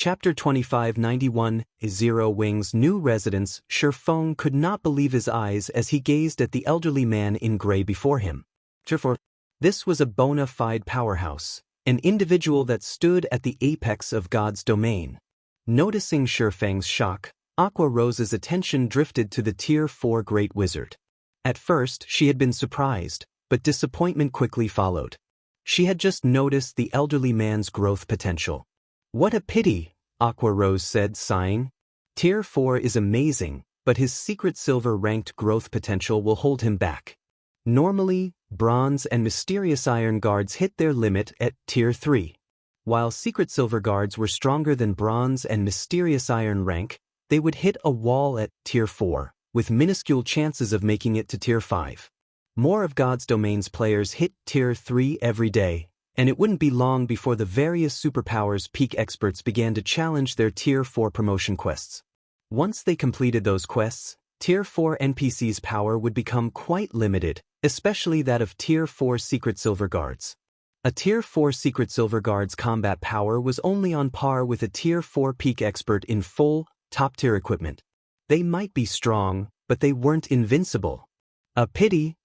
Chapter 2591, Zero Wing's new residence. Shifeng could not believe his eyes as he gazed at the elderly man in gray before him. This was a bona fide powerhouse, an individual that stood at the apex of God's domain. Noticing Shifeng's shock, Aqua Rose's attention drifted to the Tier 4 Great Wizard. At first, she had been surprised, but disappointment quickly followed. She had just noticed the elderly man's growth potential. What a pity, Aqua Rose said, sighing. Tier 4 is amazing, but his secret silver-ranked growth potential will hold him back. Normally, Bronze and Mysterious Iron guards hit their limit at Tier 3. While Secret Silver guards were stronger than Bronze and Mysterious Iron rank, they would hit a wall at Tier 4, with minuscule chances of making it to Tier 5. More of God's Domain's players hit Tier 3 every day, and it wouldn't be long before the various superpowers peak experts began to challenge their Tier 4 promotion quests. Once they completed those quests, Tier 4 NPCs' power would become quite limited, especially that of Tier 4 Secret Silver guards. A Tier 4 Secret Silver guard's combat power was only on par with a Tier 4 peak expert in full, top-tier equipment. They might be strong, but they weren't invincible. A pity.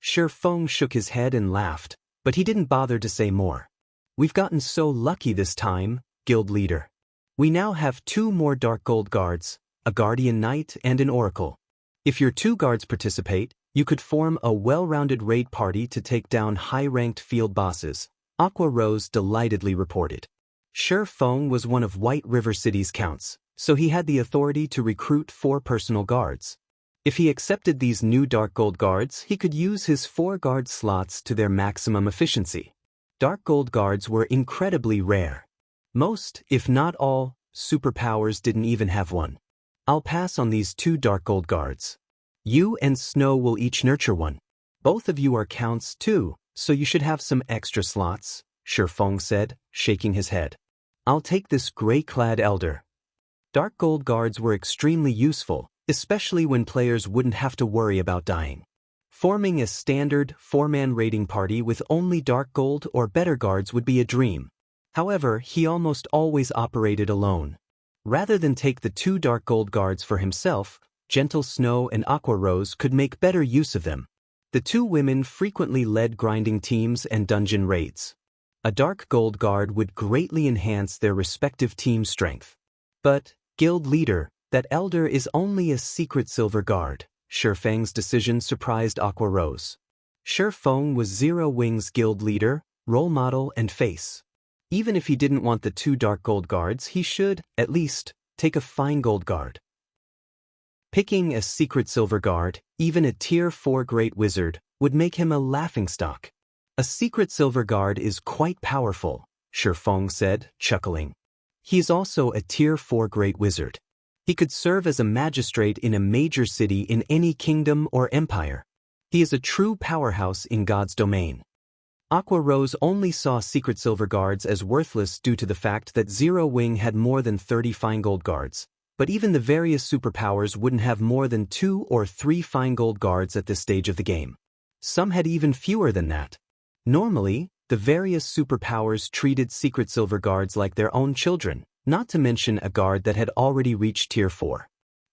Shifeng shook his head and laughed, but he didn't bother to say more. We've gotten so lucky this time, guild leader. We now have 2 more Dark Gold guards, a Guardian Knight and an Oracle. If your 2 guards participate, you could form a well-rounded raid party to take down high-ranked field bosses, Aqua Rose delightedly reported. Shifeng was one of White River City's counts, so he had the authority to recruit 4 personal guards. If he accepted these new Dark Gold guards, he could use his 4 guard slots to their maximum efficiency. Dark Gold guards were incredibly rare. Most, if not all, superpowers didn't even have one. I'll pass on these 2 Dark Gold guards. You and Snow will each nurture one. Both of you are counts too, so you should have some extra slots, Shifeng said, shaking his head. I'll take this gray-clad elder. Dark Gold guards were extremely useful, especially when players wouldn't have to worry about dying. Forming a standard 4-man raiding party with only Dark Gold or better guards would be a dream. However, he almost always operated alone. Rather than take the 2 Dark Gold guards for himself, Gentle Snow and Aqua Rose could make better use of them. The 2 women frequently led grinding teams and dungeon raids. A Dark Gold guard would greatly enhance their respective team strength. But, guild leader, that elder is only a Secret Silver guard. Shifeng's decision surprised Aqua Rose. Shifeng was Zero Wing's guild leader, role model and face. Even if he didn't want the 2 Dark Gold guards, he should, at least, take a Fine Gold guard. Picking a Secret Silver guard, even a Tier 4 Great Wizard, would make him a laughingstock. A Secret Silver guard is quite powerful, Shifeng said, chuckling. He is also a Tier 4 Great Wizard. He could serve as a magistrate in a major city in any kingdom or empire. He is a true powerhouse in God's domain. Aqua Rose only saw Secret Silver guards as worthless due to the fact that Zero Wing had more than 30 Fine Gold guards, but even the various superpowers wouldn't have more than 2 or 3 Fine Gold guards at this stage of the game. Some had even fewer than that. Normally, the various superpowers treated Secret Silver guards like their own children, not to mention a guard that had already reached Tier 4.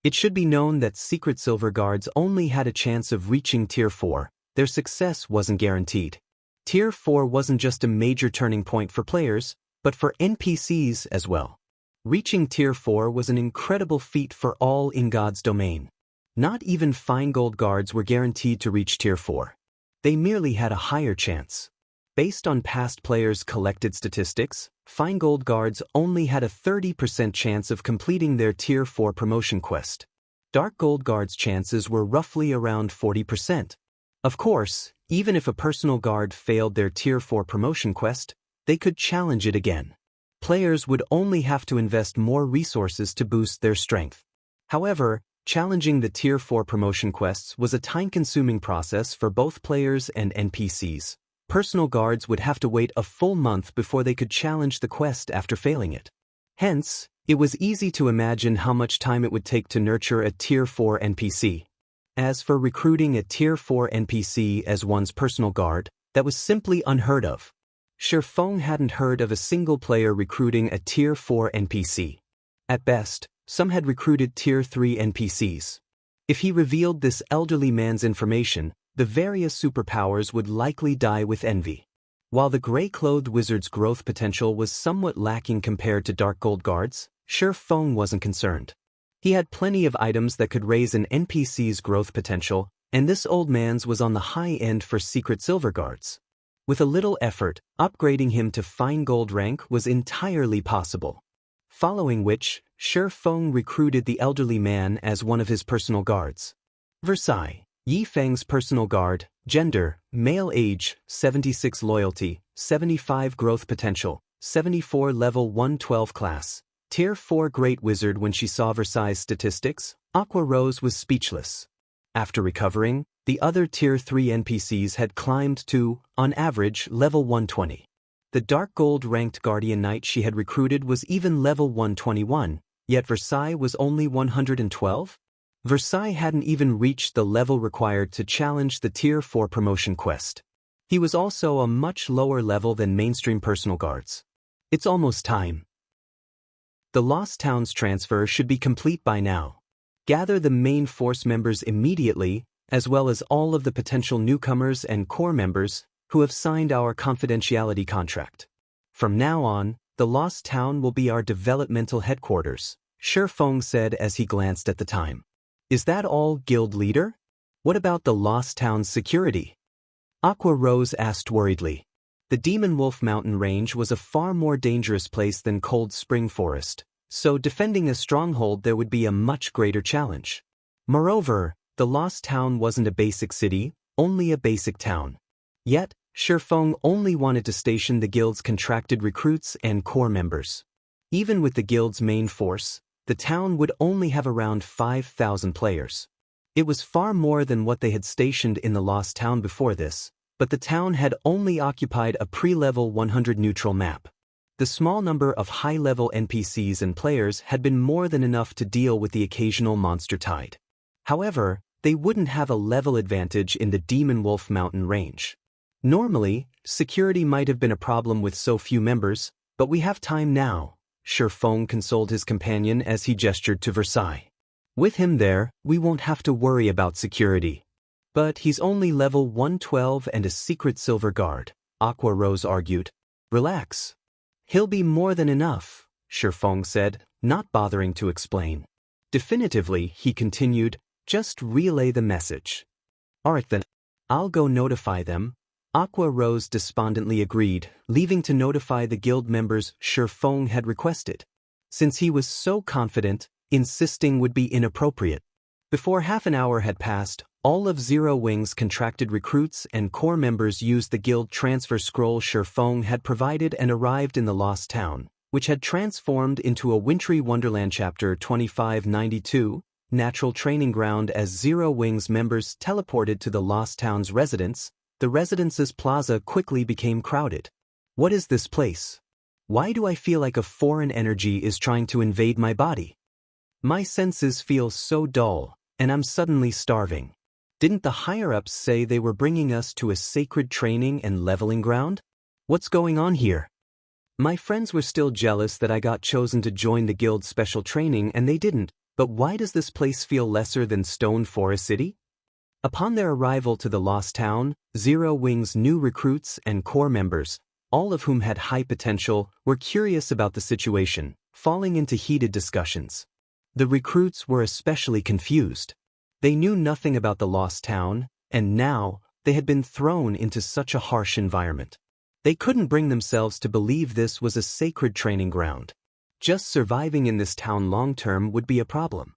It should be known that Secret Silver guards only had a chance of reaching Tier 4, their success wasn't guaranteed. Tier 4 wasn't just a major turning point for players, but for NPCs as well. Reaching Tier 4 was an incredible feat for all in God's domain. Not even Fine Gold guards were guaranteed to reach Tier 4. They merely had a higher chance. Based on past players' collected statistics, Fine Gold guards only had a 30% chance of completing their Tier 4 promotion quest. Dark Gold guards' chances were roughly around 40%. Of course, even if a personal guard failed their Tier 4 promotion quest, they could challenge it again. Players would only have to invest more resources to boost their strength. However, challenging the Tier 4 promotion quests was a time-consuming process for both players and NPCs. Personal guards would have to wait a full month before they could challenge the quest after failing it. Hence, it was easy to imagine how much time it would take to nurture a Tier 4 NPC. As for recruiting a Tier 4 NPC as one's personal guard, that was simply unheard of. Feng hadn't heard of a single player recruiting a Tier 4 NPC. At best, some had recruited Tier 3 NPCs. If he revealed this elderly man's information, the various superpowers would likely die with envy. While the gray-clothed wizard's growth potential was somewhat lacking compared to Dark Gold guards, Feng wasn't concerned. He had plenty of items that could raise an NPC's growth potential, and this old man's was on the high end for secret silver guards. With a little effort, upgrading him to fine gold rank was entirely possible. Following which, Feng recruited the elderly man as one of his personal guards. Versailles. Yi Feng's personal guard, gender, male, age, 76, loyalty, 75 growth potential, 74 level 112 class, Tier 4 Great Wizard. When she saw Versailles' statistics, Aqua Rose was speechless. After recovering, the other Tier 3 NPCs had climbed to, on average, level 120. The Dark Gold ranked Guardian Knight she had recruited was even level 121, yet Versailles was only 112? Versailles hadn't even reached the level required to challenge the Tier 4 promotion quest. He was also a much lower level than mainstream personal guards. It's almost time. The Lost Towns transfer should be complete by now. Gather the main force members immediately, as well as all of the potential newcomers and core members who have signed our confidentiality contract. From now on, the Lost Town will be our developmental headquarters, Feng said as he glanced at the time. Is that all, guild leader? What about the Lost Town's security? Aqua Rose asked worriedly. The Demon Wolf Mountain Range was a far more dangerous place than Cold Spring Forest, so defending a stronghold there would be a much greater challenge. Moreover, the Lost Town wasn't a basic city, only a basic town. Yet, Feng only wanted to station the guild's contracted recruits and core members. Even with the guild's main force, the town would only have around 5,000 players. It was far more than what they had stationed in the Lost Town before this, but the town had only occupied a pre-level 100 neutral map. The small number of high-level NPCs and players had been more than enough to deal with the occasional monster tide. However, they wouldn't have a level advantage in the Demon Wolf Mountain Range. Normally, security might have been a problem with so few members, but we have time now, Feng consoled his companion as he gestured to Versailles. With him there, we won't have to worry about security. But he's only level 112 and a secret silver guard, Aqua Rose argued. Relax. He'll be more than enough, Feng said, not bothering to explain. Definitively, he continued, just relay the message. Alright then, I'll go notify them. Aqua Rose despondently agreed, leaving to notify the guild members Feng had requested. Since he was so confident, insisting would be inappropriate. Before half an hour had passed, all of Zero Wing's contracted recruits and core members used the guild transfer scroll Feng had provided and arrived in the Lost Town, which had transformed into a wintry wonderland. Chapter 2592, Natural Training Ground. As Zero Wing's members teleported to the Lost Town's residence, the residence's plaza quickly became crowded. What is this place? Why do I feel like a foreign energy is trying to invade my body? My senses feel so dull, and I'm suddenly starving. Didn't the higher-ups say they were bringing us to a sacred training and leveling ground? What's going on here? My friends were still jealous that I got chosen to join the guild's special training and they didn't, but why does this place feel lesser than Stone Forest City? Upon their arrival to the Lost Town, Zero Wing's new recruits and core members, all of whom had high potential, were curious about the situation, falling into heated discussions. The recruits were especially confused. They knew nothing about the Lost Town, and now, they had been thrown into such a harsh environment. They couldn't bring themselves to believe this was a sacred training ground. Just surviving in this town long-term would be a problem.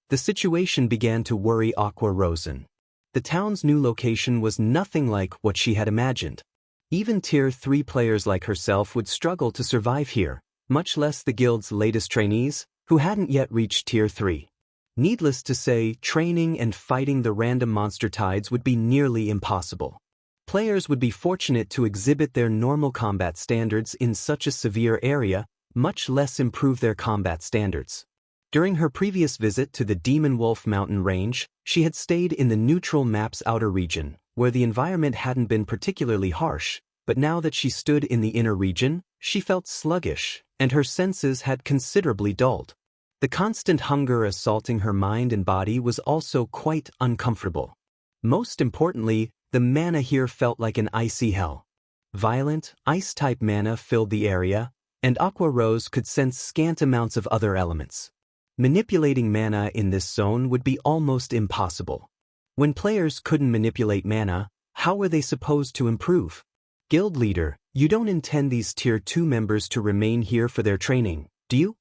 The situation began to worry Aqua Rosen. The town's new location was nothing like what she had imagined. Even Tier 3 players like herself would struggle to survive here, much less the guild's latest trainees, who hadn't yet reached Tier 3. Needless to say, training and fighting the random monster tides would be nearly impossible. Players would be fortunate to exhibit their normal combat standards in such a severe area, much less improve their combat standards. During her previous visit to the Demon Wolf Mountain Range, she had stayed in the neutral map's outer region, where the environment hadn't been particularly harsh, but now that she stood in the inner region, she felt sluggish, and her senses had considerably dulled. The constant hunger assaulting her mind and body was also quite uncomfortable. Most importantly, the mana here felt like an icy hell. Violent, ice-type mana filled the area, and Aqua Rose could sense scant amounts of other elements. Manipulating mana in this zone would be almost impossible. When players couldn't manipulate mana, how were they supposed to improve? Guild leader, you don't intend these Tier 2 members to remain here for their training, do you?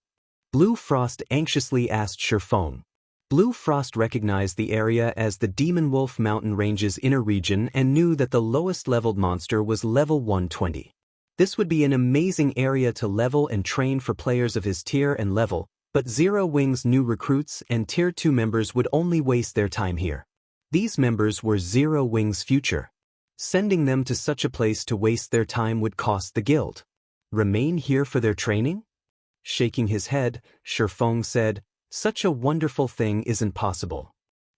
Blue Frost anxiously asked Sherfong. Blue Frost recognized the area as the Demon Wolf Mountain Range's inner region and knew that the lowest leveled monster was level 120. This would be an amazing area to level and train for players of his tier and level, but Zero Wing's new recruits and Tier 2 members would only waste their time here. These members were Zero Wing's future. Sending them to such a place to waste their time would cost the guild. Remain here for their training? Shaking his head, Sherfong said, "Such a wonderful thing isn't possible."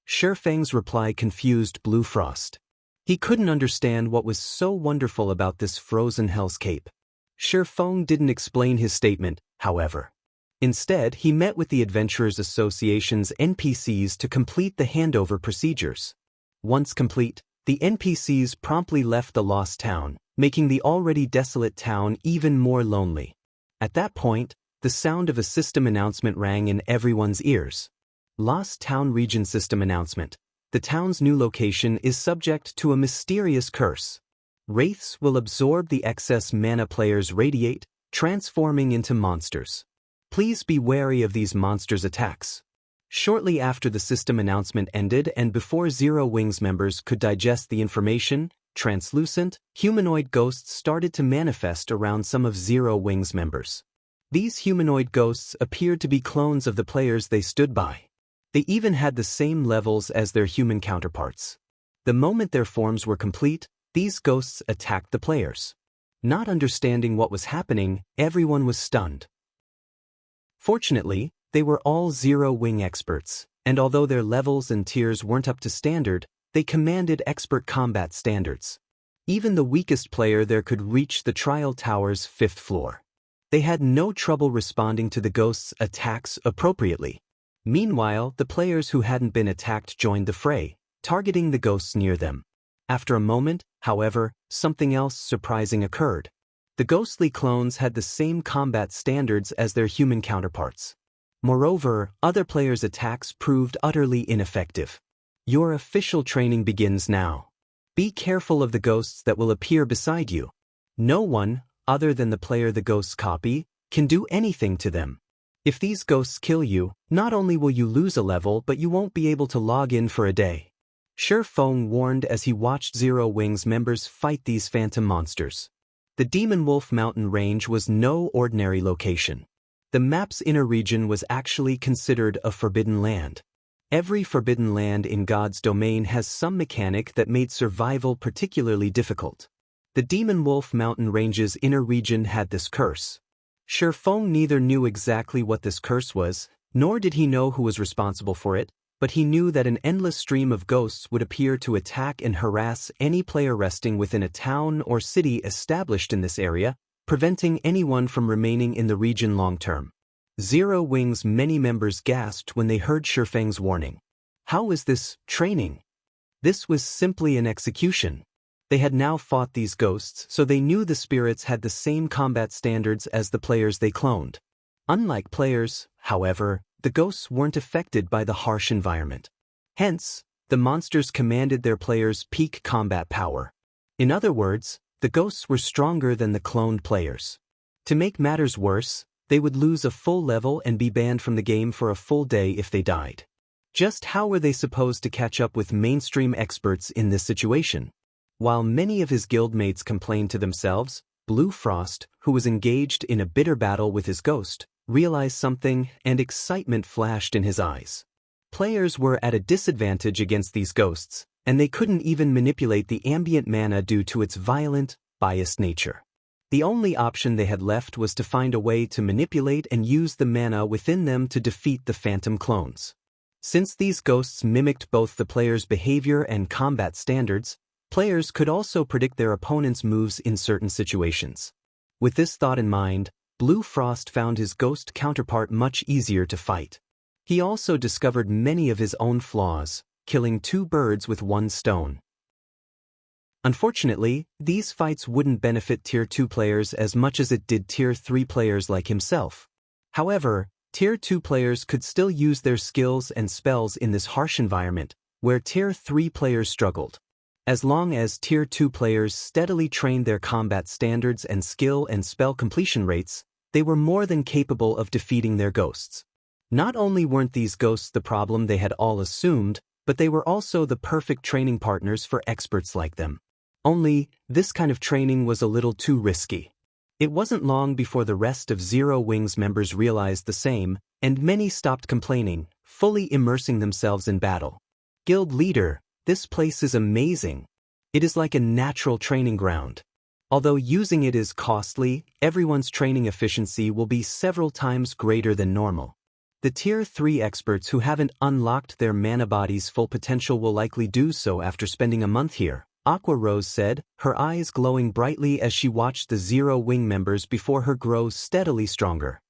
Sherfeng's reply confused Blue Frost. He couldn't understand what was so wonderful about this frozen hellscape. Sherfong didn't explain his statement, however. Instead, he met with the Adventurers Association's NPCs to complete the handover procedures. Once complete, the NPCs promptly left the lost town, making the already desolate town even more lonely. At that point, the sound of a system announcement rang in everyone's ears. Lost Town Region System Announcement. The town's new location is subject to a mysterious curse. Wraiths will absorb the excess mana players radiate, transforming into monsters. Please be wary of these monsters' attacks. Shortly after the system announcement ended and before Zero Wing's members could digest the information, translucent, humanoid ghosts started to manifest around some of Zero Wing's members. These humanoid ghosts appeared to be clones of the players they stood by. They even had the same levels as their human counterparts. The moment their forms were complete, these ghosts attacked the players. Not understanding what was happening, everyone was stunned. Fortunately, they were all Zero Wing experts, and although their levels and tiers weren't up to standard, they commanded expert combat standards. Even the weakest player there could reach the Trial Tower's 5th floor. They had no trouble responding to the ghosts' attacks appropriately. Meanwhile, the players who hadn't been attacked joined the fray, targeting the ghosts near them. After a moment, however, something else surprising occurred. The ghostly clones had the same combat standards as their human counterparts. Moreover, other players' attacks proved utterly ineffective. Your official training begins now. Be careful of the ghosts that will appear beside you. No one, other than the player the ghosts copy, can do anything to them. If these ghosts kill you, not only will you lose a level but you won't be able to log in for a day. Sherfong warned as he watched Zero Wing's members fight these phantom monsters. The Demon Wolf Mountain Range was no ordinary location. The map's inner region was actually considered a forbidden land. Every forbidden land in God's domain has some mechanic that made survival particularly difficult. The Demon Wolf Mountain Range's inner region had this curse. Sherfong neither knew exactly what this curse was, nor did he know who was responsible for it, but he knew that an endless stream of ghosts would appear to attack and harass any player resting within a town or city established in this area, preventing anyone from remaining in the region long-term. Zero Wing's many members gasped when they heard Sherfeng's warning. How was this training? This was simply an execution. They had now fought these ghosts, so they knew the spirits had the same combat standards as the players they cloned. Unlike players, however, the ghosts weren't affected by the harsh environment. Hence, the monsters commanded their players' peak combat power. In other words, the ghosts were stronger than the cloned players. To make matters worse, they would lose a full level and be banned from the game for a full day if they died. Just how were they supposed to catch up with mainstream experts in this situation? While many of his guildmates complained to themselves, Blue Frost, who was engaged in a bitter battle with his ghost, realized something, and excitement flashed in his eyes. Players were at a disadvantage against these ghosts, and they couldn't even manipulate the ambient mana due to its violent, biased nature. The only option they had left was to find a way to manipulate and use the mana within them to defeat the phantom clones. Since these ghosts mimicked both the player's behavior and combat standards, Players could also predict their opponent's moves in certain situations. With this thought in mind, Blue Frost found his ghost counterpart much easier to fight. He also discovered many of his own flaws, killing 2 birds with 1 stone. Unfortunately, these fights wouldn't benefit Tier 2 players as much as it did Tier 3 players like himself. However, Tier 2 players could still use their skills and spells in this harsh environment, where Tier 3 players struggled. As long as Tier 2 players steadily trained their combat standards and skill and spell completion rates, they were more than capable of defeating their ghosts. Not only weren't these ghosts the problem they had all assumed, but they were also the perfect training partners for experts like them. Only, this kind of training was a little too risky. It wasn't long before the rest of Zero Wings members realized the same, and many stopped complaining, fully immersing themselves in battle. Guild leader, this place is amazing. It is like a natural training ground. Although using it is costly, everyone's training efficiency will be several times greater than normal. The Tier 3 experts who haven't unlocked their mana body's full potential will likely do so after spending a month here, Aqua Rose said, her eyes glowing brightly as she watched the Zero Wing members before her grow steadily stronger.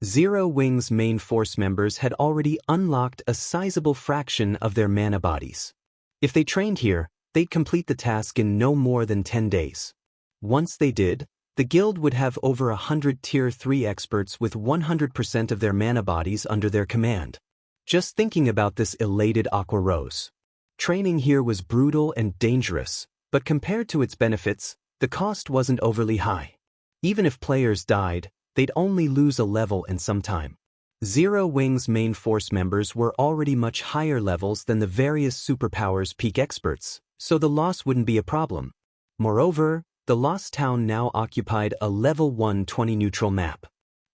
Zero Wing's main force members had already unlocked a sizable fraction of their mana bodies. If they trained here, they'd complete the task in no more than 10 days. Once they did, the guild would have over 100 Tier 3 experts with 100% of their mana bodies under their command. Just thinking about this elated Aqua Rose. Training here was brutal and dangerous, but compared to its benefits, the cost wasn't overly high. Even if players died, they'd only lose a level and some time. Zero Wing's main force members were already much higher levels than the various superpowers peak experts, so the loss wouldn't be a problem. Moreover, the Lost Town now occupied a level 120 neutral map.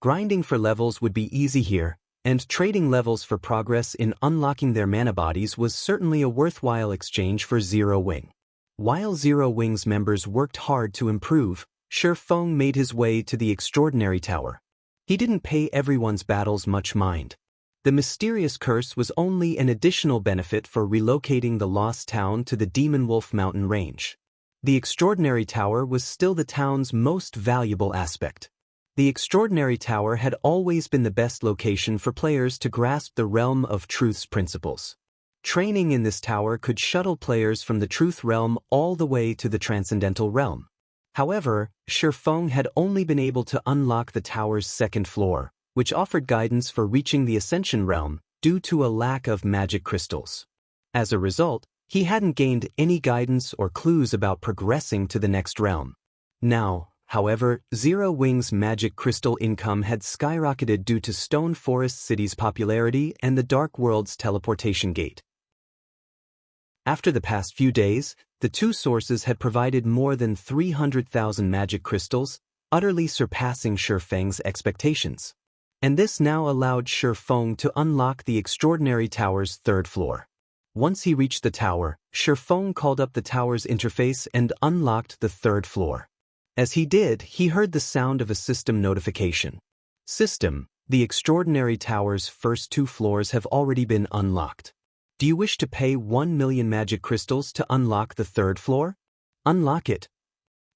Grinding for levels would be easy here, and trading levels for progress in unlocking their mana bodies was certainly a worthwhile exchange for Zero Wing. While Zero Wing's members worked hard to improve, Shifeng made his way to the Extraordinary Tower. He didn't pay everyone's battles much mind. The mysterious curse was only an additional benefit for relocating the Lost Town to the Demon Wolf Mountain range. The Extraordinary Tower was still the town's most valuable aspect. The Extraordinary Tower had always been the best location for players to grasp the realm of Truth's principles. Training in this tower could shuttle players from the Truth realm all the way to the Transcendental realm. However, Shifeng had only been able to unlock the tower's 2nd floor, which offered guidance for reaching the Ascension realm, due to a lack of magic crystals. As a result, he hadn't gained any guidance or clues about progressing to the next realm. Now, however, Zero Wing's magic crystal income had skyrocketed due to Stone Forest City's popularity and the Dark World's teleportation gate. After the past few days, the 2 sources had provided more than 300,000 magic crystals, utterly surpassing Shifeng's expectations. And this now allowed Shifeng to unlock the Extraordinary Tower's 3rd floor. Once he reached the tower, Shifeng called up the tower's interface and unlocked the 3rd floor. As he did, he heard the sound of a system notification. System, the Extraordinary Tower's first 2 floors have already been unlocked. Do you wish to pay 1 million magic crystals to unlock the 3rd floor? Unlock it.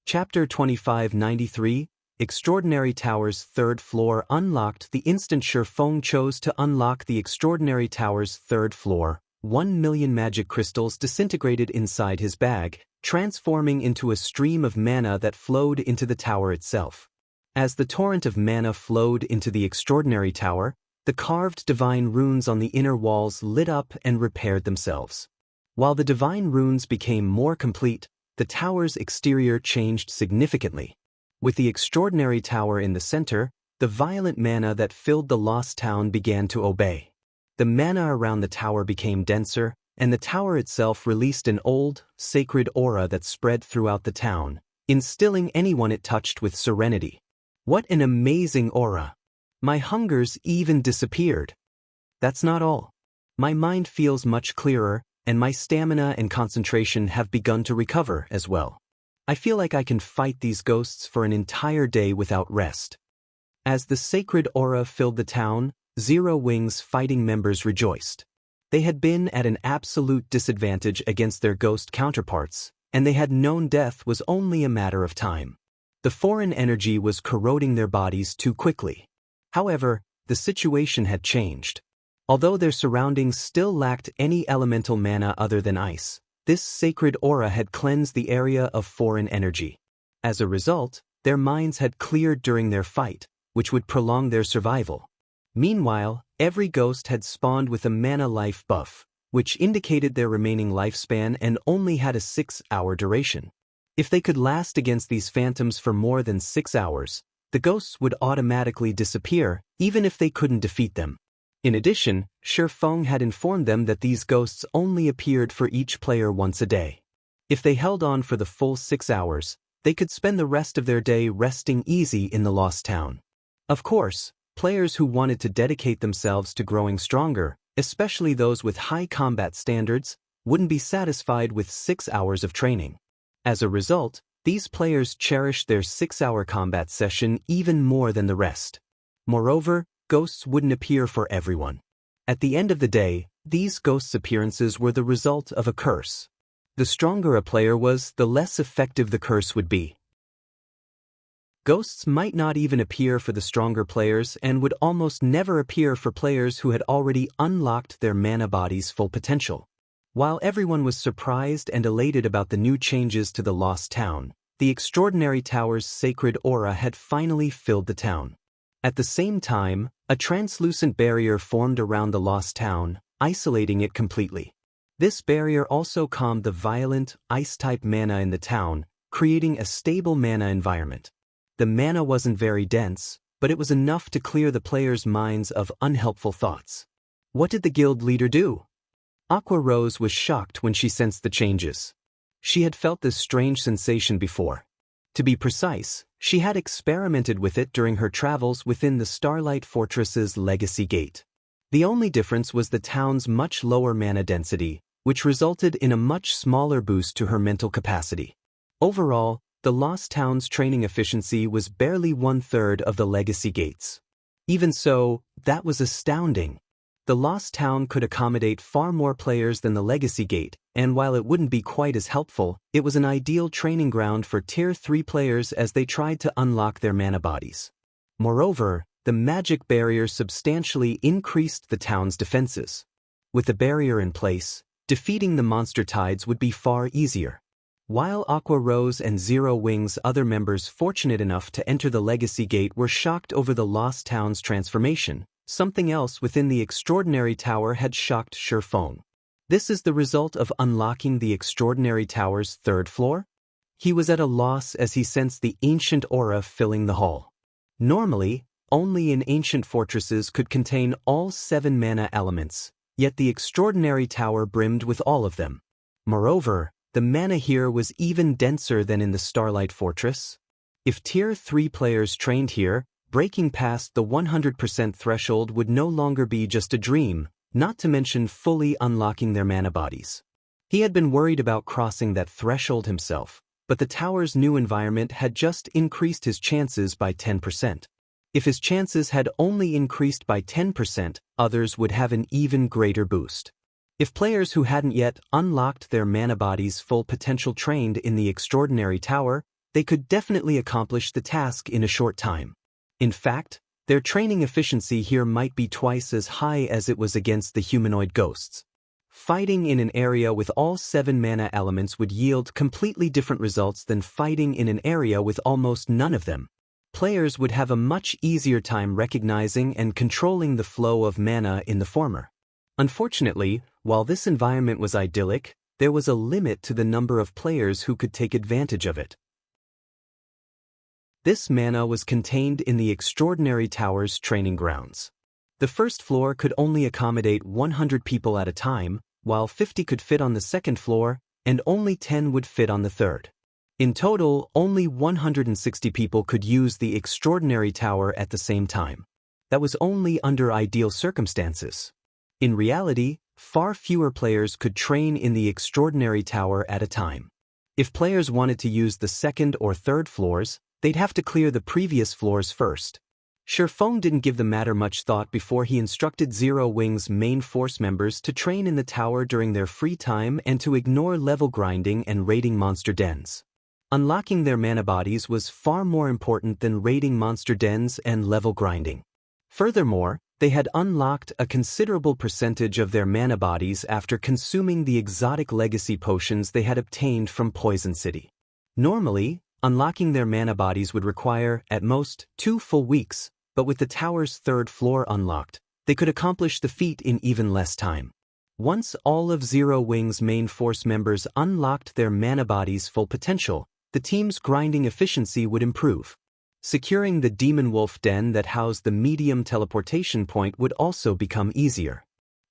Chapter 2593, Extraordinary Tower's 3rd floor unlocked. The instant Shifeng chose to unlock the Extraordinary Tower's 3rd floor, 1 million magic crystals disintegrated inside his bag, transforming into a stream of mana that flowed into the tower itself. As the torrent of mana flowed into the Extraordinary Tower, the carved divine runes on the inner walls lit up and repaired themselves. While the divine runes became more complete, the tower's exterior changed significantly. With the Extraordinary Tower in the center, the violent mana that filled the Lost Town began to obey. The mana around the tower became denser, and the tower itself released an old, sacred aura that spread throughout the town, instilling anyone it touched with serenity. What an amazing aura! My hungers even disappeared. That's not all. My mind feels much clearer, and my stamina and concentration have begun to recover as well. I feel like I can fight these ghosts for an entire day without rest. As the sacred aura filled the town, Zero Wing's fighting members rejoiced. They had been at an absolute disadvantage against their ghost counterparts, and they had known death was only a matter of time. The foreign energy was corroding their bodies too quickly. However, the situation had changed. Although their surroundings still lacked any elemental mana other than ice, this sacred aura had cleansed the area of foreign energy. As a result, their minds had cleared during their fight, which would prolong their survival. Meanwhile, every ghost had spawned with a mana life buff, which indicated their remaining lifespan and only had a 6-hour duration. If they could last against these phantoms for more than 6 hours, the ghosts would automatically disappear, even if they couldn't defeat them. In addition, Shifeng had informed them that these ghosts only appeared for each player once a day. If they held on for the full 6 hours, they could spend the rest of their day resting easy in the Lost Town. Of course, players who wanted to dedicate themselves to growing stronger, especially those with high combat standards, wouldn't be satisfied with 6 hours of training. As a result, these players cherished their 6-hour combat session even more than the rest. Moreover, ghosts wouldn't appear for everyone. At the end of the day, these ghosts' appearances were the result of a curse. The stronger a player was, the less effective the curse would be. Ghosts might not even appear for the stronger players and would almost never appear for players who had already unlocked their mana body's full potential. While everyone was surprised and elated about the new changes to the Lost Town, the Extraordinary Tower's sacred aura had finally filled the town. At the same time, a translucent barrier formed around the Lost Town, isolating it completely. This barrier also calmed the violent, ice-type mana in the town, creating a stable mana environment. The mana wasn't very dense, but it was enough to clear the players' minds of unhelpful thoughts. What did the guild leader do? Aqua Rose was shocked when she sensed the changes. She had felt this strange sensation before. To be precise, she had experimented with it during her travels within the Starlight Fortress's Legacy Gate. The only difference was the town's much lower mana density, which resulted in a much smaller boost to her mental capacity. Overall, the Lost Town's training efficiency was barely 1/3 of the Legacy Gate's. Even so, that was astounding. The Lost Town could accommodate far more players than the Legacy Gate, and while it wouldn't be quite as helpful, it was an ideal training ground for Tier 3 players as they tried to unlock their mana bodies. Moreover, the magic barrier substantially increased the town's defenses. With the barrier in place, defeating the monster tides would be far easier. While Aqua Rose and Zero Wing's other members fortunate enough to enter the Legacy Gate were shocked over the Lost Town's transformation, something else within the Extraordinary Tower had shocked Shifeng. This is the result of unlocking the Extraordinary Tower's 3rd floor? He was at a loss as he sensed the ancient aura filling the hall. Normally, only in ancient fortresses could contain all 7 mana elements, yet the Extraordinary Tower brimmed with all of them. Moreover, the mana here was even denser than in the Starlight Fortress. If Tier 3 players trained here, breaking past the 100% threshold would no longer be just a dream, not to mention fully unlocking their mana bodies. He had been worried about crossing that threshold himself, but the tower's new environment had just increased his chances by 10%. If his chances had only increased by 10%, others would have an even greater boost. If players who hadn't yet unlocked their mana body's full potential trained in the Extraordinary Tower, they could definitely accomplish the task in a short time. In fact, their training efficiency here might be twice as high as it was against the humanoid ghosts. Fighting in an area with all 7 mana elements would yield completely different results than fighting in an area with almost none of them. Players would have a much easier time recognizing and controlling the flow of mana in the former. Unfortunately, while this environment was idyllic, there was a limit to the number of players who could take advantage of it. This mana was contained in the Extraordinary Tower's training grounds. The 1st floor could only accommodate 100 people at a time, while 50 could fit on the 2nd floor, and only 10 would fit on the 3rd. In total, only 160 people could use the Extraordinary Tower at the same time. That was only under ideal circumstances. In reality, far fewer players could train in the Extraordinary Tower at a time. If players wanted to use the 2nd or 3rd floors, they'd have to clear the previous floors first. Feng didn't give the matter much thought before he instructed Zero Wing's main force members to train in the tower during their free time and to ignore level grinding and raiding monster dens. Unlocking their mana bodies was far more important than raiding monster dens and level grinding. Furthermore, they had unlocked a considerable percentage of their mana bodies after consuming the exotic legacy potions they had obtained from Poison City. Normally, unlocking their mana bodies would require, at most, 2 full weeks, but with the tower's 3rd floor unlocked, they could accomplish the feat in even less time. Once all of Zero Wing's main force members unlocked their mana bodies' full potential, the team's grinding efficiency would improve. Securing the Demon Wolf Den that housed the medium teleportation point would also become easier.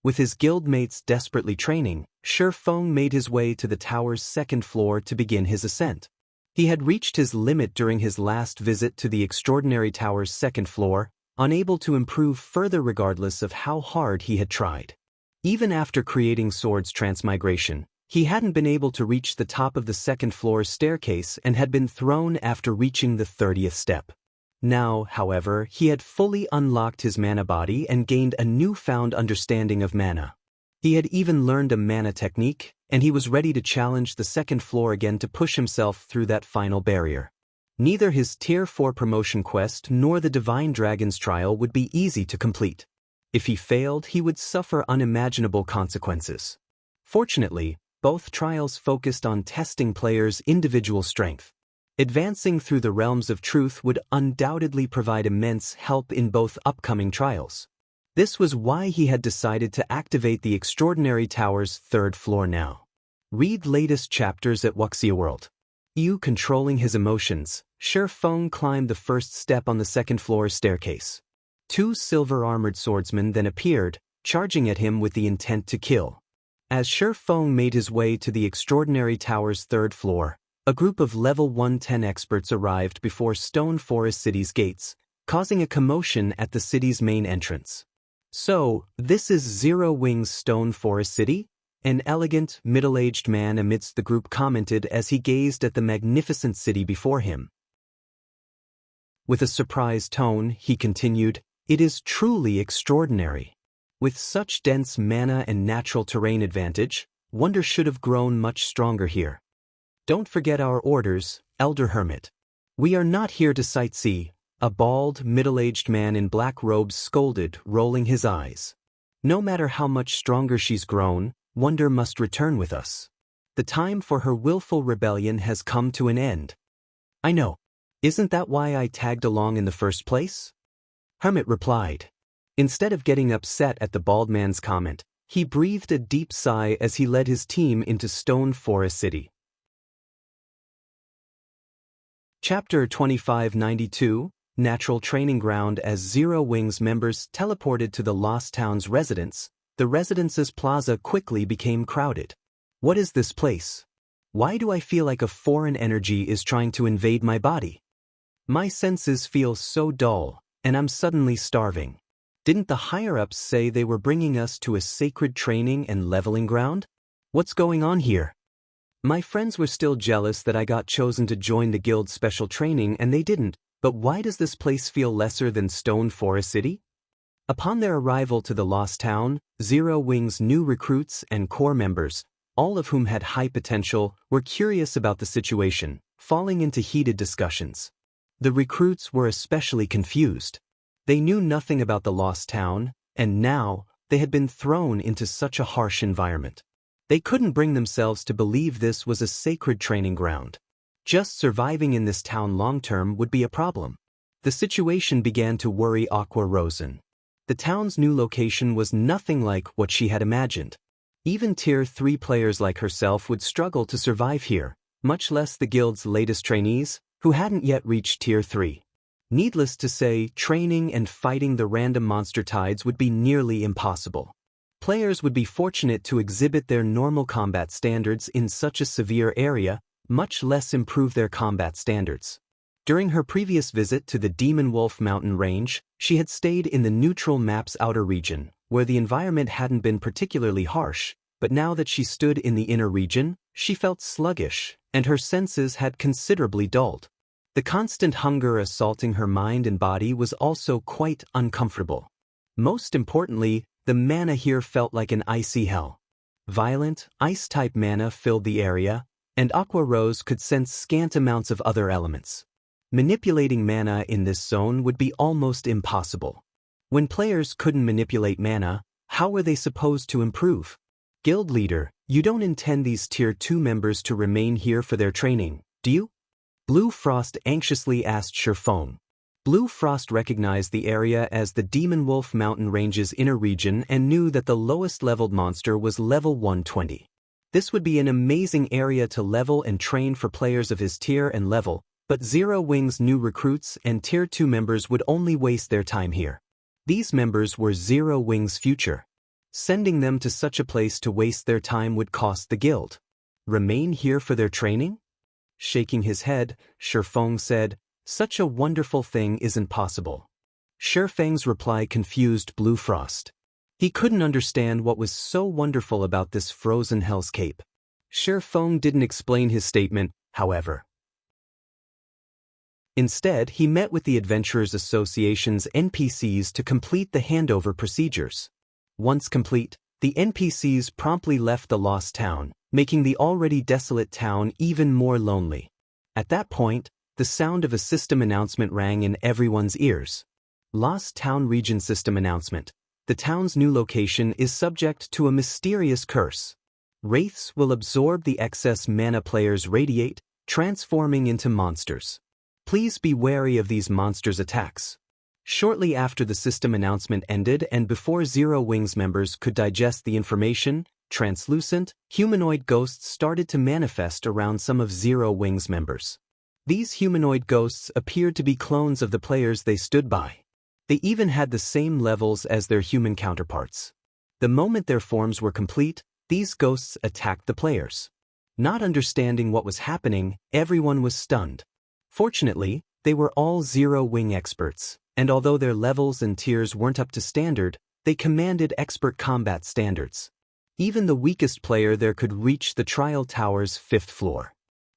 With his guildmates desperately training, Feng made his way to the tower's 2nd floor to begin his ascent. He had reached his limit during his last visit to the extraordinary tower's 2nd floor, unable to improve further regardless of how hard he had tried. Even after creating Sword's transmigration, he hadn't been able to reach the top of the 2nd floor's staircase and had been thrown after reaching the 30th step. Now, however, he had fully unlocked his mana body and gained a newfound understanding of mana. He had even learned a mana technique, and he was ready to challenge the 2nd floor again to push himself through that final barrier. Neither his Tier 4 promotion quest nor the Divine Dragon's trial would be easy to complete. If he failed, he would suffer unimaginable consequences. Fortunately, both trials focused on testing players' individual strength. Advancing through the realms of truth would undoubtedly provide immense help in both upcoming trials. This was why he had decided to activate the Extraordinary Tower's 3rd floor now. Read latest chapters at Wuxia World. Controlling his emotions, Feng climbed the 1st step on the 2nd floor staircase. 2 silver-armored swordsmen then appeared, charging at him with the intent to kill. As Feng made his way to the Extraordinary Tower's 3rd floor, a group of level 110 experts arrived before Stone Forest City's gates, causing a commotion at the city's main entrance. "So, this is Zero Wing's Stone Forest City?" An elegant, middle-aged man amidst the group commented as he gazed at the magnificent city before him. With a surprised tone, he continued, "It is truly extraordinary. With such dense mana and natural terrain advantage, wonder should have grown much stronger here. Don't forget our orders, Elder Hermit. We are not here to sightsee," a bald, middle-aged man in black robes scolded, rolling his eyes. "No matter how much stronger she's grown, wonder must return with us. The time for her willful rebellion has come to an end." "I know. Isn't that why I tagged along in the first place?" Hermit replied. Instead of getting upset at the bald man's comment, he breathed a deep sigh as he led his team into Stone Forest City. Chapter 2592, Natural Training Ground. As Zero Wing's members teleported to the Lost Town's residence, the residence's plaza quickly became crowded. "What is this place? Why do I feel like a foreign energy is trying to invade my body? My senses feel so dull, and I'm suddenly starving. Didn't the higher-ups say they were bringing us to a sacred training and leveling ground? What's going on here? My friends were still jealous that I got chosen to join the guild's special training and they didn't, but why does this place feel lesser than Stone Forest City?" Upon their arrival to the Lost Town, Zero Wing's new recruits and core members, all of whom had high potential, were curious about the situation, falling into heated discussions. The recruits were especially confused. They knew nothing about the Lost Town, and now, they had been thrown into such a harsh environment. They couldn't bring themselves to believe this was a sacred training ground. Just surviving in this town long-term would be a problem. The situation began to worry Aqua Rosen. The town's new location was nothing like what she had imagined. Even Tier 3 players like herself would struggle to survive here, much less the guild's latest trainees, who hadn't yet reached Tier 3. Needless to say, training and fighting the random monster tides would be nearly impossible. Players would be fortunate to exhibit their normal combat standards in such a severe area, much less improve their combat standards. During her previous visit to the Demon Wolf mountain range, she had stayed in the neutral map's outer region, where the environment hadn't been particularly harsh, but now that she stood in the inner region, she felt sluggish, and her senses had considerably dulled. The constant hunger assaulting her mind and body was also quite uncomfortable. Most importantly, the mana here felt like an icy hell. Violent, ice-type mana filled the area, and Aqua Rose could sense scant amounts of other elements. Manipulating mana in this zone would be almost impossible. When players couldn't manipulate mana, how were they supposed to improve? Guild leader, you don't intend these Tier 2 members to remain here for their training, do you? Blue Frost anxiously asked Sherfong. Blue Frost recognized the area as the Demon Wolf Mountain Range's inner region and knew that the lowest leveled monster was level 120. This would be an amazing area to level and train for players of his tier and level, but Zero Wing's new recruits and Tier 2 members would only waste their time here. These members were Zero Wing's future. Sending them to such a place to waste their time would cost the guild. Remain here for their training? Shaking his head, Sherfong said, "Such a wonderful thing isn't possible." Sherfang's reply confused Blue Frost. He couldn't understand what was so wonderful about this frozen hellscape. Sherfong didn't explain his statement, however. Instead, he met with the Adventurers Association's NPCs to complete the handover procedures. Once complete, the NPCs promptly left the lost town, making the already desolate town even more lonely. At that point, the sound of a system announcement rang in everyone's ears. Lost Town Region System Announcement. The town's new location is subject to a mysterious curse. Wraiths will absorb the excess mana players radiate, transforming into monsters. Please be wary of these monsters' attacks. Shortly after the system announcement ended and before Zero Wings members could digest the information, translucent, humanoid ghosts started to manifest around some of Zero Wings members. These humanoid ghosts appeared to be clones of the players they stood by. They even had the same levels as their human counterparts. The moment their forms were complete, these ghosts attacked the players. Not understanding what was happening, everyone was stunned. Fortunately, they were all Zero Wing experts, and although their levels and tiers weren't up to standard, they commanded expert combat standards. Even the weakest player there could reach the trial tower's 5th floor.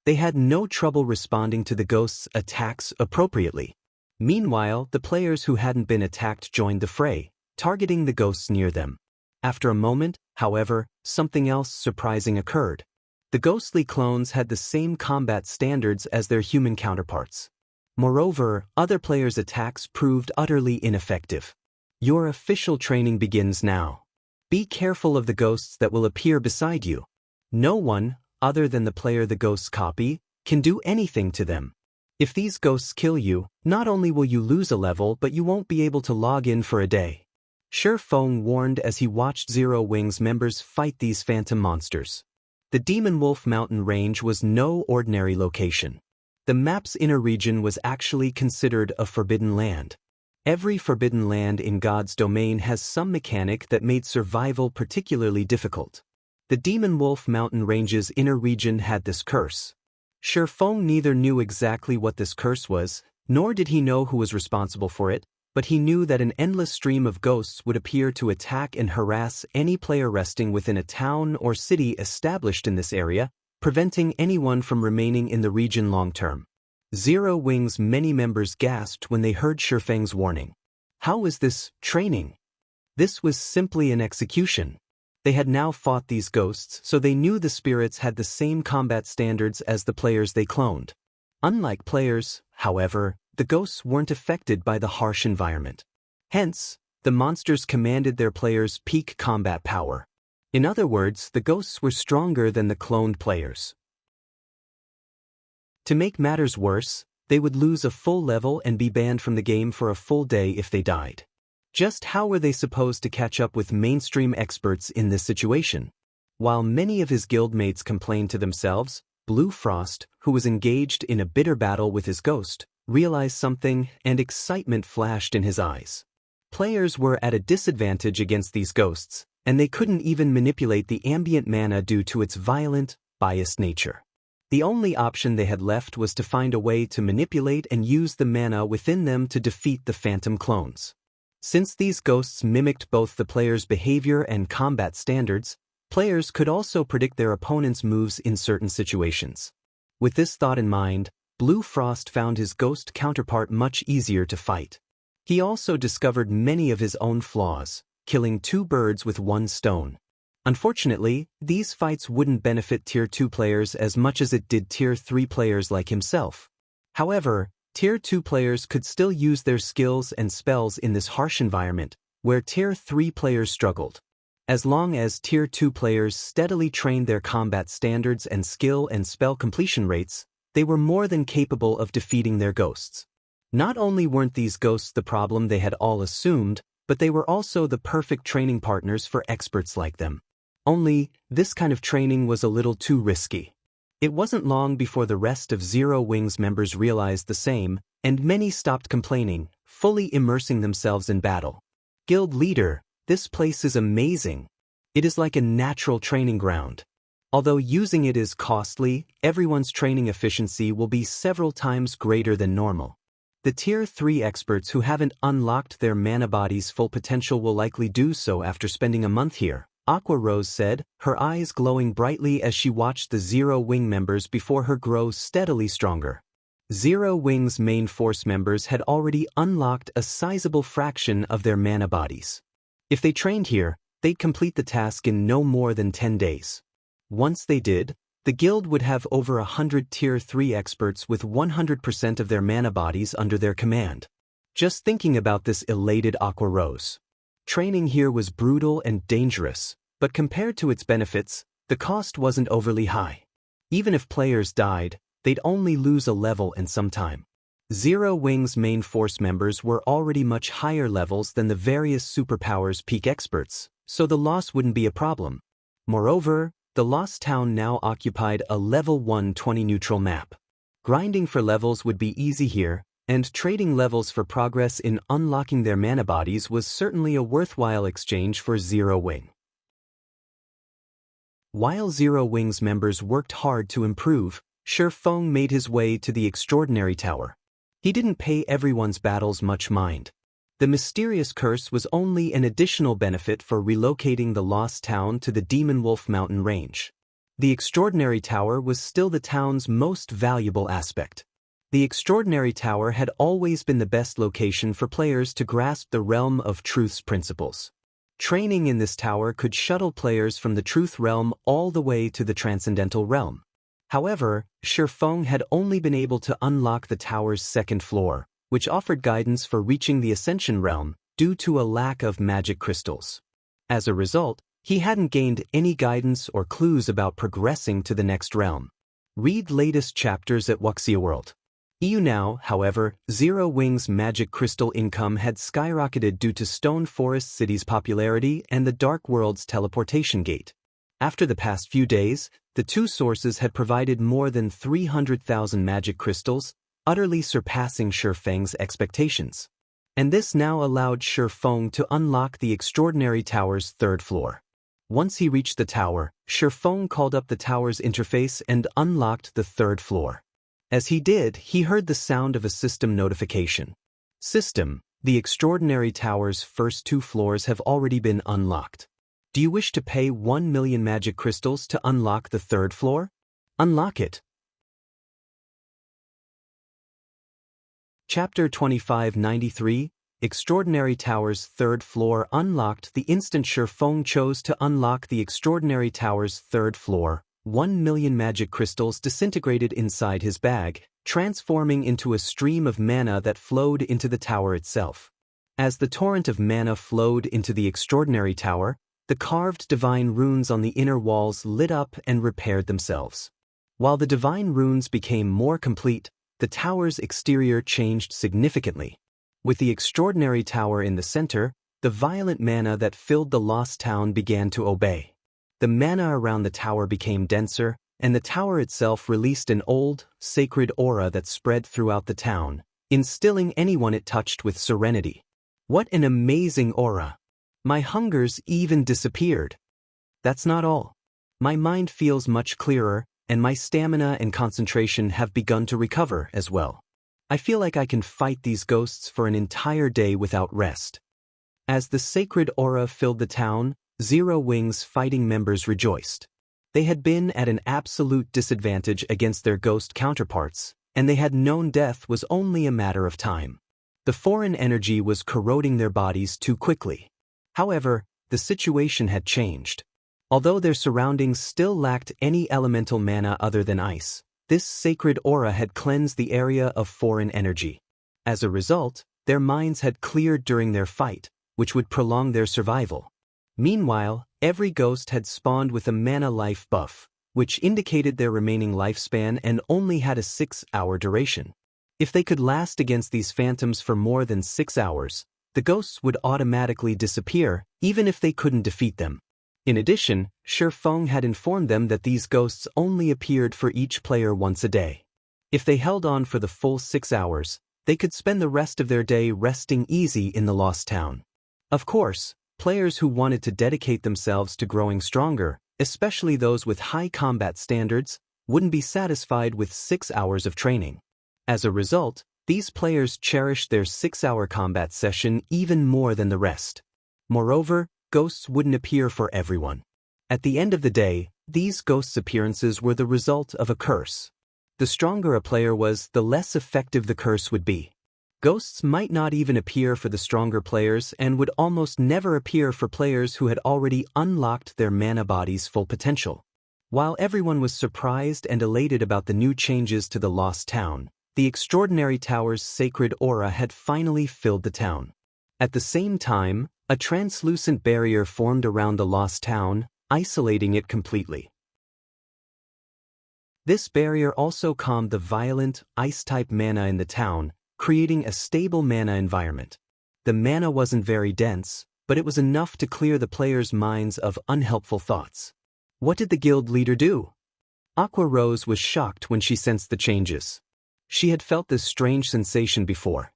They had no trouble responding to the ghosts' attacks appropriately. Meanwhile, the players who hadn't been attacked joined the fray, targeting the ghosts near them. After a moment, however, something else surprising occurred. The ghostly clones had the same combat standards as their human counterparts. Moreover, other players' attacks proved utterly ineffective. Your official training begins now. Be careful of the ghosts that will appear beside you. No one, other than the player the ghosts copy, can do anything to them. If these ghosts kill you, not only will you lose a level but you won't be able to log in for a day. Sherfong warned as he watched Zero Wings members fight these phantom monsters. The Demon Wolf Mountain Range was no ordinary location. The map's inner region was actually considered a forbidden land. Every forbidden land in God's domain has some mechanic that made survival particularly difficult. The Demon Wolf Mountain Range's inner region had this curse. Sherfong neither knew exactly what this curse was, nor did he know who was responsible for it, but he knew that an endless stream of ghosts would appear to attack and harass any player resting within a town or city established in this area, preventing anyone from remaining in the region long-term. Zero Wing's many members gasped when they heard Sherfang's warning. How was this training? This was simply an execution. They had now fought these ghosts, so they knew the spirits had the same combat standards as the players they cloned. Unlike players, however, the ghosts weren't affected by the harsh environment. Hence, the monsters commanded their players' peak combat power. In other words, the ghosts were stronger than the cloned players. To make matters worse, they would lose a full level and be banned from the game for a full day if they died. Just how were they supposed to catch up with mainstream experts in this situation? While many of his guildmates complained to themselves, Blue Frost, who was engaged in a bitter battle with his ghost, realized something, and excitement flashed in his eyes. Players were at a disadvantage against these ghosts, and they couldn't even manipulate the ambient mana due to its violent, biased nature. The only option they had left was to find a way to manipulate and use the mana within them to defeat the phantom clones. Since these ghosts mimicked both the player's behavior and combat standards, players could also predict their opponent's moves in certain situations. With this thought in mind, Blue Frost found his ghost counterpart much easier to fight. He also discovered many of his own flaws, killing 2 birds with 1 stone. Unfortunately, these fights wouldn't benefit Tier 2 players as much as it did Tier 3 players like himself. However, Tier 2 players could still use their skills and spells in this harsh environment, where Tier 3 players struggled. As long as Tier 2 players steadily trained their combat standards and skill and spell completion rates, they were more than capable of defeating their ghosts. Not only weren't these ghosts the problem they had all assumed, but they were also the perfect training partners for experts like them. Only, this kind of training was a little too risky. It wasn't long before the rest of Zero Wings members realized the same, and many stopped complaining, fully immersing themselves in battle. Guild leader, this place is amazing. It is like a natural training ground. Although using it is costly, everyone's training efficiency will be several times greater than normal. The Tier 3 experts who haven't unlocked their mana body's full potential will likely do so after spending a month here, Aqua Rose said, her eyes glowing brightly as she watched the Zero Wing members before her grow steadily stronger. Zero Wing's main force members had already unlocked a sizable fraction of their mana bodies. If they trained here, they'd complete the task in no more than 10 days. Once they did, the guild would have over 100 Tier 3 experts with 100% of their mana bodies under their command. Just thinking about this elated Aqua Rose. Training here was brutal and dangerous, but compared to its benefits, the cost wasn't overly high. Even if players died, they'd only lose a level and some time. Zero Wing's main force members were already much higher levels than the various superpowers peak experts, so the loss wouldn't be a problem. Moreover, the Lost Town now occupied a level 120 neutral map. Grinding for levels would be easy here, and trading levels for progress in unlocking their mana bodies was certainly a worthwhile exchange for Zero Wing. While Zero Wing's members worked hard to improve, Shifeng made his way to the Extraordinary Tower. He didn't pay everyone's battles much mind. The mysterious curse was only an additional benefit for relocating the Lost Town to the Demon Wolf Mountain range. The Extraordinary Tower was still the town's most valuable aspect. The Extraordinary Tower had always been the best location for players to grasp the realm of Truth's principles. Training in this tower could shuttle players from the Truth realm all the way to the Transcendental realm. However, Shifeng had only been able to unlock the tower's 2nd floor, which offered guidance for reaching the Ascension realm due to a lack of magic crystals. As a result, he hadn't gained any guidance or clues about progressing to the next realm. Read latest chapters at Wuxia World. EU now, however, Zero Wing's magic crystal income had skyrocketed due to Stone Forest City's popularity and the Dark World's teleportation gate. After the past few days, the 2 sources had provided more than 300,000 magic crystals, utterly surpassing Shifeng's expectations. And this now allowed Shifeng to unlock the Extraordinary Tower's 3rd floor. Once he reached the tower, Shifeng called up the tower's interface and unlocked the 3rd floor. As he did, he heard the sound of a system notification. System, the Extraordinary Tower's first 2 floors have already been unlocked. Do you wish to pay 1 million magic crystals to unlock the 3rd floor? Unlock it. Chapter 2593, Extraordinary Tower's 3rd floor unlocked. The instant Shifeng chose to unlock the Extraordinary Tower's 3rd floor, 1 million magic crystals disintegrated inside his bag, transforming into a stream of mana that flowed into the tower itself. As the torrent of mana flowed into the Extraordinary Tower, the carved divine runes on the inner walls lit up and repaired themselves. While the divine runes became more complete, the tower's exterior changed significantly. With the Extraordinary Tower in the center, the violent mana that filled the Lost Town began to obey. The mana around the tower became denser, and the tower itself released an old, sacred aura that spread throughout the town, instilling anyone it touched with serenity. What an amazing aura! My hungers even disappeared. That's not all. My mind feels much clearer, and my stamina and concentration have begun to recover as well. I feel like I can fight these ghosts for an entire day without rest. As the sacred aura filled the town, Zero Wing's fighting members rejoiced. They had been at an absolute disadvantage against their ghost counterparts, and they had known death was only a matter of time. The foreign energy was corroding their bodies too quickly. However, the situation had changed. Although their surroundings still lacked any elemental mana other than ice, this sacred aura had cleansed the area of foreign energy. As a result, their minds had cleared during their fight, which would prolong their survival. Meanwhile, every ghost had spawned with a mana life buff, which indicated their remaining lifespan and only had a 6-hour duration. If they could last against these phantoms for more than 6 hours, the ghosts would automatically disappear, even if they couldn't defeat them. In addition, Feng had informed them that these ghosts only appeared for each player once a day. If they held on for the full 6 hours, they could spend the rest of their day resting easy in the Lost Town. Of course, players who wanted to dedicate themselves to growing stronger, especially those with high combat standards, wouldn't be satisfied with 6 hours of training. As a result, these players cherished their 6-hour combat session even more than the rest. Moreover, ghosts wouldn't appear for everyone. At the end of the day, these ghosts' appearances were the result of a curse. The stronger a player was, the less effective the curse would be. Ghosts might not even appear for the stronger players and would almost never appear for players who had already unlocked their mana body's full potential. While everyone was surprised and elated about the new changes to the Lost Town, the Extraordinary Tower's sacred aura had finally filled the town. At the same time, a translucent barrier formed around the Lost Town, isolating it completely. This barrier also calmed the violent, ice-type mana in the town, creating a stable mana environment. The mana wasn't very dense, but it was enough to clear the players' minds of unhelpful thoughts. What did the guild leader do? Aqua Rose was shocked when she sensed the changes. She had felt this strange sensation before.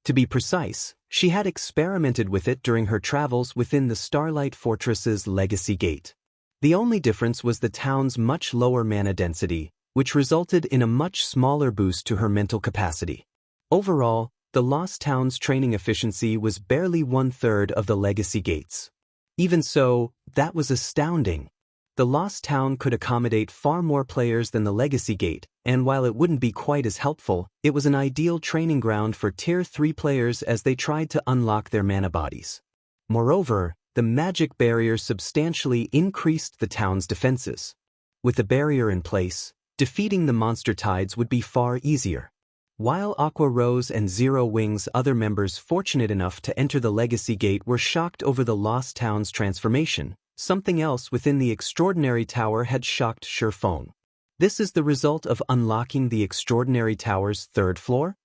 To be precise, she had experimented with it during her travels within the Starlight Fortress's Legacy Gate. The only difference was the town's much lower mana density, which resulted in a much smaller boost to her mental capacity. Overall, the Lost Town's training efficiency was barely 1/3 of the Legacy Gate's. Even so, that was astounding. The Lost Town could accommodate far more players than the Legacy Gate, and while it wouldn't be quite as helpful, it was an ideal training ground for Tier 3 players as they tried to unlock their mana bodies. Moreover, the magic barrier substantially increased the town's defenses. With the barrier in place, defeating the monster tides would be far easier. While Aqua Rose and Zero Wing's other members fortunate enough to enter the Legacy Gate were shocked over the Lost Town's transformation, something else within the Extraordinary Tower had shocked Feng. This is the result of unlocking the Extraordinary Tower's 3rd floor?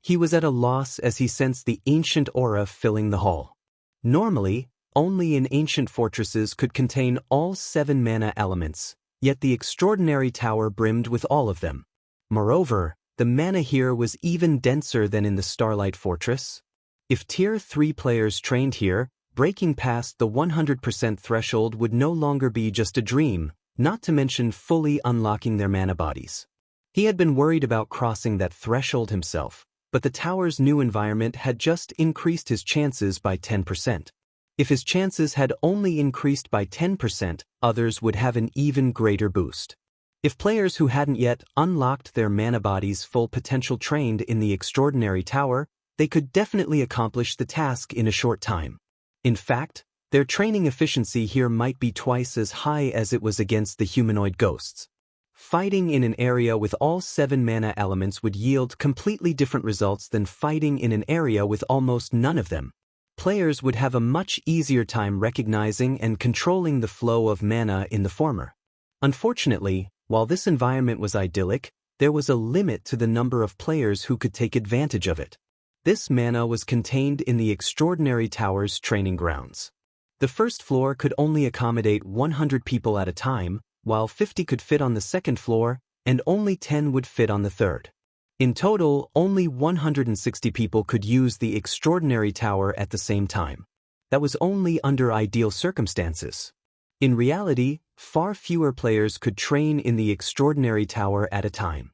He was at a loss as he sensed the ancient aura filling the hall. Normally, only in ancient fortresses could contain all 7 mana elements, yet the Extraordinary Tower brimmed with all of them. Moreover, the mana here was even denser than in the Starlight Fortress. If Tier 3 players trained here, breaking past the 100% threshold would no longer be just a dream, not to mention fully unlocking their mana bodies. He had been worried about crossing that threshold himself, but the tower's new environment had just increased his chances by 10%. If his chances had only increased by 10%, others would have an even greater boost. If players who hadn't yet unlocked their mana body's full potential trained in the Extraordinary Tower, they could definitely accomplish the task in a short time. In fact, their training efficiency here might be twice as high as it was against the humanoid ghosts. Fighting in an area with all 7 mana elements would yield completely different results than fighting in an area with almost none of them. Players would have a much easier time recognizing and controlling the flow of mana in the former. Unfortunately, while this environment was idyllic, there was a limit to the number of players who could take advantage of it. This mana was contained in the Extraordinary Tower's training grounds. The 1st floor could only accommodate 100 people at a time, while 50 could fit on the 2nd floor, and only 10 would fit on the 3rd. In total, only 160 people could use the Extraordinary Tower at the same time. That was only under ideal circumstances. In reality, far fewer players could train in the Extraordinary Tower at a time.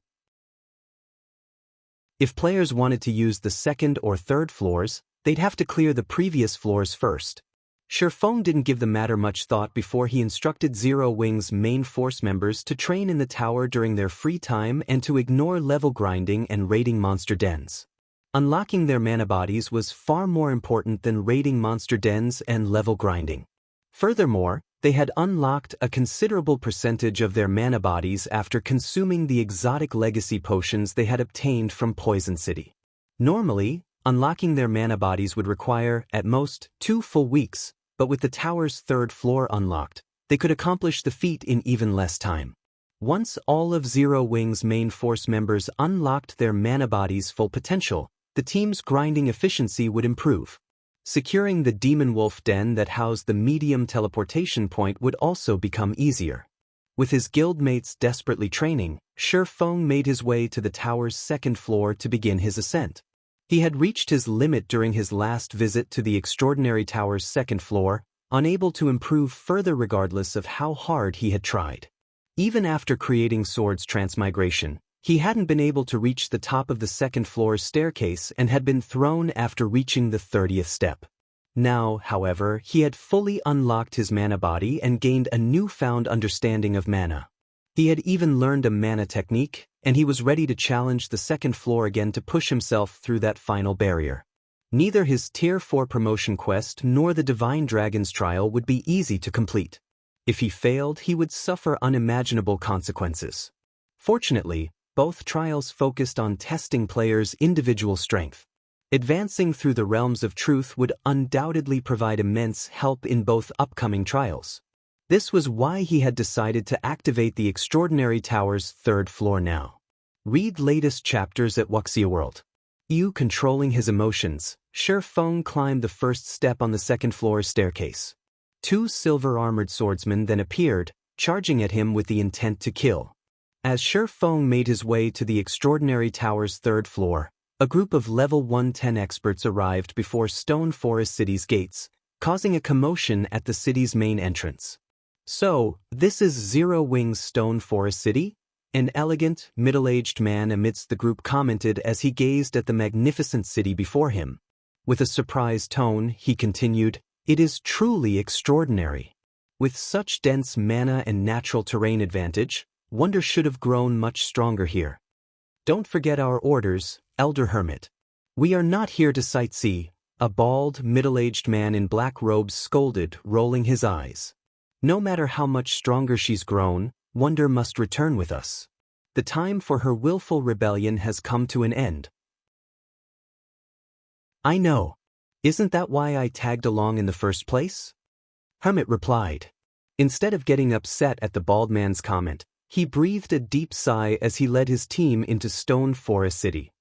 If players wanted to use the 2nd or 3rd floors, they'd have to clear the previous floors first. Feng didn't give the matter much thought before he instructed Zero Wing's main force members to train in the tower during their free time and to ignore level grinding and raiding monster dens. Unlocking their mana bodies was far more important than raiding monster dens and level grinding. Furthermore, they had unlocked a considerable percentage of their mana bodies after consuming the exotic legacy potions they had obtained from Poison City. Normally, unlocking their mana bodies would require, at most, 2 full weeks, but with the tower's 3rd floor unlocked, they could accomplish the feat in even less time. Once all of Zero Wing's main force members unlocked their mana bodies' full potential, the team's grinding efficiency would improve. Securing the Demon Wolf Den that housed the medium teleportation point would also become easier. With his guildmates desperately training, Feng made his way to the tower's 2nd floor to begin his ascent. He had reached his limit during his last visit to the extraordinary tower's 2nd floor, unable to improve further regardless of how hard he had tried. Even after creating Sword's transmigration, he hadn't been able to reach the top of the 2nd floor's staircase and had been thrown after reaching the 30th step. Now, however, he had fully unlocked his mana body and gained a newfound understanding of mana. He had even learned a mana technique, and he was ready to challenge the 2nd floor again to push himself through that final barrier. Neither his Tier 4 promotion quest nor the Divine Dragon's trial would be easy to complete. If he failed, he would suffer unimaginable consequences. Fortunately, both trials focused on testing players' individual strength. Advancing through the realms of truth would undoubtedly provide immense help in both upcoming trials. This was why he had decided to activate the Extraordinary Tower's 3rd floor now. Read latest chapters at Wuxia World. Controlling his emotions, Feng climbed the 1st step on the 2nd floor staircase. 2 silver-armored swordsmen then appeared, charging at him with the intent to kill. As Feng made his way to the Extraordinary Tower's 3rd floor, a group of level 110 experts arrived before Stone Forest City's gates, causing a commotion at the city's main entrance. "So, this is Zero Wing's Stone Forest City?" An elegant, middle-aged man amidst the group commented as he gazed at the magnificent city before him. With a surprised tone, he continued, "It is truly extraordinary. With such dense mana and natural terrain advantage, wonder should have grown much stronger here. Don't forget our orders, Elder Hermit. We are not here to sightsee," a bald, middle-aged man in black robes scolded, rolling his eyes. "No matter how much stronger she's grown, wonder must return with us. The time for her willful rebellion has come to an end." "I know. Isn't that why I tagged along in the first place?" Hermit replied. Instead of getting upset at the bald man's comment, he breathed a deep sigh as he led his team into Stone Forest City.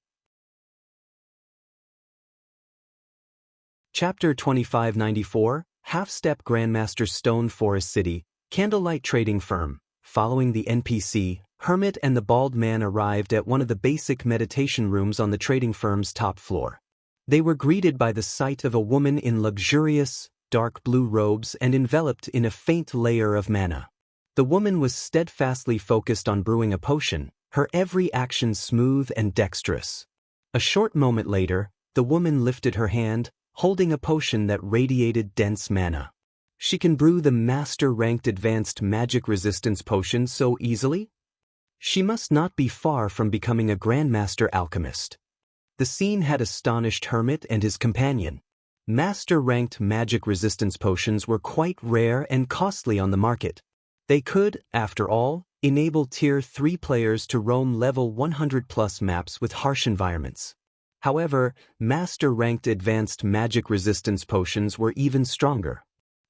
Chapter 2594, Half-Step Grandmaster. Stone Forest City, Candlelight Trading Firm. Following the NPC, Hermit and the bald man arrived at one of the basic meditation rooms on the trading firm's top floor. They were greeted by the sight of a woman in luxurious, dark blue robes and enveloped in a faint layer of mana. The woman was steadfastly focused on brewing a potion, her every action smooth and dexterous. A short moment later, the woman lifted her hand, holding a potion that radiated dense mana. She can brew the master-ranked advanced magic resistance potion so easily? She must not be far from becoming a Grandmaster alchemist. The scene had astonished Hermit and his companion. Master-ranked magic resistance potions were quite rare and costly on the market. They could, after all, enable Tier 3 players to roam level 100+ maps with harsh environments. However, Master-ranked advanced magic resistance potions were even stronger.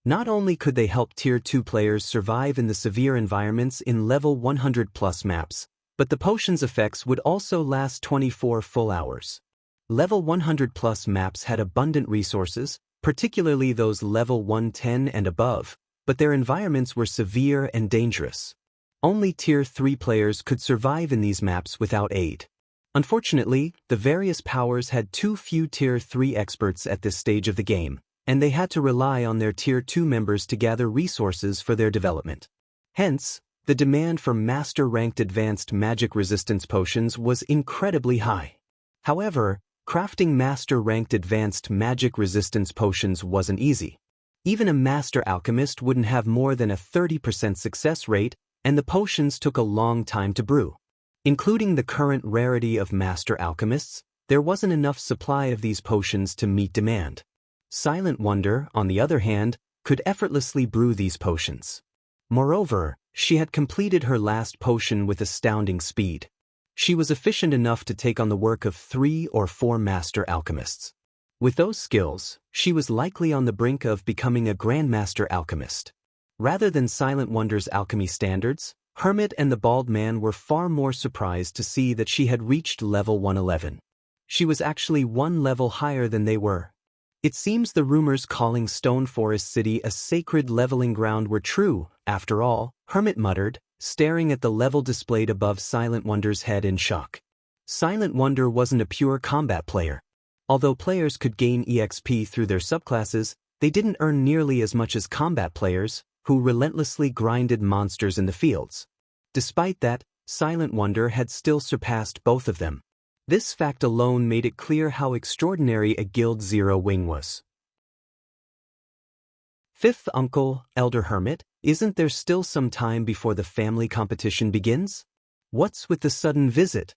Not only could they help Tier 2 players survive in the severe environments in level 100+ maps, but the potion's effects would also last 24 full hours. Level 100+ maps had abundant resources, particularly those level 110 and above, but their environments were severe and dangerous. Only Tier 3 players could survive in these maps without aid. Unfortunately, the various powers had too few Tier 3 experts at this stage of the game, and they had to rely on their Tier 2 members to gather resources for their development. Hence, the demand for master-ranked advanced magic resistance potions was incredibly high. However, crafting master-ranked advanced magic resistance potions wasn't easy. Even a master alchemist wouldn't have more than a 30% success rate, and the potions took a long time to brew. Including the current rarity of master alchemists, there wasn't enough supply of these potions to meet demand. Silent Wonder, on the other hand, could effortlessly brew these potions. Moreover, she had completed her last potion with astounding speed. She was efficient enough to take on the work of 3 or 4 master alchemists. With those skills, she was likely on the brink of becoming a Grandmaster alchemist. Rather than Silent Wonder's alchemy standards, Hermit and the Bald Man were far more surprised to see that she had reached level 111. She was actually 1 level higher than they were. It seems the rumors calling Stone Forest City a sacred leveling ground were true, after all, Hermit muttered, staring at the level displayed above Silent Wonder's head in shock. Silent Wonder wasn't a pure combat player. Although players could gain EXP through their subclasses, they didn't earn nearly as much as combat players, who relentlessly grinded monsters in the fields. Despite that, Silent Wonder had still surpassed both of them. This fact alone made it clear how extraordinary a Guild Zero Wing was. Fifth Uncle, Elder Hermit, isn't there still some time before the family competition begins? What's with the sudden visit?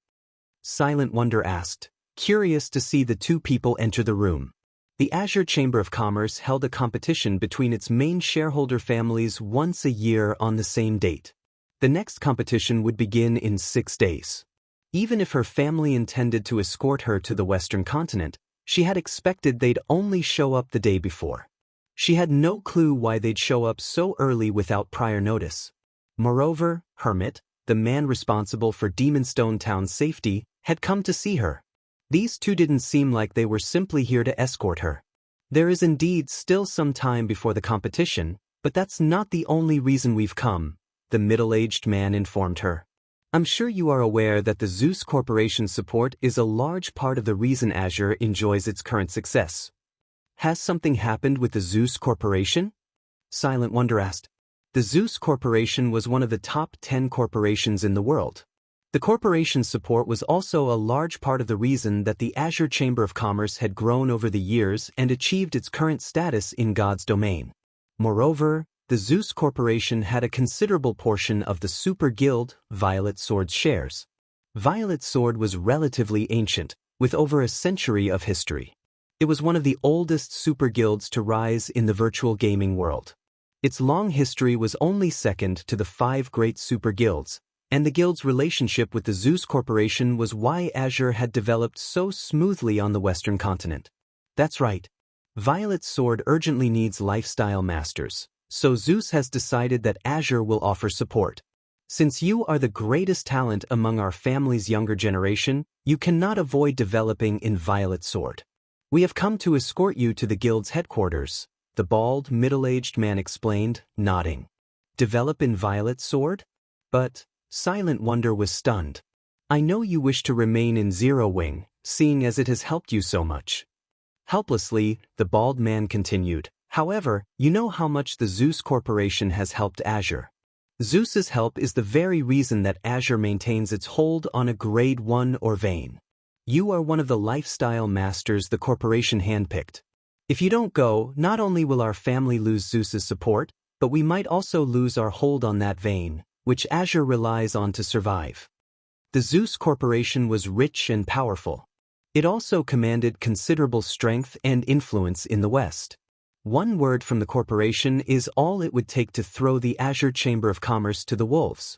Silent Wonder asked, curious to see the two people enter the room. The Azure Chamber of Commerce held a competition between its main shareholder families once a year on the same date. The next competition would begin in 6 days. Even if her family intended to escort her to the Western continent, she had expected they'd only show up the day before. She had no clue why they'd show up so early without prior notice. Moreover, Hermit, the man responsible for Demonstone Town's safety, had come to see her. These two didn't seem like they were simply here to escort her. There is indeed still some time before the competition, but that's not the only reason we've come, the middle-aged man informed her. I'm sure you are aware that the Zeus Corporation's support is a large part of the reason Azure enjoys its current success. Has something happened with the Zeus Corporation? Silent Wonder asked. The Zeus Corporation was one of the top 10 corporations in the world. The corporation's support was also a large part of the reason that the Azure Chamber of Commerce had grown over the years and achieved its current status in God's domain. Moreover, the Zeus Corporation had a considerable portion of the Super Guild, Violet Sword's shares. Violet Sword was relatively ancient, with over a century of history. It was one of the oldest super guilds to rise in the virtual gaming world. Its long history was only second to the 5 great super guilds, and the guild's relationship with the Zeus Corporation was why Azure had developed so smoothly on the Western continent. That's right. Violet Sword urgently needs lifestyle masters, so Zeus has decided that Azure will offer support. Since you are the greatest talent among our family's younger generation, you cannot avoid developing in Violet Sword. We have come to escort you to the guild's headquarters, the bald, middle-aged man explained, nodding. Develop in Violet Sword? But Silent Wonder was stunned. I know you wish to remain in Zero Wing, seeing as it has helped you so much. Helplessly, the bald man continued. However, you know how much the Zeus Corporation has helped Azure. Zeus's help is the very reason that Azure maintains its hold on a Grade 1 or vein. You are one of the lifestyle masters the corporation handpicked. If you don't go, not only will our family lose Zeus's support, but we might also lose our hold on that vein, which Azure relies on to survive. The Zeus Corporation was rich and powerful. It also commanded considerable strength and influence in the West. One word from the corporation is all it would take to throw the Azure Chamber of Commerce to the wolves.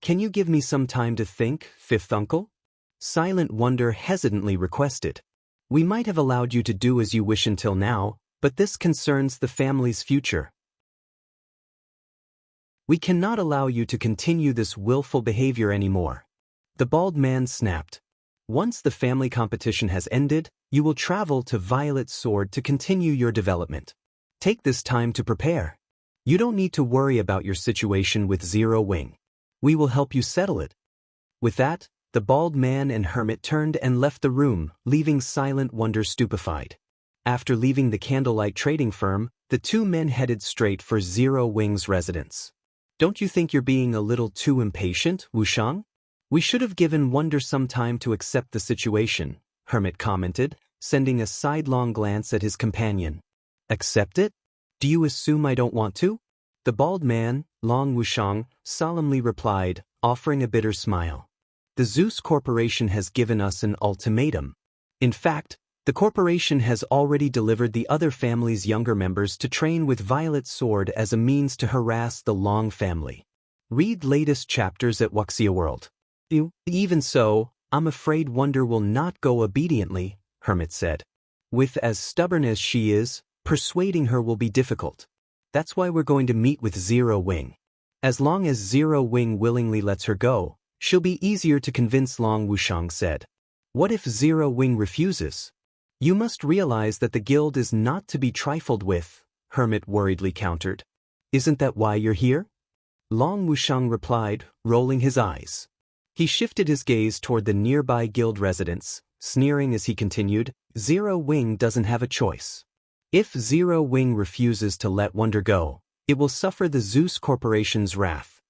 Can you give me some time to think, Fifth Uncle? Silent Wonder hesitantly requested. We might have allowed you to do as you wish until now, but this concerns the family's future. We cannot allow you to continue this willful behavior anymore. The bald man snapped. Once the family competition has ended, you will travel to Violet Sword to continue your development. Take this time to prepare. You don't need to worry about your situation with Zero Wing. We will help you settle it. With that, the bald man and Hermit turned and left the room, leaving Silent Wonder stupefied. After leaving the Candlelight trading firm, the two men headed straight for Zero Wing's residence. Don't you think you're being a little too impatient, Wushang? We should have given Wonder some time to accept the situation, Hermit commented, sending a sidelong glance at his companion. Accept it? Do you assume I don't want to? The bald man, Long Wushang, solemnly replied, offering a bitter smile. The Zeus Corporation has given us an ultimatum. In fact, the corporation has already delivered the other family's younger members to train with Violet Sword as a means to harass the Long family. Read latest chapters at Wuxia World. Even so, I'm afraid Wonder will not go obediently, Hermit said. With as stubborn as she is, persuading her will be difficult. That's why we're going to meet with Zero Wing. As long as Zero Wing willingly lets her go, she'll be easier to convince, Long Wushang said. What if Zero Wing refuses? You must realize that the guild is not to be trifled with, Hermit worriedly countered. Isn't that why you're here? Long Wushang replied, rolling his eyes. He shifted his gaze toward the nearby guild residents, sneering as he continued, Zero Wing doesn't have a choice. If Zero Wing refuses to let Wonder go, it will suffer the Zeus Corporation's wrath.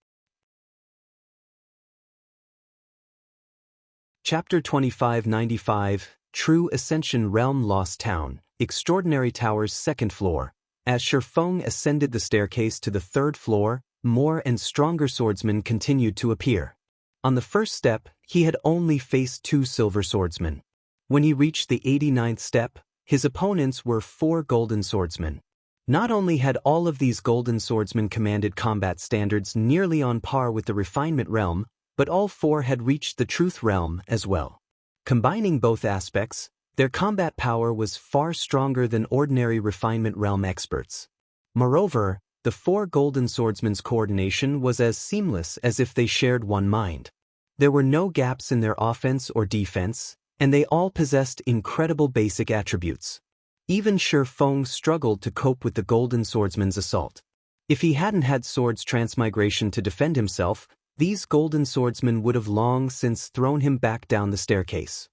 Chapter 2595, True Ascension Realm Lost Town, Extraordinary Tower's second floor. As Shifeng ascended the staircase to the third floor, more and stronger swordsmen continued to appear. On the first step, he had only faced 2 silver swordsmen. When he reached the 89th step, his opponents were 4 golden swordsmen. Not only had all of these golden swordsmen commanded combat standards nearly on par with the refinement realm, but all 4 had reached the truth realm as well. Combining both aspects, their combat power was far stronger than ordinary refinement realm experts. Moreover, the 4 golden swordsmen's coordination was as seamless as if they shared one mind. There were no gaps in their offense or defense, and they all possessed incredible basic attributes. Even Shifeng struggled to cope with the golden swordsman's assault. If he hadn't had swords transmigration to defend himself, these golden swordsmen would have long since thrown him back down the staircase.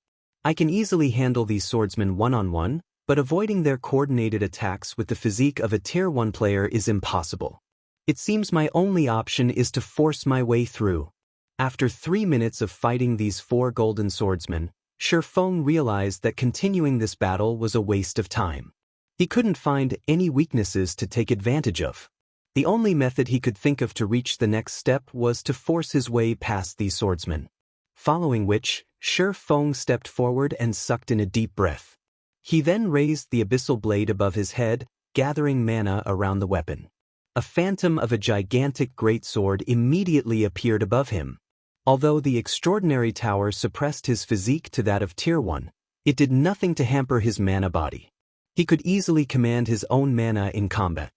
I can easily handle these swordsmen one-on-one, but avoiding their coordinated attacks with the physique of a Tier 1 player is impossible. It seems my only option is to force my way through. After 3 minutes of fighting these 4 golden swordsmen, Shifeng realized that continuing this battle was a waste of time. He couldn't find any weaknesses to take advantage of. The only method he could think of to reach the next step was to force his way past these swordsmen. Following which, Shifeng stepped forward and sucked in a deep breath. He then raised the abyssal blade above his head, gathering mana around the weapon. A phantom of a gigantic greatsword immediately appeared above him. Although the extraordinary tower suppressed his physique to that of Tier 1, it did nothing to hamper his mana body. He could easily command his own mana in combat.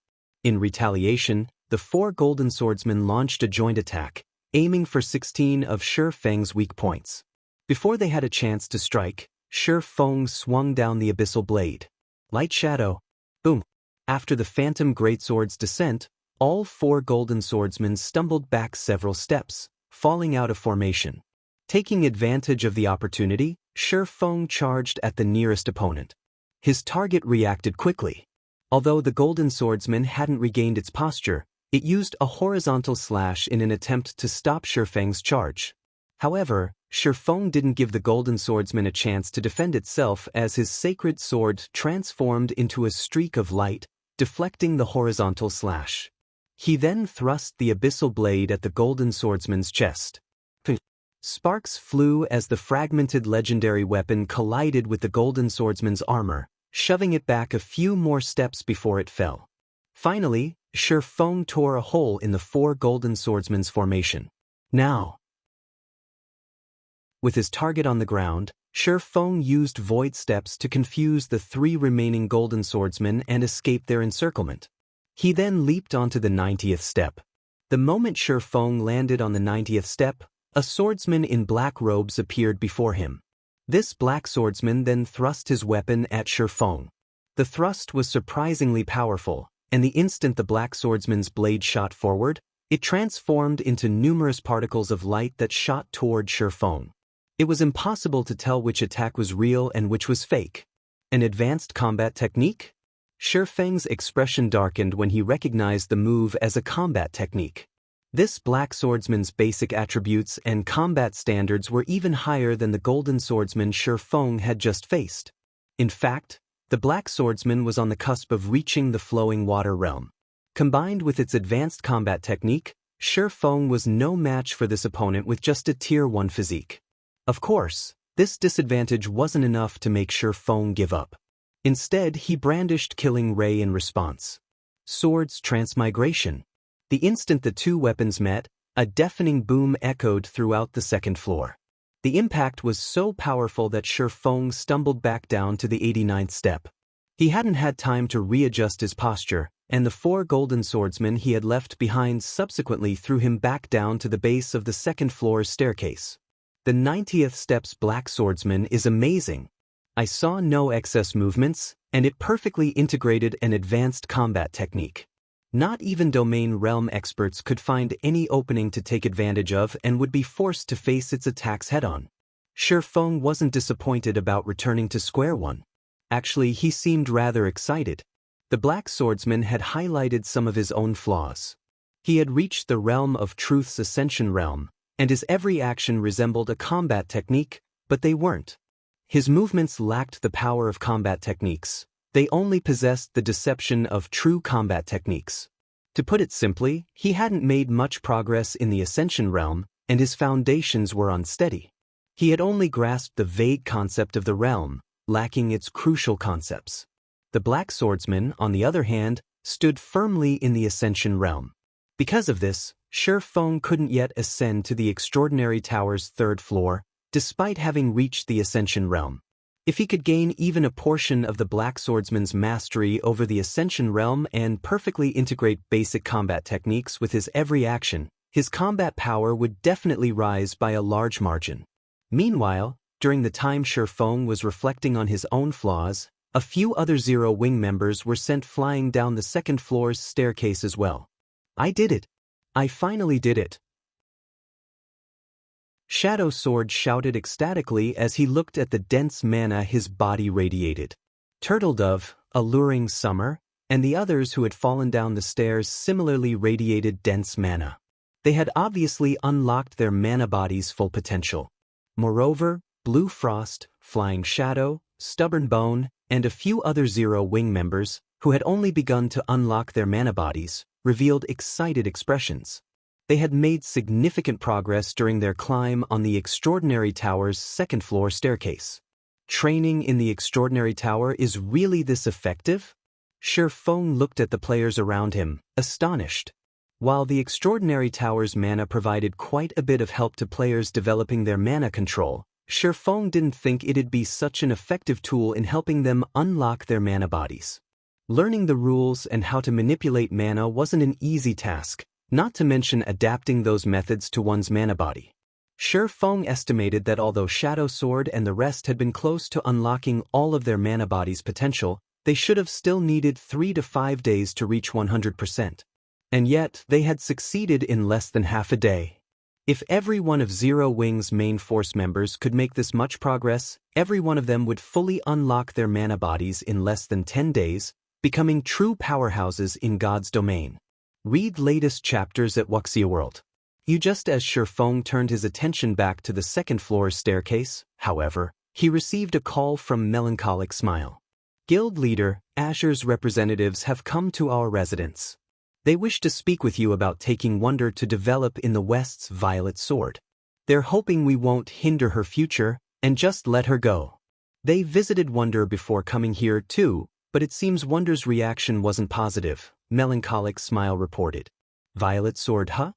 In retaliation, the 4 golden swordsmen launched a joint attack, aiming for 16 of Shifeng's weak points. Before they had a chance to strike, Shifeng swung down the abyssal blade. Light shadow. Boom. After the phantom greatsword's descent, all 4 golden swordsmen stumbled back several steps, falling out of formation. Taking advantage of the opportunity, Shifeng charged at the nearest opponent. His target reacted quickly. Although the golden swordsman hadn't regained its posture, it used a horizontal slash in an attempt to stop Shifeng's charge. However, Shifeng didn't give the golden swordsman a chance to defend itself as his sacred sword transformed into a streak of light, deflecting the horizontal slash. He then thrust the abyssal blade at the golden swordsman's chest. Sparks flew as the fragmented legendary weapon collided with the golden swordsman's armor, shoving it back a few more steps before it fell. Finally, Shifeng tore a hole in the 4 golden swordsmen's formation. Now, with his target on the ground, Shifeng used void steps to confuse the 3 remaining golden swordsmen and escape their encirclement. He then leaped onto the 90th step. The moment Shifeng landed on the 90th step, a swordsman in black robes appeared before him. This black swordsman then thrust his weapon at Shifeng. The thrust was surprisingly powerful, and the instant the black swordsman's blade shot forward, it transformed into numerous particles of light that shot toward Shifeng. It was impossible to tell which attack was real and which was fake. An advanced combat technique? Shifeng's expression darkened when he recognized the move as a combat technique. This black swordsman's basic attributes and combat standards were even higher than the golden swordsman Shifeng had just faced. In fact, The Black Swordsman was on the cusp of reaching the flowing water realm. Combined with its advanced combat technique, Shi Feng was no match for this opponent with just a Tier 1 physique. Of course, this disadvantage wasn't enough to make Shi Feng give up. Instead, he brandished Killing Ray in response. Swords Transmigration. The instant the two weapons met, a deafening boom echoed throughout the second floor. The impact was so powerful that Shi Feng stumbled back down to the 89th step. He hadn't had time to readjust his posture, and the 4 golden swordsmen he had left behind subsequently threw him back down to the base of the second floor's staircase. The 90th step's Black Swordsman is amazing. I saw no excess movements, and it perfectly integrated an advanced combat technique. Not even domain realm experts could find any opening to take advantage of and would be forced to face its attacks head-on. Shi Feng wasn't disappointed about returning to square one. Actually, he seemed rather excited. The Black Swordsman had highlighted some of his own flaws. He had reached the realm of Truth's Ascension realm, and his every action resembled a combat technique, but they weren't. His movements lacked the power of combat techniques. They only possessed the deception of true combat techniques. To put it simply, he hadn't made much progress in the Ascension realm, and his foundations were unsteady. He had only grasped the vague concept of the realm, lacking its crucial concepts. The Black Swordsman, on the other hand, stood firmly in the Ascension realm. Because of this, Shi Feng couldn't yet ascend to the Extraordinary Tower's 3rd floor, despite having reached the Ascension realm. If he could gain even a portion of the Black Swordsman's mastery over the Ascension realm and perfectly integrate basic combat techniques with his every action, his combat power would definitely rise by a large margin. Meanwhile, during the time Shi Feng was reflecting on his own flaws, a few other Zero Wing members were sent flying down the 2nd floor's staircase as well. I did it. I finally did it. Shadow Sword shouted ecstatically as he looked at the dense mana his body radiated. Turtledove, Alluring Summer, and the others who had fallen down the stairs similarly radiated dense mana. They had obviously unlocked their mana body's full potential. Moreover, Blue Frost, Flying Shadow, Stubborn Bone, and a few other Zero Wing members, who had only begun to unlock their mana bodies, revealed excited expressions. They had made significant progress during their climb on the Extraordinary Tower's 2nd floor staircase. Training in the Extraordinary Tower is really this effective? Shi Feng looked at the players around him, astonished. While the Extraordinary Tower's mana provided quite a bit of help to players developing their mana control, Shi Feng didn't think it'd be such an effective tool in helping them unlock their mana bodies. Learning the rules and how to manipulate mana wasn't an easy task, not to mention adapting those methods to one's mana body. Shi Feng estimated that although Shadow Sword and the rest had been close to unlocking all of their mana body's potential, they should have still needed 3 to 5 days to reach 100%. And yet, they had succeeded in less than half a day. If every one of Zero Wing's main force members could make this much progress, every one of them would fully unlock their mana bodies in less than 10 days, becoming true powerhouses in God's domain. Read latest chapters at Wuxia World. Just as Shi Feng turned his attention back to the 2nd floor's staircase, however, he received a call from Melancholic Smile. Guild leader, Azure's representatives have come to our residence. They wish to speak with you about taking Wonder to develop in the West's Violet Sword. They're hoping we won't hinder her future, and just let her go. They visited Wonder before coming here too, but it seems Wonder's reaction wasn't positive, Melancholic Smile reported. Violet Sword, huh?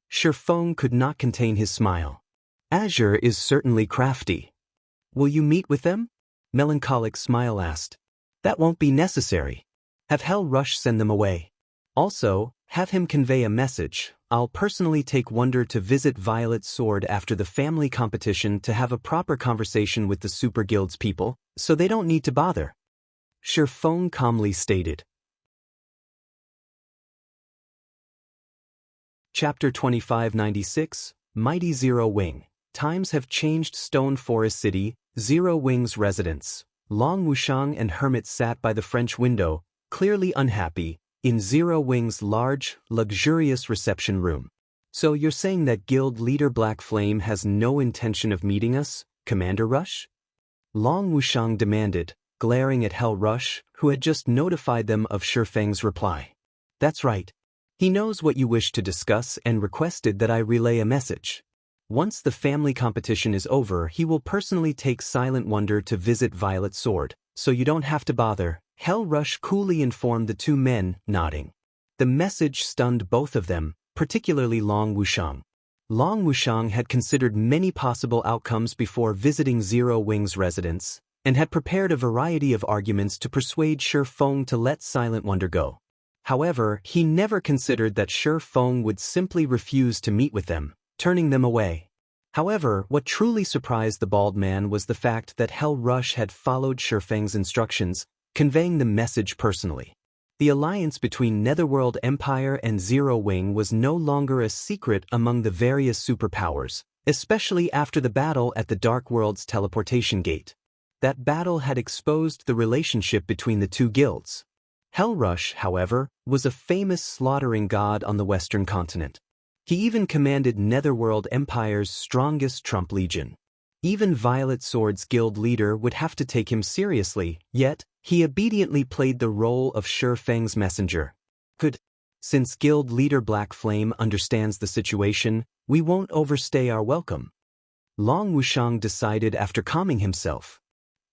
Shi Feng could not contain his smile. Azure is certainly crafty. Will you meet with them? Melancholic Smile asked. That won't be necessary. Have Hell Rush send them away. Also, have him convey a message. I'll personally take Wonder to visit Violet Sword after the family competition to have a proper conversation with the Super Guild's people, so they don't need to bother. Shi Feng calmly stated. Chapter 2596, Mighty Zero Wing. Times have changed. Stone Forest City, Zero Wing's residence. Long Wushang and Hermit sat by the French window, clearly unhappy, in Zero Wing's large, luxurious reception room. So you're saying that Guild leader Black Flame has no intention of meeting us, Commander Rush? Long Wushang demanded, glaring at Hell Rush, who had just notified them of Shifeng's reply. That's right. He knows what you wish to discuss and requested that I relay a message. Once the family competition is over, he will personally take Silent Wonder to visit Violet Sword, so you don't have to bother, Hell Rush coolly informed the two men, nodding. The message stunned both of them, particularly Long Wushang. Long Wushang had considered many possible outcomes before visiting Zero Wing's residence, and had prepared a variety of arguments to persuade Shifeng to let Silent Wonder go. However, he never considered that Shifeng would simply refuse to meet with them, turning them away. However, what truly surprised the bald man was the fact that Hell Rush had followed Shifeng's instructions, conveying the message personally. The alliance between Netherworld Empire and Zero Wing was no longer a secret among the various superpowers, especially after the battle at the Dark World's teleportation gate. That battle had exposed the relationship between the two guilds. Hell Rush, however, was a famous slaughtering god on the Western continent. He even commanded Netherworld Empire's strongest Trump Legion. Even Violet Sword's guild leader would have to take him seriously, yet he obediently played the role of Shifeng's messenger. Good. Since guild leader Black Flame understands the situation, we won't overstay our welcome. Long Wushang decided after calming himself.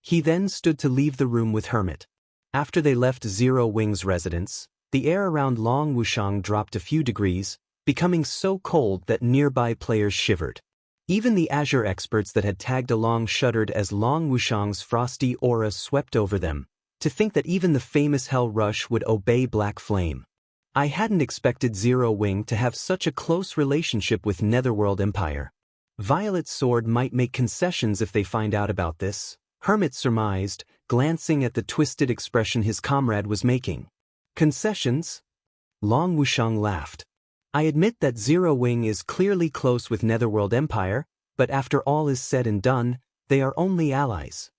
He then stood to leave the room with Hermit. After they left Zero Wing's residence, the air around Long Wushang dropped a few degrees, becoming so cold that nearby players shivered. Even the Azure experts that had tagged along shuddered as Long Wushang's frosty aura swept over them. To think that even the famous Hell Rush would obey Black Flame. I hadn't expected Zero Wing to have such a close relationship with Netherworld Empire. Violet Sword might make concessions if they find out about this, Hermit surmised, glancing at the twisted expression his comrade was making. Concessions? Long Wushang laughed. I admit that Zero Wing is clearly close with Netherworld Empire, but after all is said and done, they are only allies.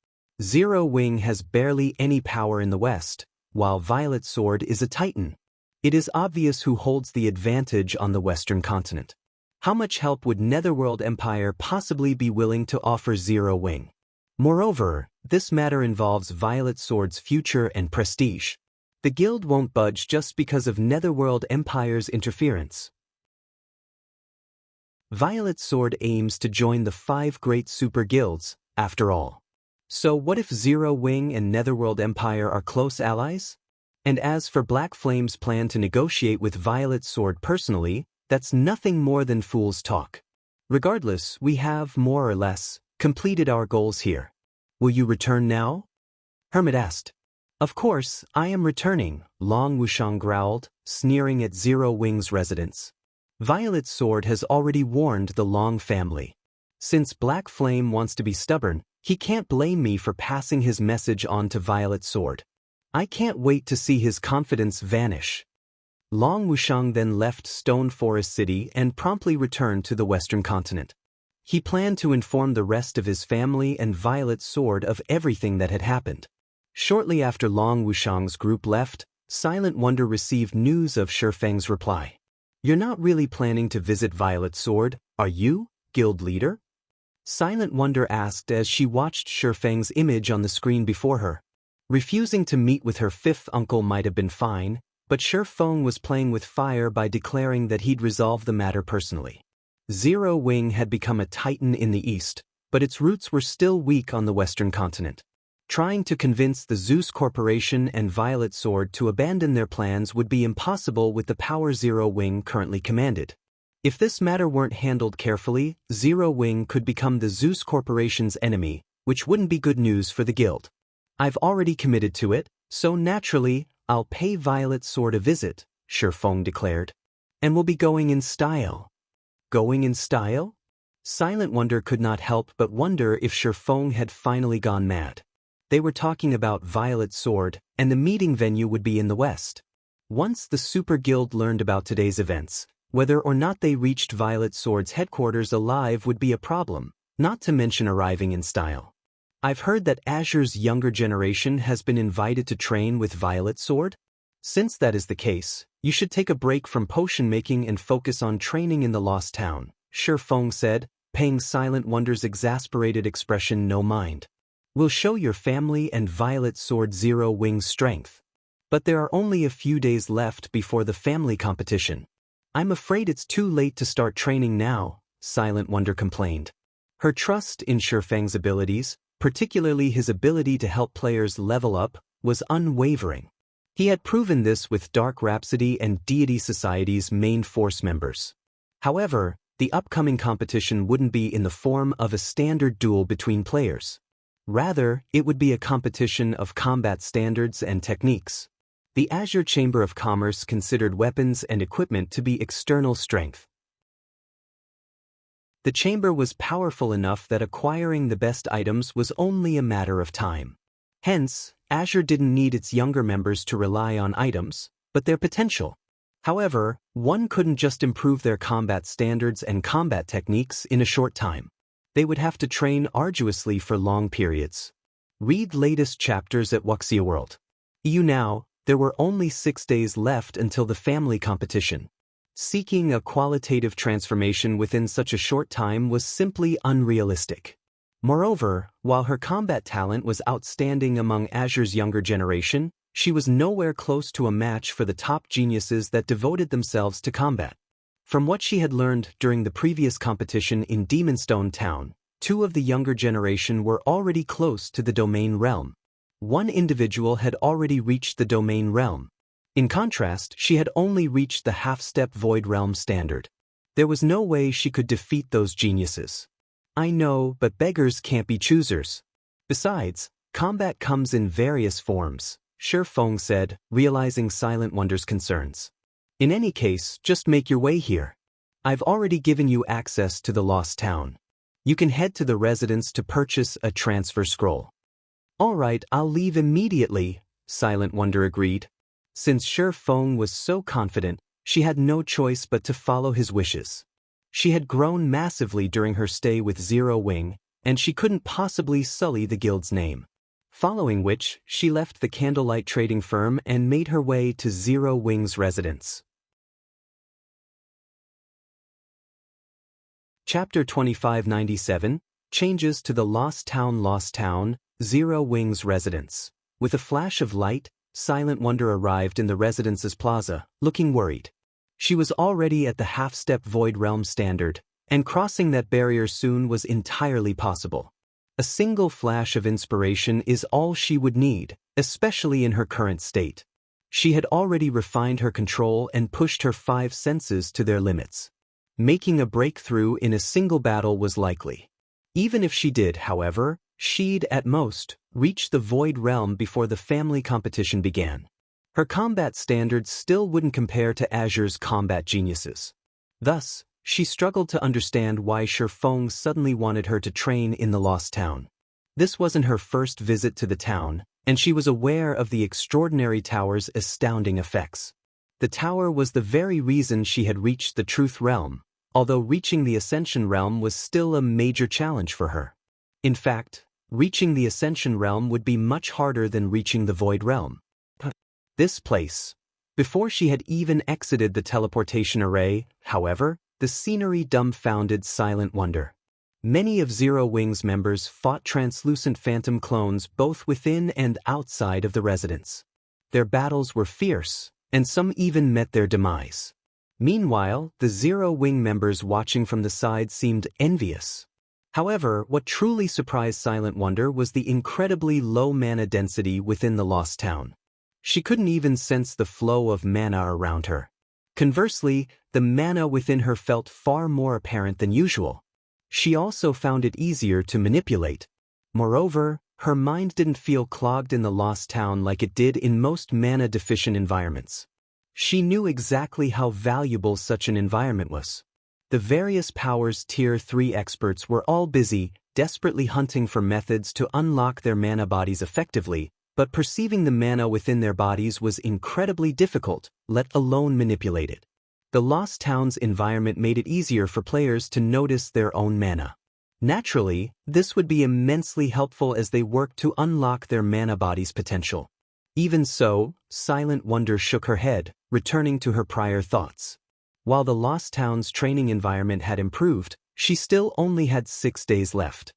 Zero Wing has barely any power in the West, while Violet Sword is a titan. It is obvious who holds the advantage on the Western continent. How much help would Netherworld Empire possibly be willing to offer Zero Wing? Moreover, this matter involves Violet Sword's future and prestige. The guild won't budge just because of Netherworld Empire's interference. Violet Sword aims to join the 5 great super guilds, after all. So what if Zero Wing and Netherworld Empire are close allies? And as for Black Flame's plan to negotiate with Violet Sword personally, that's nothing more than fool's talk. Regardless, we have, more or less, completed our goals here. Will you return now? Hermit asked. Of course, I am returning, Long Wushang growled, sneering at Zero Wing's residence. Violet Sword has already warned the Long family. Since Black Flame wants to be stubborn, he can't blame me for passing his message on to Violet Sword. I can't wait to see his confidence vanish. Long Wushang then left Stone Forest City and promptly returned to the Western continent. He planned to inform the rest of his family and Violet Sword of everything that had happened. Shortly after Long Wushang's group left, Silent Wonder received news of Shifeng's reply. You're not really planning to visit Violet Sword, are you, guild leader? Silent Wonder asked as she watched Shifeng's image on the screen before her. Refusing to meet with her 5th uncle might have been fine, but Shifeng was playing with fire by declaring that he'd resolve the matter personally. Zero Wing had become a titan in the east, but its roots were still weak on the Western continent. Trying to convince the Zeus Corporation and Violet Sword to abandon their plans would be impossible with the power Zero Wing currently commanded. If this matter weren't handled carefully, Zero Wing could become the Zeus Corporation's enemy, which wouldn't be good news for the guild. I've already committed to it, so naturally, I'll pay Violet Sword a visit, Shifeng declared. And we'll be going in style. Going in style? Silent Wonder could not help but wonder if Shifeng had finally gone mad. They were talking about Violet Sword, and the meeting venue would be in the West. Once the Super Guild learned about today's events, whether or not they reached Violet Sword's headquarters alive would be a problem, not to mention arriving in style. I've heard that Azure's younger generation has been invited to train with Violet Sword. Since that is the case, you should take a break from potion making and focus on training in the Lost Town, Shifeng said, paying Silent Wonder's exasperated expression no mind. Will show your family and Violet Sword Zero Wings strength. But there are only a few days left before the family competition. I'm afraid it's too late to start training now, Silent Wonder complained. Her trust in Shifeng's abilities, particularly his ability to help players level up, was unwavering. He had proven this with Dark Rhapsody and Deity Society's main force members. However, the upcoming competition wouldn't be in the form of a standard duel between players. Rather, it would be a competition of combat standards and techniques. The Azure Chamber of Commerce considered weapons and equipment to be external strength. The chamber was powerful enough that acquiring the best items was only a matter of time. Hence, Azure didn't need its younger members to rely on items, but their potential. However, one couldn't just improve their combat standards and combat techniques in a short time. They would have to train arduously for long periods. Read latest chapters at Wuxia World. Now, there were only 6 days left until the family competition. Seeking a qualitative transformation within such a short time was simply unrealistic. Moreover, while her combat talent was outstanding among Azure's younger generation, she was nowhere close to a match for the top geniuses that devoted themselves to combat. From what she had learned during the previous competition in Demonstone Town, 2 of the younger generation were already close to the domain realm. One individual had already reached the domain realm. In contrast, she had only reached the half-step void realm standard. There was no way she could defeat those geniuses. I know, but beggars can't be choosers. Besides, combat comes in various forms, Shifeng said, realizing Silent Wonder's concerns. In any case, just make your way here. I've already given you access to the Lost Town. You can head to the residence to purchase a transfer scroll. All right, I'll leave immediately, Silent Wonder agreed. Since Shifeng was so confident, she had no choice but to follow his wishes. She had grown massively during her stay with Zero Wing, and she couldn't possibly sully the guild's name. Following which, she left the Candlelight trading firm and made her way to Zero Wing's residence. Chapter 2597, Changes to the Lost Town, Zero Wing's residence. With a flash of light, Silent Wonder arrived in the residence's plaza, looking worried. She was already at the half-step void realm standard, and crossing that barrier soon was entirely possible. A single flash of inspiration is all she would need, especially in her current state. She had already refined her control and pushed her 5 senses to their limits. Making a breakthrough in a single battle was likely. Even if she did, however, she'd, at most, reach the void realm before the family competition began. Her combat standards still wouldn't compare to Azure's combat geniuses. Thus, she struggled to understand why Shifeng suddenly wanted her to train in the Lost Town. This wasn't her first visit to the town, and she was aware of the extraordinary tower's astounding effects. The tower was the very reason she had reached the Truth Realm, although reaching the Ascension Realm was still a major challenge for her. In fact, reaching the Ascension Realm would be much harder than reaching the Void Realm. This place. Before she had even exited the teleportation array, however, the scenery dumbfounded Silent Wonder. Many of Zero Wing's members fought translucent phantom clones both within and outside of the residence. Their battles were fierce, and some even met their demise. Meanwhile, the Zero Wing members watching from the side seemed envious. However, what truly surprised Silent Wonder was the incredibly low mana density within the Lost Town. She couldn't even sense the flow of mana around her. Conversely, the mana within her felt far more apparent than usual. She also found it easier to manipulate. Moreover, her mind didn't feel clogged in the Lost Town like it did in most mana-deficient environments. She knew exactly how valuable such an environment was. The various powers Tier 3 experts were all busy, desperately hunting for methods to unlock their mana bodies effectively, but perceiving the mana within their bodies was incredibly difficult, let alone manipulated. The Lost Town's environment made it easier for players to notice their own mana. Naturally, this would be immensely helpful as they worked to unlock their mana body's potential. Even so, Silent Wonder shook her head, returning to her prior thoughts. While the Lost Town's training environment had improved, she still only had 6 days left.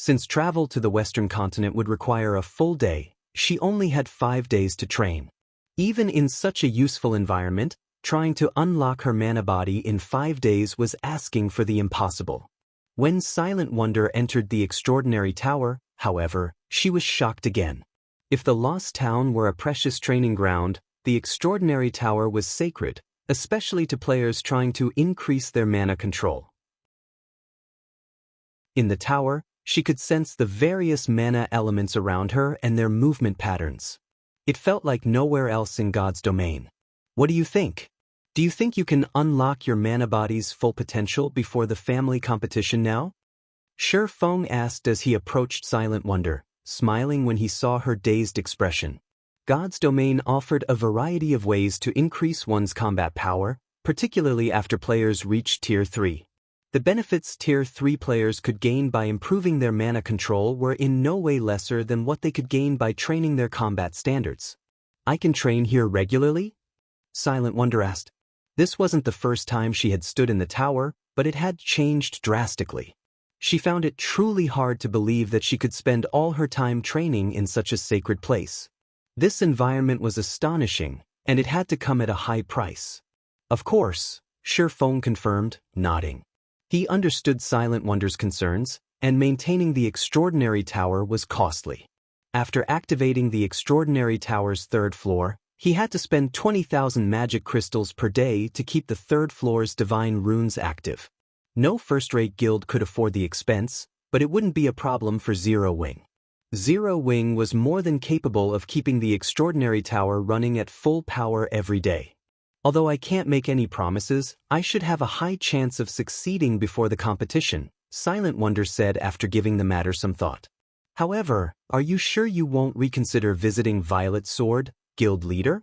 Since travel to the Western continent would require a full day, she only had 5 days to train. Even in such a useful environment, trying to unlock her mana body in 5 days was asking for the impossible. When Silent Wonder entered the Extraordinary Tower, however, she was shocked again. If the Lost Town were a precious training ground, the Extraordinary Tower was sacred, especially to players trying to increase their mana control. In the tower, she could sense the various mana elements around her and their movement patterns. It felt like nowhere else in God's domain. What do you think? Do you think you can unlock your mana body's full potential before the family competition now? Shi Feng asked as he approached Silent Wonder, smiling when he saw her dazed expression. God's domain offered a variety of ways to increase one's combat power, particularly after players reached Tier 3. The benefits Tier 3 players could gain by improving their mana control were in no way lesser than what they could gain by training their combat standards. I can train here regularly? Silent Wonder asked. This wasn't the first time she had stood in the tower, but it had changed drastically. She found it truly hard to believe that she could spend all her time training in such a sacred place. This environment was astonishing, and it had to come at a high price. Of course, Shi Feng confirmed, nodding. He understood Silent Wonder's concerns, and maintaining the Extraordinary Tower was costly. After activating the Extraordinary Tower's 3rd floor, he had to spend 20,000 magic crystals per day to keep the 3rd floor's divine runes active. No first-rate guild could afford the expense, but it wouldn't be a problem for Zero Wing. Zero Wing was more than capable of keeping the Extraordinary Tower running at full power every day. Although I can't make any promises, I should have a high chance of succeeding before the competition, Silent Wonder said after giving the matter some thought. However, are you sure you won't reconsider visiting Violet Sword, guild leader?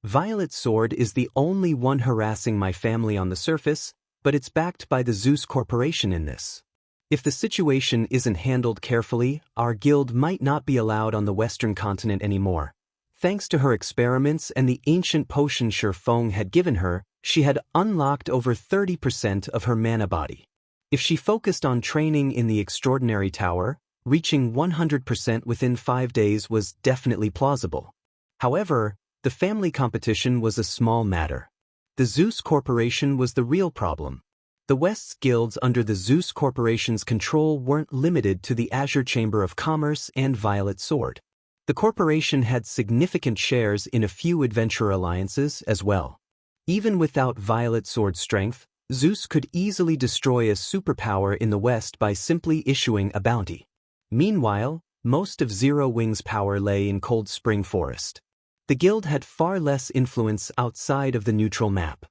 Violet Sword is the only one harassing my family on the surface, but it's backed by the Zeus Corporation in this. If the situation isn't handled carefully, our guild might not be allowed on the Western continent anymore. Thanks to her experiments and the ancient potion Shi Feng had given her, she had unlocked over 30% of her mana body. If she focused on training in the Extraordinary Tower, reaching 100% within 5 days was definitely plausible. However, the family competition was a small matter. The Zeus Corporation was the real problem. The West's guilds under the Zeus Corporation's control weren't limited to the Azure Chamber of Commerce and Violet Sword. The corporation had significant shares in a few adventurer alliances as well. Even without Violet Sword's strength, Zeus could easily destroy a superpower in the West by simply issuing a bounty. Meanwhile, most of Zero Wing's power lay in Cold Spring Forest. The guild had far less influence outside of the neutral map.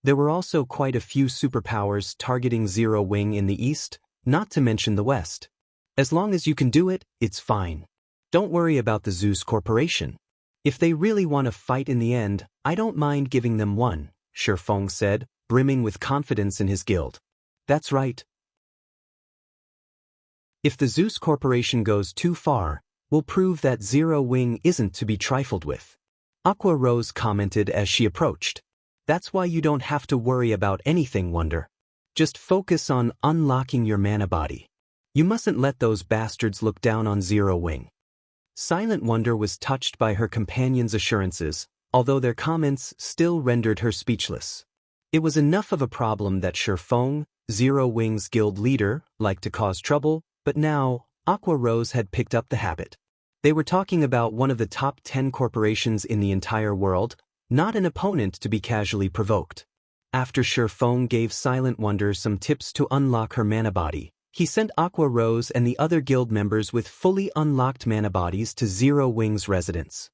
There were also quite a few superpowers targeting Zero Wing in the East, not to mention the West. As long as you can do it, it's fine. Don't worry about the Zeus Corporation. If they really want to fight in the end, I don't mind giving them one, Shi Feng said, brimming with confidence in his guild. That's right. If the Zeus Corporation goes too far, we'll prove that Zero Wing isn't to be trifled with. Aqua Rose commented as she approached. That's why you don't have to worry about anything, Wonder. Just focus on unlocking your mana body. You mustn't let those bastards look down on Zero Wing. Silent Wonder was touched by her companion's assurances, although their comments still rendered her speechless. It was enough of a problem that Shi Feng, Zero Wing's guild leader, liked to cause trouble, but now, Aqua Rose had picked up the habit. They were talking about one of the top 10 corporations in the entire world, not an opponent to be casually provoked. After Shi Feng gave Silent Wonder some tips to unlock her mana body, he sent Aqua Rose and the other guild members with fully unlocked mana bodies to Zero Wing's residence.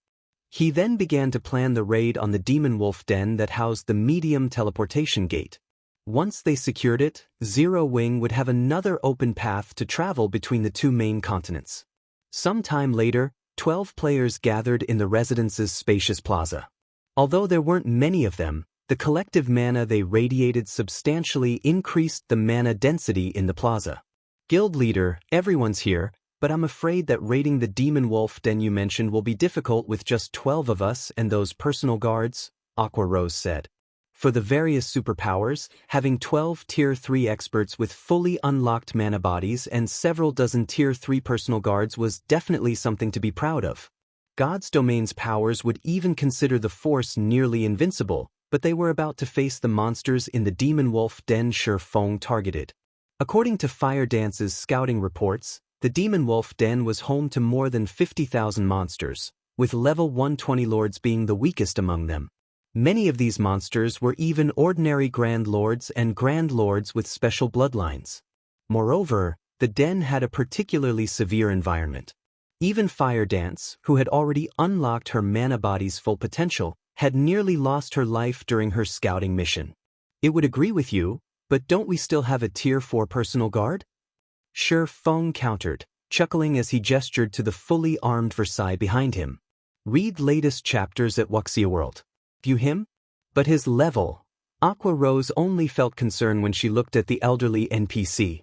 He then began to plan the raid on the Demon Wolf Den that housed the medium teleportation gate. Once they secured it, Zero Wing would have another open path to travel between the two main continents. Some time later, 12 players gathered in the residence's spacious plaza. Although there weren't many of them, the collective mana they radiated substantially increased the mana density in the plaza. Guild leader, everyone's here, but I'm afraid that raiding the Demon Wolf Den you mentioned will be difficult with just 12 of us and those personal guards, Aqua Rose said. For the various superpowers, having 12 Tier 3 experts with fully unlocked mana bodies and several dozen Tier 3 personal guards was definitely something to be proud of. God's domain's powers would even consider the force nearly invincible, but they were about to face the monsters in the Demon Wolf Den Shi Feng targeted. According to Fire Dance's scouting reports, the Demon Wolf Den was home to more than 50,000 monsters, with level 120 lords being the weakest among them. Many of these monsters were even ordinary Grand Lords and Grand Lords with special bloodlines. Moreover, the den had a particularly severe environment. Even Fire Dance, who had already unlocked her mana body's full potential, had nearly lost her life during her scouting mission. It would agree with you, but don't we still have a Tier 4 personal guard? Shi Feng countered, chuckling as he gestured to the fully armed Versailles behind him. Read latest chapters at Wuxia World. View him? But his level. Aqua Rose only felt concern when she looked at the elderly NPC.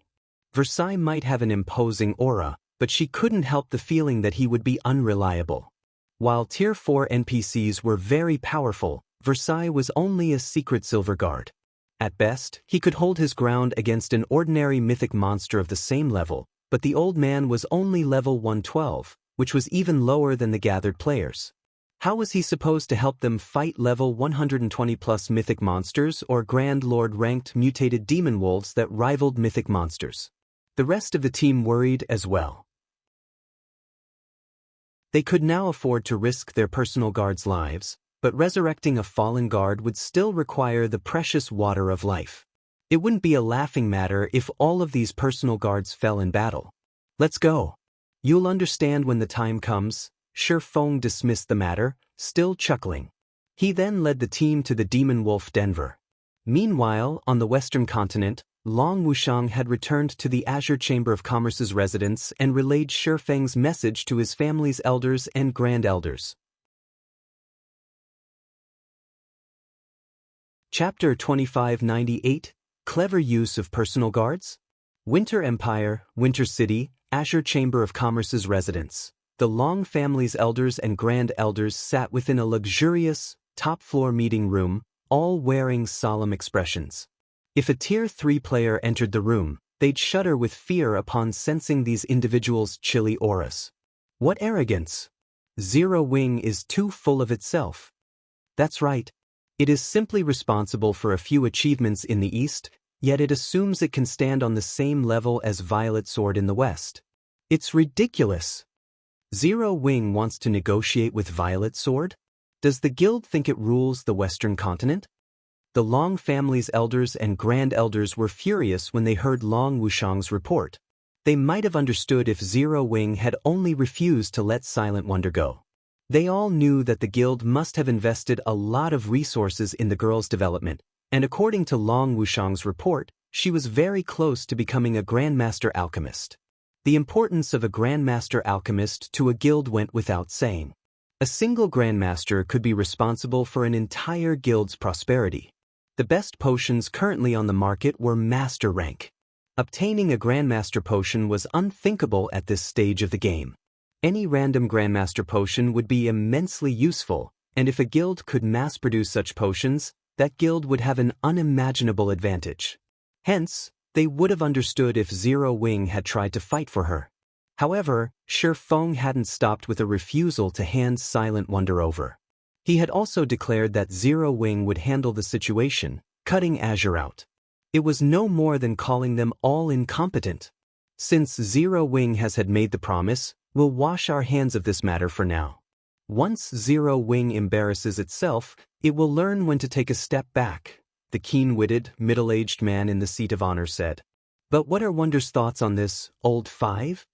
Versailles might have an imposing aura, but she couldn't help the feeling that he would be unreliable. While Tier 4 NPCs were very powerful, Versailles was only a secret silver guard. At best, he could hold his ground against an ordinary mythic monster of the same level, but the old man was only level 112, which was even lower than the gathered players. How was he supposed to help them fight level 120+ mythic monsters or Grand Lord ranked mutated demon wolves that rivaled mythic monsters? The rest of the team worried as well. They could now afford to risk their personal guards' lives, but resurrecting a fallen guard would still require the precious water of life. It wouldn't be a laughing matter if all of these personal guards fell in battle. Let's go. You'll understand when the time comes. Shi Feng dismissed the matter, still chuckling. He then led the team to the Demon Wolf Denver. Meanwhile, on the Western continent, Long Wushang had returned to the Azure Chamber of Commerce's residence and relayed Shi Feng's message to his family's elders and grand elders. Chapter 2598, Clever Use of Personal Guards? Winter Empire, Winter City, Azure Chamber of Commerce's residence. The Long family's elders and grand elders sat within a luxurious, top-floor meeting room, all wearing solemn expressions. If a Tier 3 player entered the room, they'd shudder with fear upon sensing these individuals' chilly auras. What arrogance! Zero Wing is too full of itself. That's right. It is simply responsible for a few achievements in the East, yet it assumes it can stand on the same level as Violet Sword in the West. It's ridiculous. Zero Wing wants to negotiate with Violet Sword? Does the guild think it rules the Western continent? The Long family's elders and grand elders were furious when they heard Long Wushang's report. They might have understood if Zero Wing had only refused to let Silent Wonder go. They all knew that the guild must have invested a lot of resources in the girl's development, and according to Long Wushang's report, she was very close to becoming a Grandmaster alchemist. The importance of a Grandmaster alchemist to a guild went without saying. A single Grandmaster could be responsible for an entire guild's prosperity. The best potions currently on the market were Master rank. Obtaining a Grandmaster potion was unthinkable at this stage of the game. Any random Grandmaster potion would be immensely useful, and if a guild could mass-produce such potions, that guild would have an unimaginable advantage. Hence, they would have understood if Zero Wing had tried to fight for her. However, Shi Feng hadn't stopped with a refusal to hand Silent Wonder over. He had also declared that Zero Wing would handle the situation, cutting Azure out. It was no more than calling them all incompetent. Since Zero Wing has had made the promise, we'll wash our hands of this matter for now. Once Zero Wing embarrasses itself, it will learn when to take a step back, the keen-witted, middle-aged man in the seat of honor said. But what are Wonder's thoughts on this, old five?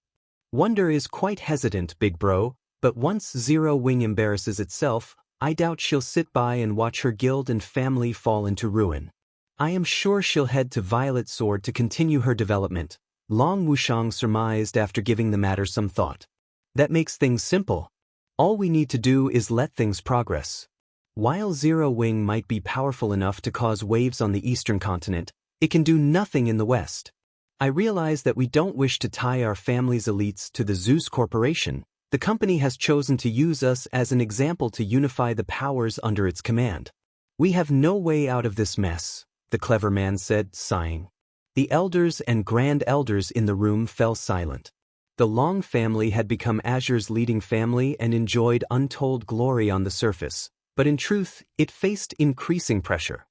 Wonder is quite hesitant, big bro, but once Zero Wing embarrasses itself, I doubt she'll sit by and watch her guild and family fall into ruin. I am sure she'll head to Violet Sword to continue her development, Long Wushang surmised after giving the matter some thought. That makes things simple. All we need to do is let things progress. While Zero Wing might be powerful enough to cause waves on the eastern continent, it can do nothing in the west. I realize that we don't wish to tie our family's elites to the Zeus Corporation. The company has chosen to use us as an example to unify the powers under its command. "We have no way out of this mess," the clever man said, sighing. The elders and grand elders in the room fell silent. The Long family had become Azure's leading family and enjoyed untold glory on the surface, but in truth, it faced increasing pressure.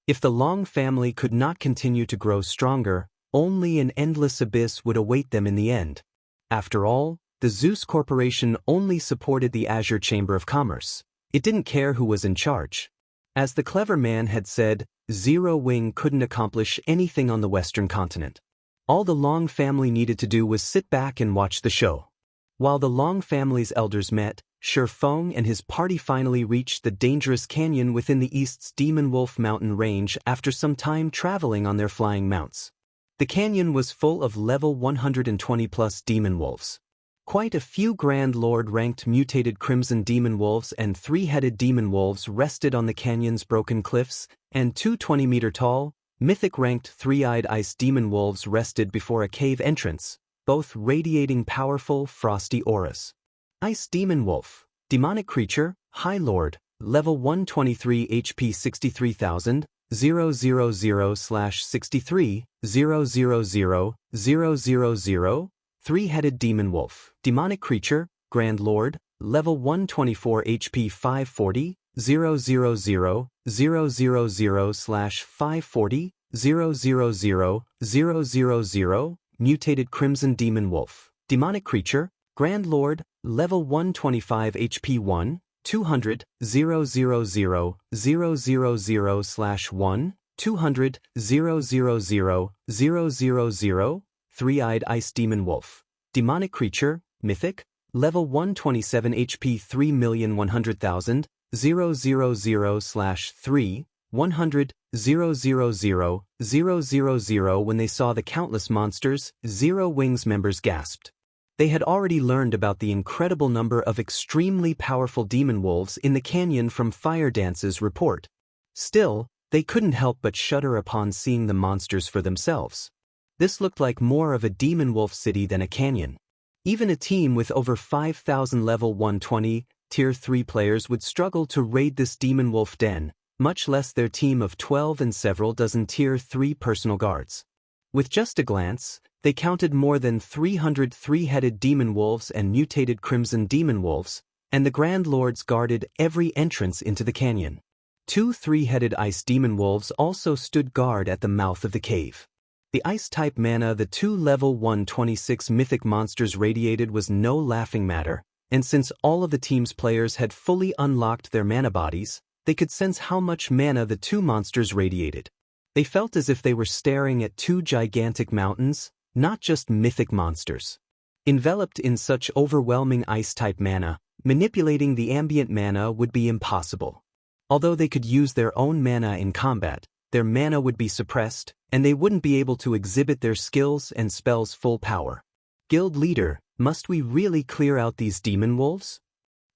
If the Long family could not continue to grow stronger, only an endless abyss would await them in the end. After all, the Zeus Corporation only supported the Azure Chamber of Commerce. It didn't care who was in charge. As the clever man had said, Zero Wing couldn't accomplish anything on the Western continent. All the Long family needed to do was sit back and watch the show. While the Long family's elders met, Feng and his party finally reached the dangerous canyon within the East's Demon Wolf mountain range after some time traveling on their flying mounts. The canyon was full of level 120+ demon wolves. Quite a few Grand Lord-ranked mutated Crimson Demon Wolves and 3-headed Demon Wolves rested on the canyon's broken cliffs, and 2 20-meter-tall, mythic-ranked 3-eyed Ice Demon Wolves rested before a cave entrance, both radiating powerful, frosty auras. Ice Demon Wolf, demonic creature, High Lord, level 123 HP 63,000, 000/63, 000, 3-headed Demon Wolf, demonic creature, Grand Lord, level 124 HP 540, 000/540, 000, mutated Crimson Demon Wolf, demonic creature, Grand Lord, level 125 HP 1, 200, 000/1, 200, 000, 3-eyed Ice Demon Wolf, demonic creature, mythic, level 127 HP 3,100,000, 000/3, 100, 000. When they saw the countless monsters, Zero Wings members gasped. They had already learned about the incredible number of extremely powerful demon wolves in the canyon from Fire Dance's report. Still, they couldn't help but shudder upon seeing the monsters for themselves. This looked like more of a demon wolf city than a canyon. Even a team with over 5,000 level 120, tier 3 players would struggle to raid this demon wolf den, much less their team of 12 and several dozen tier 3 personal guards. With just a glance, they counted more than 300 3-headed demon wolves and mutated Crimson Demon Wolves, and the Grand Lords guarded every entrance into the canyon. 2 3-headed Ice Demon Wolves also stood guard at the mouth of the cave. The Ice-type mana the 2 level 126 mythic monsters radiated was no laughing matter, and since all of the team's players had fully unlocked their mana bodies, they could sense how much mana the 2 monsters radiated. They felt as if they were staring at 2 gigantic mountains, not just mythic monsters. Enveloped in such overwhelming Ice-type mana, manipulating the ambient mana would be impossible. Although they could use their own mana in combat, their mana would be suppressed, and they wouldn't be able to exhibit their skills and spells' full power. Guild leader, must we really clear out these demon wolves?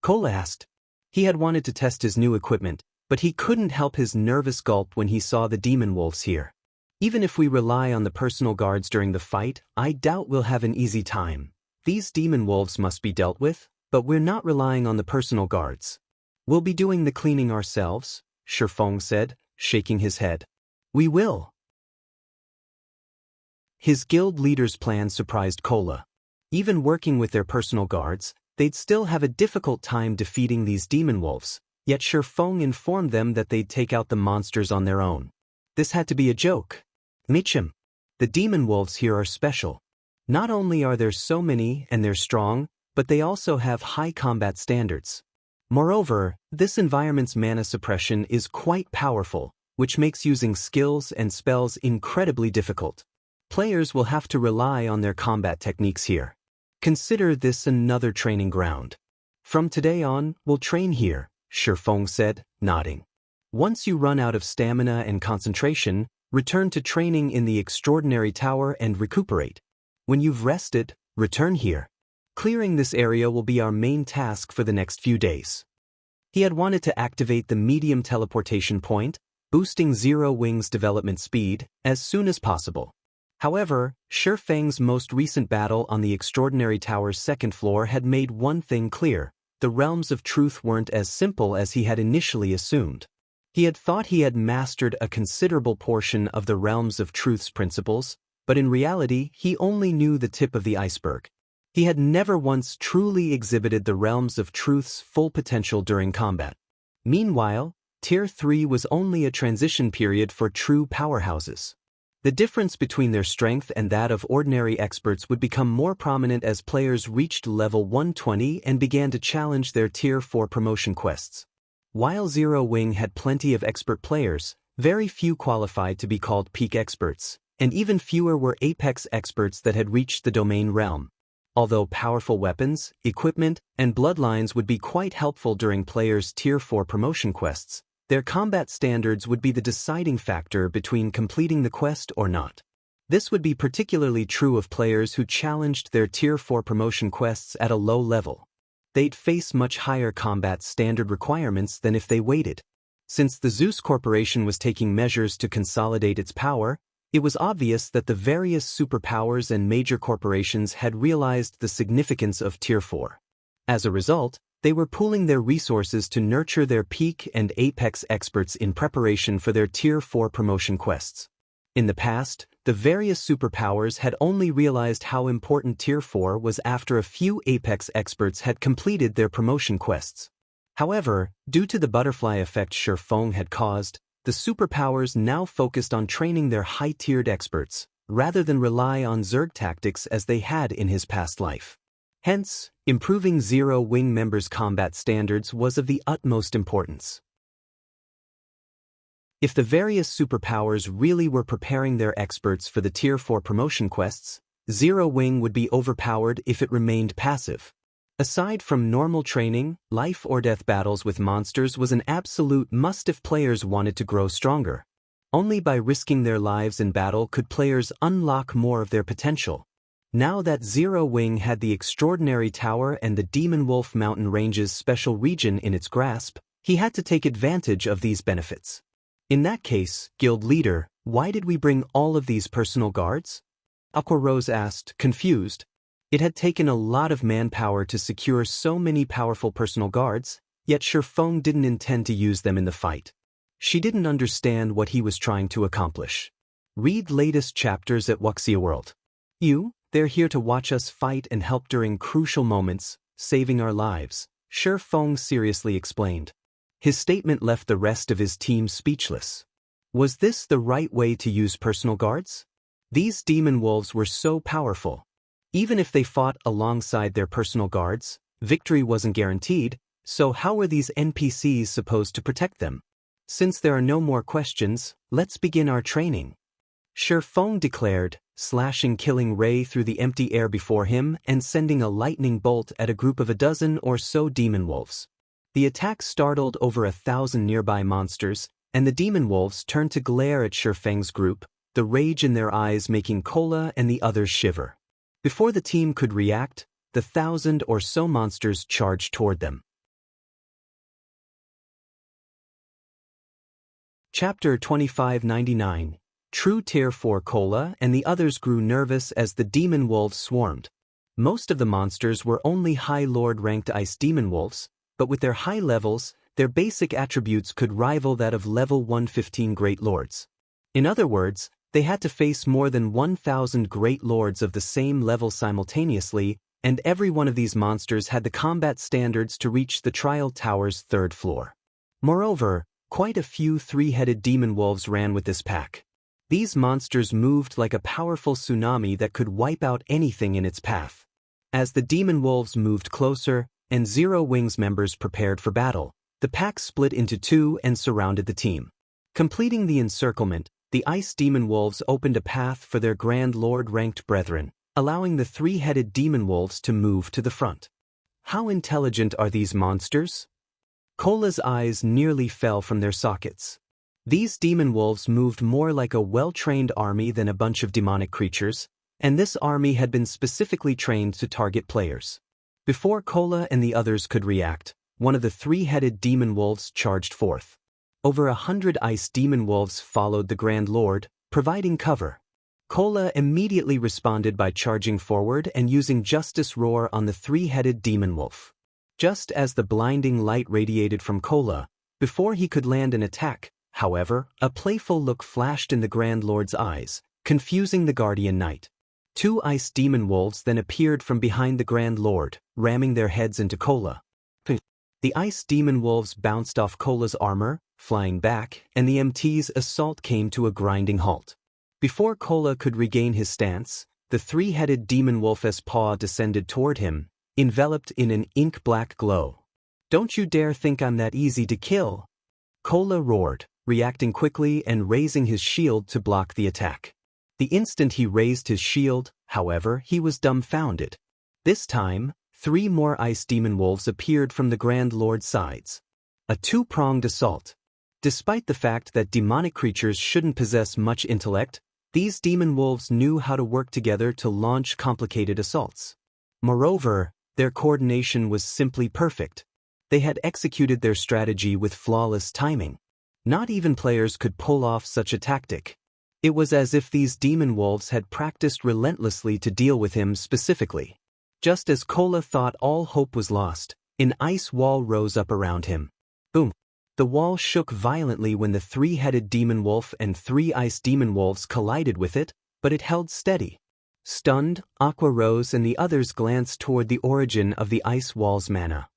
Cole asked. He had wanted to test his new equipment, but he couldn't help his nervous gulp when he saw the demon wolves here. Even if we rely on the personal guards during the fight, I doubt we'll have an easy time. These demon wolves must be dealt with, but we're not relying on the personal guards. We'll be doing the cleaning ourselves, Feng said, shaking his head. We will. His guild leader's plan surprised Kola. Even working with their personal guards, they'd still have a difficult time defeating these demon wolves, yet Feng informed them that they'd take out the monsters on their own. This had to be a joke. Mitchum. The demon wolves here are special. Not only are there so many and they're strong, but they also have high combat standards. Moreover, this environment's mana suppression is quite powerful, which makes using skills and spells incredibly difficult. Players will have to rely on their combat techniques here. Consider this another training ground. From today on, we'll train here, Feng said, nodding. Once you run out of stamina and concentration, return to training in the Extraordinary Tower and recuperate. When you've rested, return here. Clearing this area will be our main task for the next few days. He had wanted to activate the medium teleportation point, boosting Zero Wing's development speed, as soon as possible. However, Feng's most recent battle on the Extraordinary Tower's second floor had made one thing clear: the realms of truth weren't as simple as he had initially assumed. He had thought he had mastered a considerable portion of the realms of truth's principles, but in reality he only knew the tip of the iceberg. He had never once truly exhibited the realms of truth's full potential during combat. Meanwhile, Tier 3 was only a transition period for true powerhouses. The difference between their strength and that of ordinary experts would become more prominent as players reached level 120 and began to challenge their Tier 4 promotion quests. While Zero Wing had plenty of expert players, very few qualified to be called peak experts, and even fewer were apex experts that had reached the domain realm. Although powerful weapons, equipment, and bloodlines would be quite helpful during players' Tier 4 promotion quests, their combat standards would be the deciding factor between completing the quest or not. This would be particularly true of players who challenged their Tier 4 promotion quests at a low level. They'd face much higher combat standard requirements than if they waited. Since the Zeus Corporation was taking measures to consolidate its power, it was obvious that the various superpowers and major corporations had realized the significance of Tier 4. As a result, they were pooling their resources to nurture their peak and apex experts in preparation for their Tier 4 promotion quests. In the past, the various superpowers had only realized how important Tier 4 was after a few apex experts had completed their promotion quests. However, due to the butterfly effect Shifeng had caused, the superpowers now focused on training their high-tiered experts, rather than rely on Zerg tactics as they had in his past life. Hence, improving Zero Wing members' combat standards was of the utmost importance. If the various superpowers really were preparing their experts for the Tier 4 promotion quests, Zero Wing would be overpowered if it remained passive. Aside from normal training, life-or-death battles with monsters was an absolute must if players wanted to grow stronger. Only by risking their lives in battle could players unlock more of their potential. Now that Zero Wing had the Extraordinary Tower and the Demon Wolf Mountain Range's special region in its grasp, he had to take advantage of these benefits. In that case, Guild Leader, why did we bring all of these personal guards? Aquarose asked, confused. It had taken a lot of manpower to secure so many powerful personal guards, yet Shifeng didn't intend to use them in the fight. She didn't understand what he was trying to accomplish. Read latest chapters at Wuxia World. They're here to watch us fight and help during crucial moments, saving our lives, Shifeng seriously explained. His statement left the rest of his team speechless. Was this the right way to use personal guards? These demon wolves were so powerful. Even if they fought alongside their personal guards, victory wasn't guaranteed, so how were these NPCs supposed to protect them? Since there are no more questions, let's begin our training. Shifeng declared, slashing killing ray through the empty air before him and sending a lightning bolt at a group of a dozen or so demon wolves. The attack startled over 1,000 nearby monsters, and the demon wolves turned to glare at Shifeng's group, the rage in their eyes making Kola and the others shiver. Before the team could react, the 1,000 or so monsters charged toward them. Chapter 2599. True Tier 4 Kola and the others grew nervous as the demon wolves swarmed. Most of the monsters were only High Lord ranked ice demon wolves, but with their high levels, their basic attributes could rival that of level 115 Great Lords. In other words, they had to face more than 1,000 Great Lords of the same level simultaneously, and every one of these monsters had the combat standards to reach the Trial Tower's 3rd floor. Moreover, quite a few three-headed demon wolves ran with this pack. These monsters moved like a powerful tsunami that could wipe out anything in its path. As the demon wolves moved closer, and Zero Wing's members prepared for battle, the pack split into two and surrounded the team. Completing the encirclement, the Ice Demon Wolves opened a path for their Grand Lord-ranked brethren, allowing the three-headed demon wolves to move to the front. How intelligent are these monsters? Kola's eyes nearly fell from their sockets. These demon wolves moved more like a well-trained army than a bunch of demonic creatures, and this army had been specifically trained to target players. Before Kola and the others could react, one of the three-headed demon wolves charged forth. Over 100 ice demon wolves followed the Grand Lord, providing cover. Kola immediately responded by charging forward and using Justice Roar on the three-headed demon wolf. Just as the blinding light radiated from Kola, before he could land an attack, however, a playful look flashed in the Grand Lord's eyes, confusing the Guardian Knight. 2 ice demon wolves then appeared from behind the Grand Lord, ramming their heads into Kola. The ice demon wolves bounced off Kola's armor, flying back, and the MT's assault came to a grinding halt. Before Kola could regain his stance, the 3-headed demon wolf's paw descended toward him, enveloped in an ink-black glow. "Don't you dare think I'm that easy to kill!" Kola roared, reacting quickly and raising his shield to block the attack. The instant he raised his shield, however, he was dumbfounded. This time, 3 more ice demon wolves appeared from the Grand Lord's sides. A 2-pronged assault. Despite the fact that demonic creatures shouldn't possess much intellect, these demon wolves knew how to work together to launch complicated assaults. Moreover, their coordination was simply perfect. They had executed their strategy with flawless timing. Not even players could pull off such a tactic. It was as if these demon wolves had practiced relentlessly to deal with him specifically. Just as Kola thought all hope was lost, an ice wall rose up around him. Boom! The wall shook violently when the 3-headed demon wolf and 3 ice demon wolves collided with it, but it held steady. Stunned, Aqua Rose and the others glanced toward the origin of the ice wall's mana.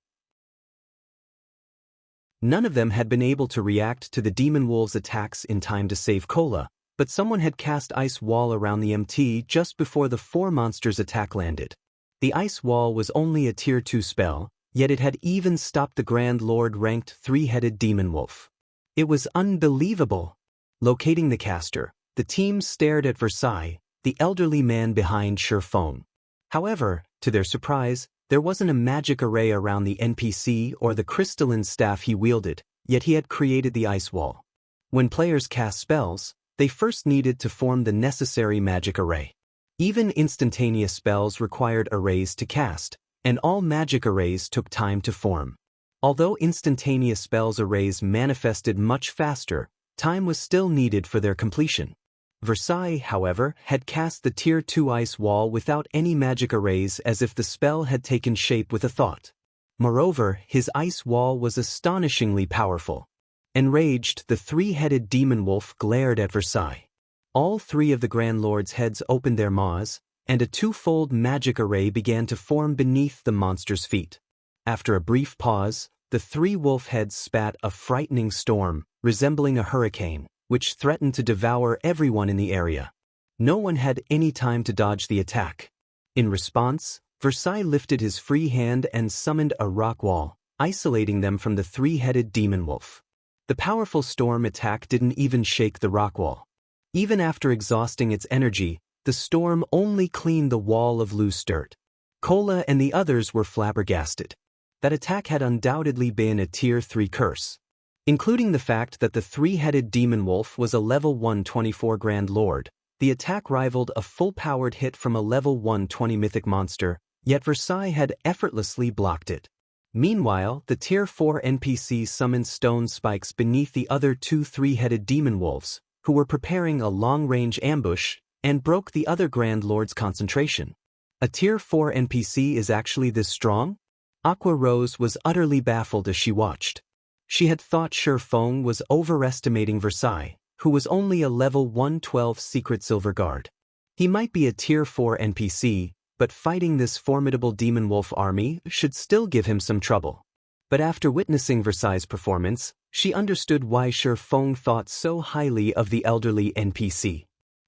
None of them had been able to react to the demon wolves' attacks in time to save Kola, but someone had cast ice wall around the MT just before the 4 monsters' attack landed. The ice wall was only a tier 2 spell, yet it had even stopped the Grand Lord-ranked 3-headed demon wolf. It was unbelievable. Locating the caster, the team stared at Versailles, the elderly man behind Sherfong. However, to their surprise, there wasn't a magic array around the NPC or the crystalline staff he wielded, yet he had created the ice wall. When players cast spells, they first needed to form the necessary magic array. Even instantaneous spells required arrays to cast, and all magic arrays took time to form. Although instantaneous spells arrays manifested much faster, time was still needed for their completion. Versailles, however, had cast the Tier 2 ice wall without any magic arrays as if the spell had taken shape with a thought. Moreover, his ice wall was astonishingly powerful. Enraged, the 3-headed demon wolf glared at Versailles. All 3 of the Grand Lord's heads opened their maws, and a 2-fold magic array began to form beneath the monster's feet. After a brief pause, the 3 wolf heads spat a frightening storm, resembling a hurricane, which threatened to devour everyone in the area. No one had any time to dodge the attack. In response, Versailles lifted his free hand and summoned a rock wall, isolating them from the 3-headed demon wolf. The powerful storm attack didn't even shake the rock wall. Even after exhausting its energy, the storm only cleaned the wall of loose dirt. Kola and the others were flabbergasted. That attack had undoubtedly been a Tier 3 curse. Including the fact that the 3-headed demon wolf was a level 124 Grand Lord, the attack rivaled a full-powered hit from a level 120 mythic monster, yet Versailles had effortlessly blocked it. Meanwhile, the Tier 4 NPC summoned stone spikes beneath the other 2 3-headed demon wolves, who were preparing a long-range ambush, and broke the other Grand Lord's concentration. A Tier 4 NPC is actually this strong? Aqua Rose was utterly baffled as she watched. She had thought Sherfong was overestimating Versailles, who was only a level 112 secret silver guard. He might be a Tier 4 NPC, but fighting this formidable demon wolf army should still give him some trouble. But after witnessing Versailles' performance, she understood why Sherfong thought so highly of the elderly NPC.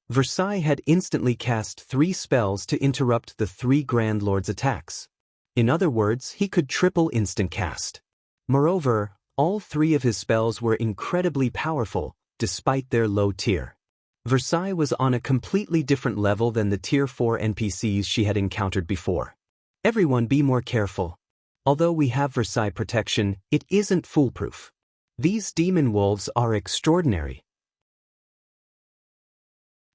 Versailles had instantly cast 3 spells to interrupt the 3 Grand Lords' attacks. In other words, he could triple instant cast. Moreover, all 3 of his spells were incredibly powerful, despite their low tier. Versailles was on a completely different level than the Tier 4 NPCs she had encountered before. Everyone be more careful. Although we have Versailles protection, it isn't foolproof. These demon wolves are extraordinary.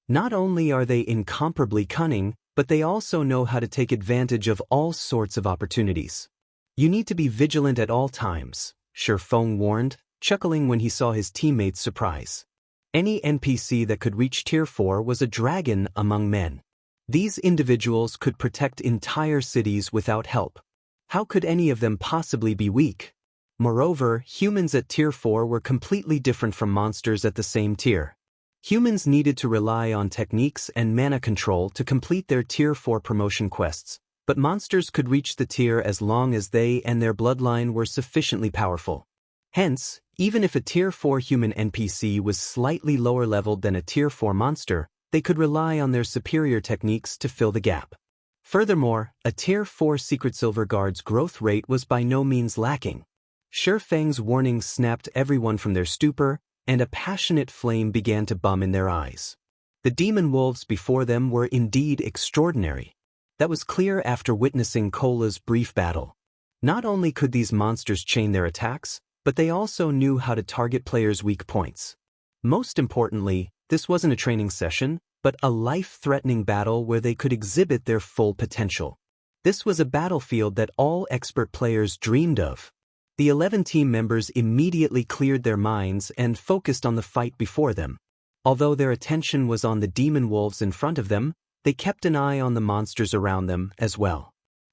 Not only are they incomparably cunning, but they also know how to take advantage of all sorts of opportunities. You need to be vigilant at all times, Sherfong warned, chuckling when he saw his teammates' surprise. Any NPC that could reach Tier 4 was a dragon among men. These individuals could protect entire cities without help. How could any of them possibly be weak? Moreover, humans at Tier 4 were completely different from monsters at the same tier. Humans needed to rely on techniques and mana control to complete their Tier 4 promotion quests, but monsters could reach the tier as long as they and their bloodline were sufficiently powerful. Hence, even if a Tier 4 human NPC was slightly lower leveled than a Tier 4 monster, they could rely on their superior techniques to fill the gap. Furthermore, a Tier 4 Secret Silver Guard's growth rate was by no means lacking. Sure Fang's warning snapped everyone from their stupor, and a passionate flame began to bum in their eyes. The demon wolves before them were indeed extraordinary. That was clear after witnessing Cola's brief battle. Not only could these monsters chain their attacks, but they also knew how to target players' weak points. Most importantly, this wasn't a training session, but a life-threatening battle where they could exhibit their full potential. This was a battlefield that all expert players dreamed of. The 11 team members immediately cleared their minds and focused on the fight before them. Although their attention was on the demon wolves in front of them, they kept an eye on the monsters around them as well.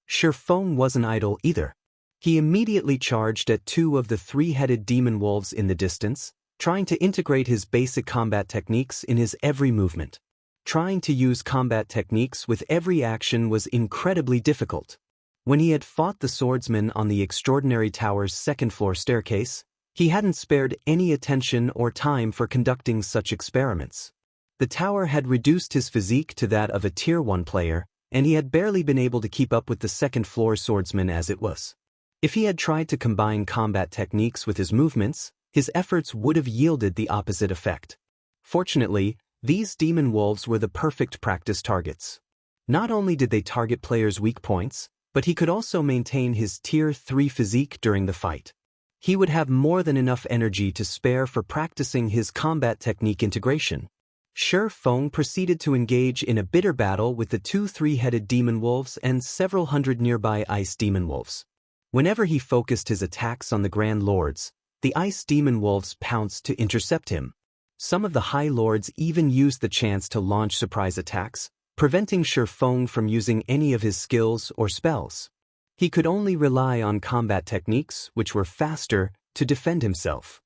Shifeng wasn't idle either. He immediately charged at 2 of the 3-headed demon wolves in the distance, trying to integrate his basic combat techniques in his every movement. Trying to use combat techniques with every action was incredibly difficult. When he had fought the swordsman on the Extraordinary Tower's 2nd-floor staircase, he hadn't spared any attention or time for conducting such experiments. The tower had reduced his physique to that of a Tier 1 player, and he had barely been able to keep up with the 2nd-floor swordsman as it was. If he had tried to combine combat techniques with his movements, his efforts would have yielded the opposite effect. Fortunately, these demon wolves were the perfect practice targets. Not only did they target players' weak points, but he could also maintain his Tier 3 physique during the fight. He would have more than enough energy to spare for practicing his combat technique integration. Shifeng proceeded to engage in a bitter battle with the 2 3-headed demon wolves and several hundred nearby ice demon wolves. Whenever he focused his attacks on the Grand Lords, the ice demon wolves pounced to intercept him. Some of the High Lords even used the chance to launch surprise attacks, preventing Shifeng from using any of his skills or spells. He could only rely on combat techniques, which were faster, to defend himself.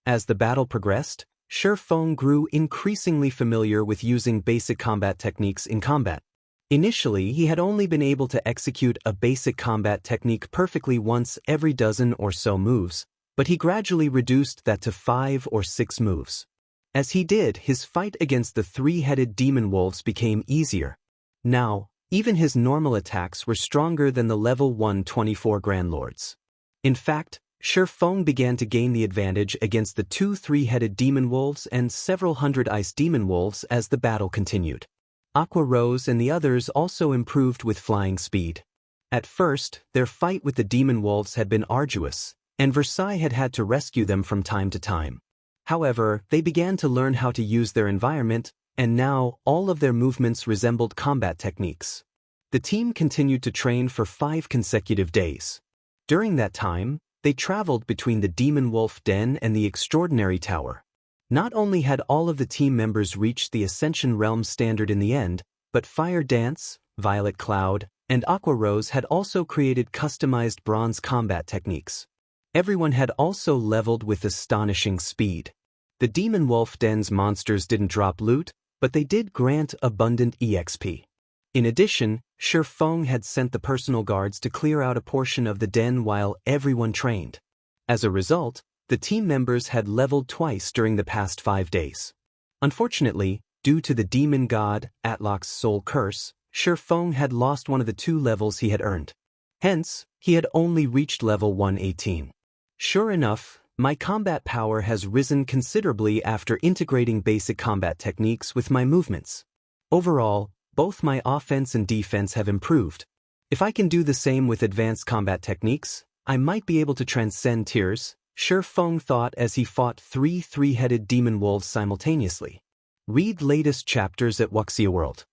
As the battle progressed, Shifeng grew increasingly familiar with using basic combat techniques in combat. Initially, he had only been able to execute a basic combat technique perfectly once every dozen or so moves, but he gradually reduced that to 5 or 6 moves. As he did, his fight against the 3-headed demon wolves became easier. Now, even his normal attacks were stronger than the level 124 Grand Lords. In fact, Shifeng began to gain the advantage against the 2 3-headed demon wolves and several hundred ice demon wolves as the battle continued. Aqua Rose and the others also improved with flying speed. At first, their fight with the demon wolves had been arduous, and Versailles had had to rescue them from time to time. However, they began to learn how to use their environment, and now all of their movements resembled combat techniques. The team continued to train for 5 consecutive days. During that time, they traveled between the Demon Wolf Den and the Extraordinary Tower. Not only had all of the team members reached the Ascension realm standard in the end, but Fire Dance, Violet Cloud, and Aqua Rose had also created customized bronze combat techniques. Everyone had also leveled with astonishing speed. The Demon Wolf Den's monsters didn't drop loot, but they did grant abundant EXP. In addition, Shifeng had sent the personal guards to clear out a portion of the den while everyone trained. As a result, the team members had leveled twice during the past 5 days. Unfortunately, due to the demon god, Atlok's soul curse, Shifeng had lost one of the 2 levels he had earned. Hence, he had only reached level 118. Sure enough, my combat power has risen considerably after integrating basic combat techniques with my movements. Overall, both my offense and defense have improved. If I can do the same with advanced combat techniques, I might be able to transcend tiers, Shifeng thought as he fought 3 3-headed demon wolves simultaneously. Read latest chapters at Wuxia World.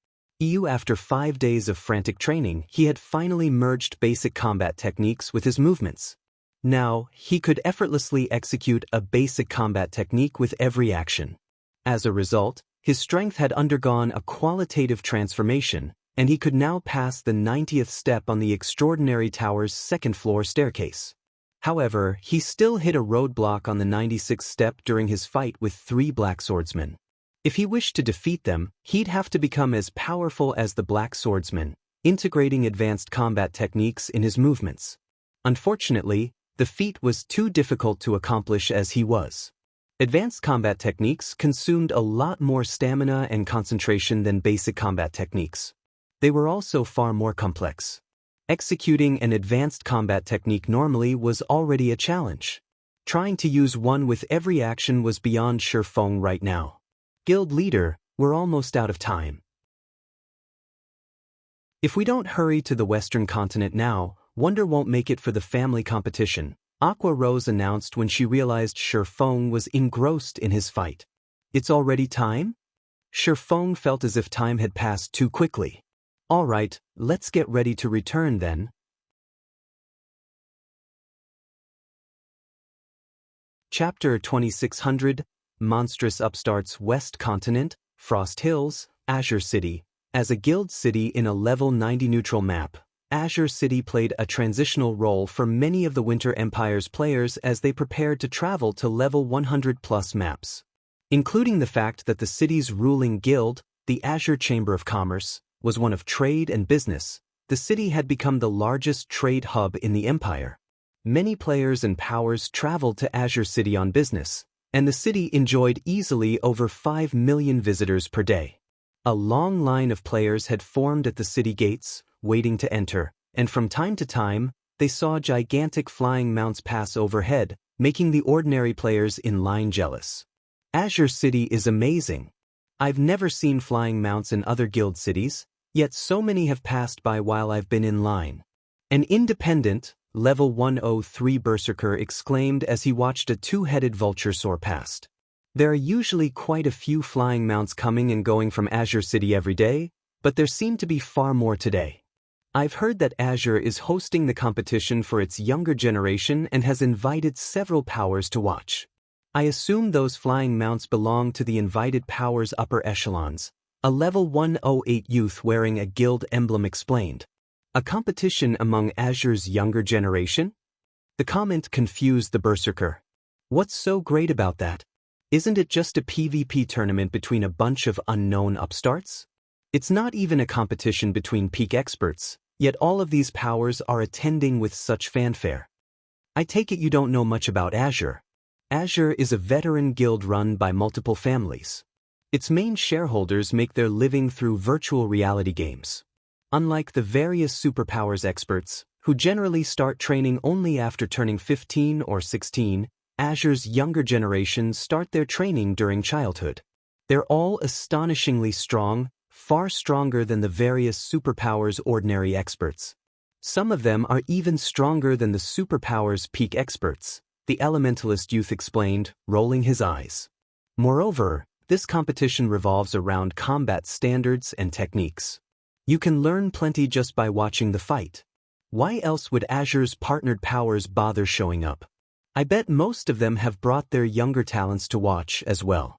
After 5 days of frantic training, he had finally merged basic combat techniques with his movements. Now, he could effortlessly execute a basic combat technique with every action. As a result, his strength had undergone a qualitative transformation, and he could now pass the 90th step on the extraordinary tower's second-floor staircase. However, he still hit a roadblock on the 96th step during his fight with 3 black swordsmen. If he wished to defeat them, he'd have to become as powerful as the black swordsmen, integrating advanced combat techniques in his movements. Unfortunately, the feat was too difficult to accomplish as he was. Advanced combat techniques consumed a lot more stamina and concentration than basic combat techniques. They were also far more complex. Executing an advanced combat technique normally was already a challenge. Trying to use one with every action was beyond Shifeng right now. Guild leader, we're almost out of time. If we don't hurry to the Western continent now, Wonder won't make it for the family competition, Aqua Rose announced when she realized Shifeng was engrossed in his fight. It's already time? Shifeng felt as if time had passed too quickly. All right, let's get ready to return then. Chapter 2600, Monstrous Upstarts West Continent, Frost Hills, Azure City. As a guild city in a level 90 neutral map, Azure City played a transitional role for many of the Winter Empire's players as they prepared to travel to level 100+ maps. Including the fact that the city's ruling guild, the Azure Chamber of Commerce, was one of trade and business, the city had become the largest trade hub in the Empire. Many players and powers traveled to Azure City on business, and the city enjoyed easily over 5 million visitors per day. A long line of players had formed at the city gates, waiting to enter, and from time to time, they saw gigantic flying mounts pass overhead, making the ordinary players in line jealous. Azure City is amazing. I've never seen flying mounts in other guild cities, yet so many have passed by while I've been in line. An independent, level 103 berserker exclaimed as he watched a 2-headed vulture soar past. There are usually quite a few flying mounts coming and going from Azure City every day, but there seem to be far more today. I've heard that Azure is hosting the competition for its younger generation and has invited several powers to watch. I assume those flying mounts belong to the invited powers' upper echelons, a level 108 youth wearing a guild emblem explained. A competition among Azure's younger generation? The comment confused the berserker. What's so great about that? Isn't it just a PvP tournament between a bunch of unknown upstarts? It's not even a competition between peak experts, yet all of these powers are attending with such fanfare. I take it you don't know much about Azure. Azure is a veteran guild run by multiple families. Its main shareholders make their living through virtual reality games. Unlike the various superpowers experts, who generally start training only after turning 15 or 16, Azure's younger generations start their training during childhood. They're all astonishingly strong, far stronger than the various superpowers' ordinary experts. Some of them are even stronger than the superpowers' peak experts, the elementalist youth explained, rolling his eyes. Moreover, this competition revolves around combat standards and techniques. You can learn plenty just by watching the fight. Why else would Azure's partnered powers bother showing up? I bet most of them have brought their younger talents to watch as well.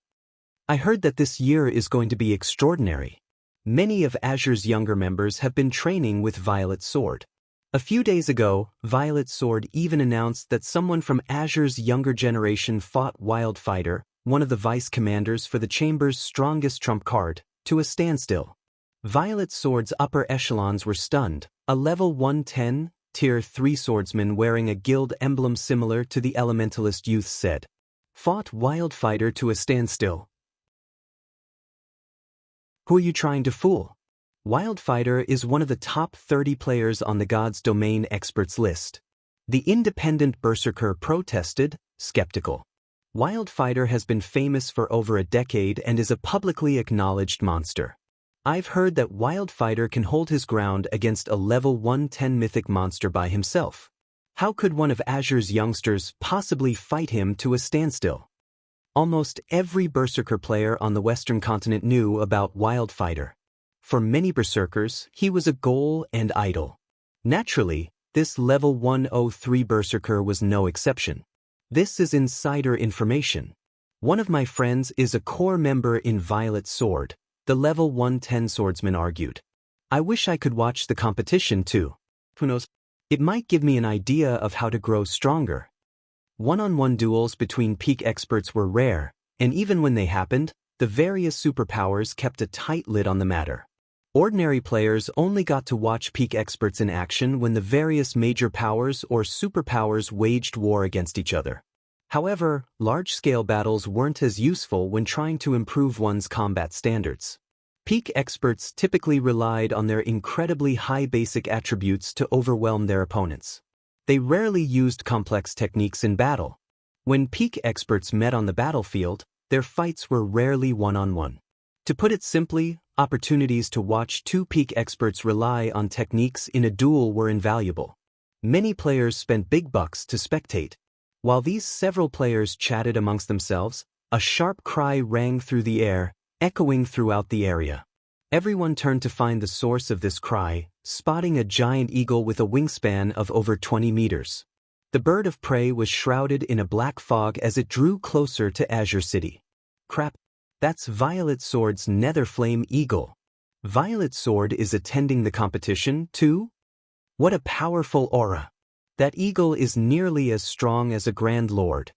I heard that this year is going to be extraordinary. Many of Azure's younger members have been training with Violet Sword. A few days ago, Violet Sword even announced that someone from Azure's younger generation fought Wildfighter, one of the vice commanders for the Chamber's strongest trump card, to a standstill. Violet Sword's upper echelons were stunned. A level 110, tier 3 swordsman wearing a guild emblem similar to the elementalist youth said, "Fought Wildfighter to a standstill. Who are you trying to fool? Wildfighter is one of the top 30 players on the God's Domain experts list." The independent berserker protested, skeptical. Wildfighter has been famous for over a decade and is a publicly acknowledged monster. I've heard that Wildfighter can hold his ground against a level 110 mythic monster by himself. How could one of Azure's youngsters possibly fight him to a standstill? Almost every berserker player on the Western continent knew about Wildfighter. For many berserkers, he was a goal and idol. Naturally, this level 103 berserker was no exception. This is insider information. One of my friends is a core member in Violet Sword, the level 110 swordsman argued. I wish I could watch the competition too. Who knows? It might give me an idea of how to grow stronger. One-on-one duels between peak experts were rare, and even when they happened, the various superpowers kept a tight lid on the matter. Ordinary players only got to watch peak experts in action when the various major powers or superpowers waged war against each other. However, large-scale battles weren't as useful when trying to improve one's combat standards. Peak experts typically relied on their incredibly high basic attributes to overwhelm their opponents. They rarely used complex techniques in battle. When peak experts met on the battlefield, their fights were rarely one-on-one. To put it simply, opportunities to watch two peak experts rely on techniques in a duel were invaluable. Many players spent big bucks to spectate. While these several players chatted amongst themselves, a sharp cry rang through the air, echoing throughout the area. Everyone turned to find the source of this cry, spotting a giant eagle with a wingspan of over 20 meters. The bird of prey was shrouded in a black fog as it drew closer to Azure City. Crap, that's Violet Sword's Netherflame Eagle. Violet Sword is attending the competition, too? What a powerful aura. That eagle is nearly as strong as a Grand Lord.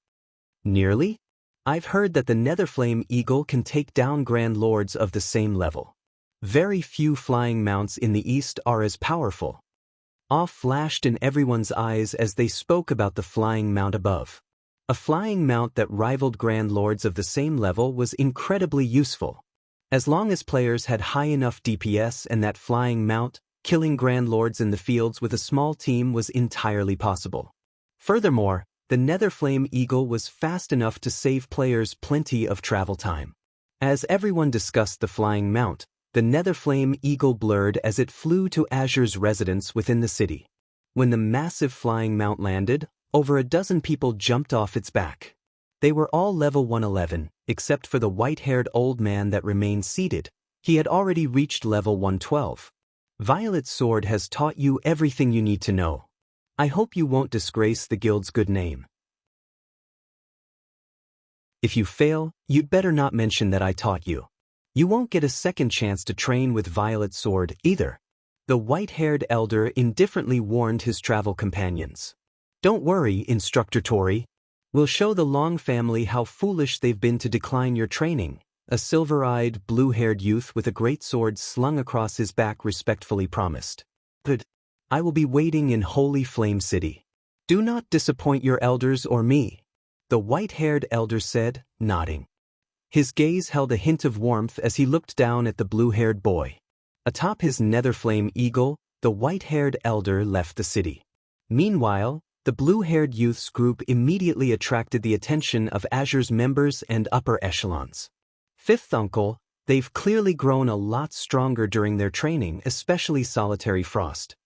Nearly? I've heard that the Netherflame Eagle can take down Grand Lords of the same level. Very few flying mounts in the East are as powerful. Awe flashed in everyone's eyes as they spoke about the flying mount above. A flying mount that rivaled Grand Lords of the same level was incredibly useful. As long as players had high enough DPS and that flying mount, killing Grand Lords in the fields with a small team was entirely possible. Furthermore, the Netherflame Eagle was fast enough to save players plenty of travel time. As everyone discussed the flying mount, the Netherflame Eagle blurred as it flew to Azure's residence within the city. When the massive flying mount landed, over a dozen people jumped off its back. They were all level 111, except for the white-haired old man that remained seated. He had already reached level 112. Violet Sword has taught you everything you need to know. I hope you won't disgrace the guild's good name. If you fail, you'd better not mention that I taught you. You won't get a second chance to train with Violet Sword either. The white-haired elder indifferently warned his travel companions. Don't worry, Instructor Tori. We'll show the Long family how foolish they've been to decline your training. A silver-eyed, blue-haired youth with a great sword slung across his back respectfully promised. Good. I will be waiting in Holy Flame City. Do not disappoint your elders or me, the white-haired elder said, nodding. His gaze held a hint of warmth as he looked down at the blue-haired boy. Atop his Netherflame Eagle, the white-haired elder left the city. Meanwhile, the blue-haired youth's group immediately attracted the attention of Azure's members and upper echelons. Fifth Uncle, they've clearly grown a lot stronger during their training, especially Solitary Frost.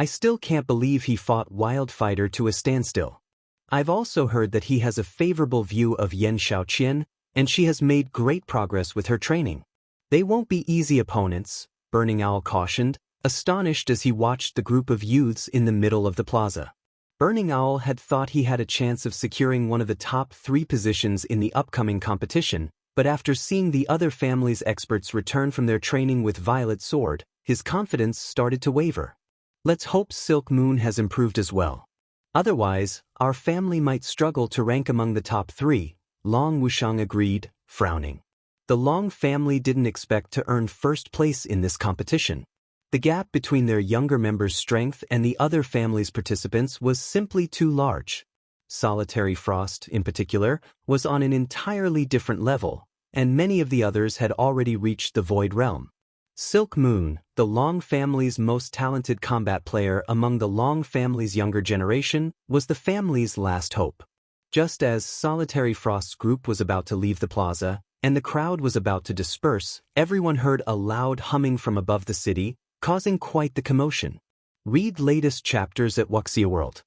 I still can't believe he fought Wildfighter to a standstill. I've also heard that he has a favorable view of Yen Xiaoqian, and she has made great progress with her training. They won't be easy opponents, Burning Owl cautioned, astonished as he watched the group of youths in the middle of the plaza. Burning Owl had thought he had a chance of securing one of the top 3 positions in the upcoming competition, but after seeing the other family's experts return from their training with Violet Sword, his confidence started to waver. Let's hope Silk Moon has improved as well. Otherwise, our family might struggle to rank among the top 3, Long Wushang agreed, frowning. The Long family didn't expect to earn first place in this competition. The gap between their younger members' strength and the other family's participants was simply too large. Solitary Frost, in particular, was on an entirely different level, and many of the others had already reached the Void Realm. Silk Moon, the Long family's most talented combat player among the Long family's younger generation, was the family's last hope. Just as Solitary Frost's group was about to leave the plaza, and the crowd was about to disperse, everyone heard a loud humming from above the city, causing quite the commotion. Read latest chapters at Wuxia World.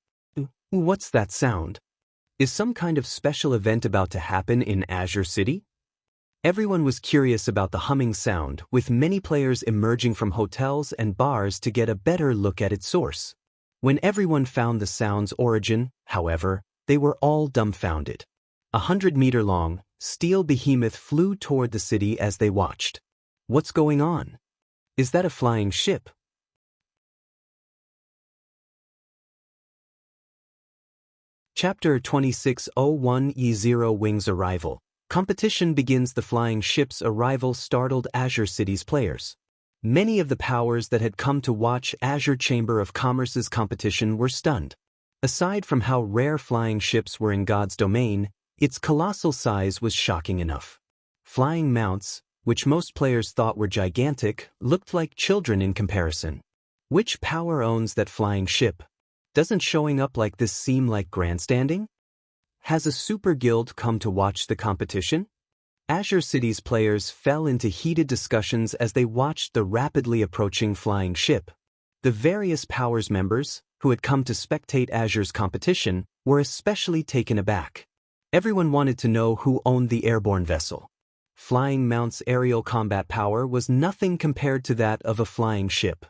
What's that sound? Is some kind of special event about to happen in Azure City? Everyone was curious about the humming sound, with many players emerging from hotels and bars to get a better look at its source. When everyone found the sound's origin, however, they were all dumbfounded. 100-meter-long, steel behemoth flew toward the city as they watched. What's going on? Is that a flying ship? Chapter 2601 E0 Wings Arrival. Competition begins. The flying ship's arrival startled Azure City's players. Many of the powers that had come to watch Azure Chamber of Commerce's competition were stunned. Aside from how rare flying ships were in God's domain, its colossal size was shocking enough. Flying mounts, which most players thought were gigantic, looked like children in comparison. Which power owns that flying ship? Doesn't showing up like this seem like grandstanding? Has a super guild come to watch the competition? Azure City's players fell into heated discussions as they watched the rapidly approaching flying ship. The various powers members, who had come to spectate Azure's competition, were especially taken aback. Everyone wanted to know who owned the airborne vessel. Flying Mount's aerial combat power was nothing compared to that of a flying ship.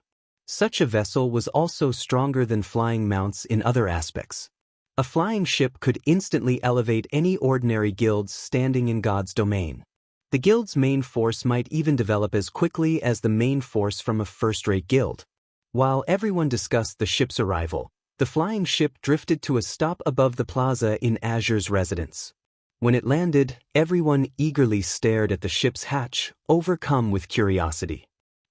Such a vessel was also stronger than Flying Mounts in other aspects. A flying ship could instantly elevate any ordinary guilds standing in God's domain. The guild's main force might even develop as quickly as the main force from a first-rate guild. While everyone discussed the ship's arrival, the flying ship drifted to a stop above the plaza in Azure's residence. When it landed, everyone eagerly stared at the ship's hatch, overcome with curiosity.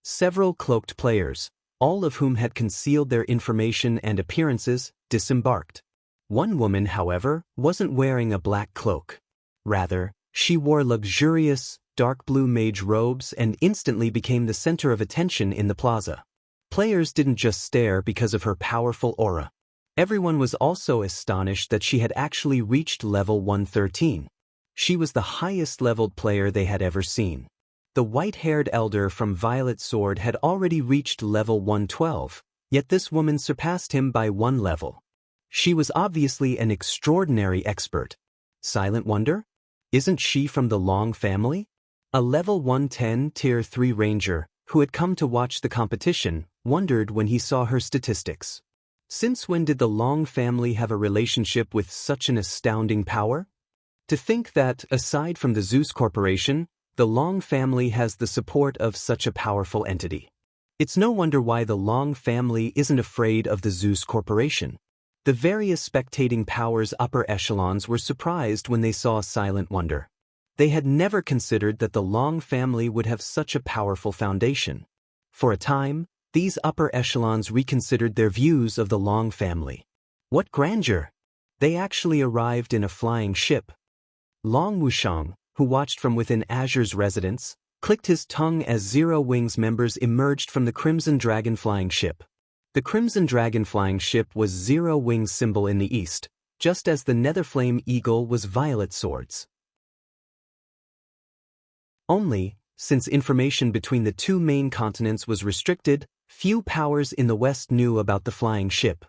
Several cloaked players, all of whom had concealed their information and appearances, disembarked. One woman, however, wasn't wearing a black cloak. Rather, she wore luxurious, dark blue mage robes and instantly became the center of attention in the plaza. Players didn't just stare because of her powerful aura. Everyone was also astonished that she had actually reached level 113. She was the highest-leveled player they had ever seen. The white-haired elder from Violet Sword had already reached level 112, yet this woman surpassed him by one level. She was obviously an extraordinary expert. Silent Wonder? Isn't she from the Long family? A level 110 Tier 3 ranger, who had come to watch the competition, wondered when he saw her statistics. Since when did the Long family have a relationship with such an astounding power? To think that, aside from the Zeus Corporation, the Long family has the support of such a powerful entity. It's no wonder why the Long family isn't afraid of the Zeus Corporation. The various spectating powers' upper echelons were surprised when they saw Silent Wonder. They had never considered that the Long family would have such a powerful foundation. For a time, these upper echelons reconsidered their views of the Long family. What grandeur! They actually arrived in a flying ship. Long Wushang, who watched from within Azure's residence, clicked his tongue as Zero Wings members emerged from the Crimson Dragon flying ship. The Crimson Dragon flying ship was Zero Wings' symbol in the east, just as the Netherflame Eagle was Violet Sword's. Only, since information between the two main continents was restricted, few powers in the west knew about the flying ship.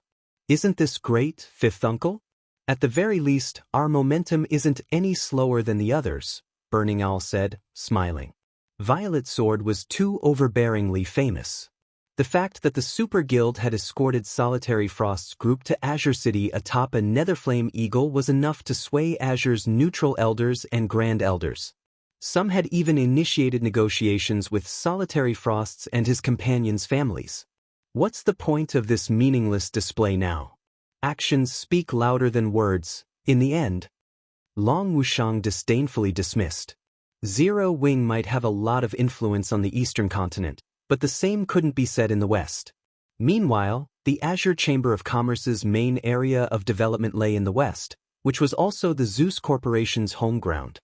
Isn't this great, Fifth Uncle? At the very least, our momentum isn't any slower than the others, Burning Owl said, smiling. Violet Sword was too overbearingly famous. The fact that the Super Guild had escorted Solitary Frost's group to Azure City atop a Netherflame Eagle was enough to sway Azure's neutral elders and grand elders. Some had even initiated negotiations with Solitary Frost's and his companions' families. What's the point of this meaningless display now? Actions speak louder than words, in the end. Long Wushang disdainfully dismissed. Zero Wing might have a lot of influence on the eastern continent, but the same couldn't be said in the west. Meanwhile, the Azure Chamber of Commerce's main area of development lay in the west, which was also the Zeus Corporation's home ground.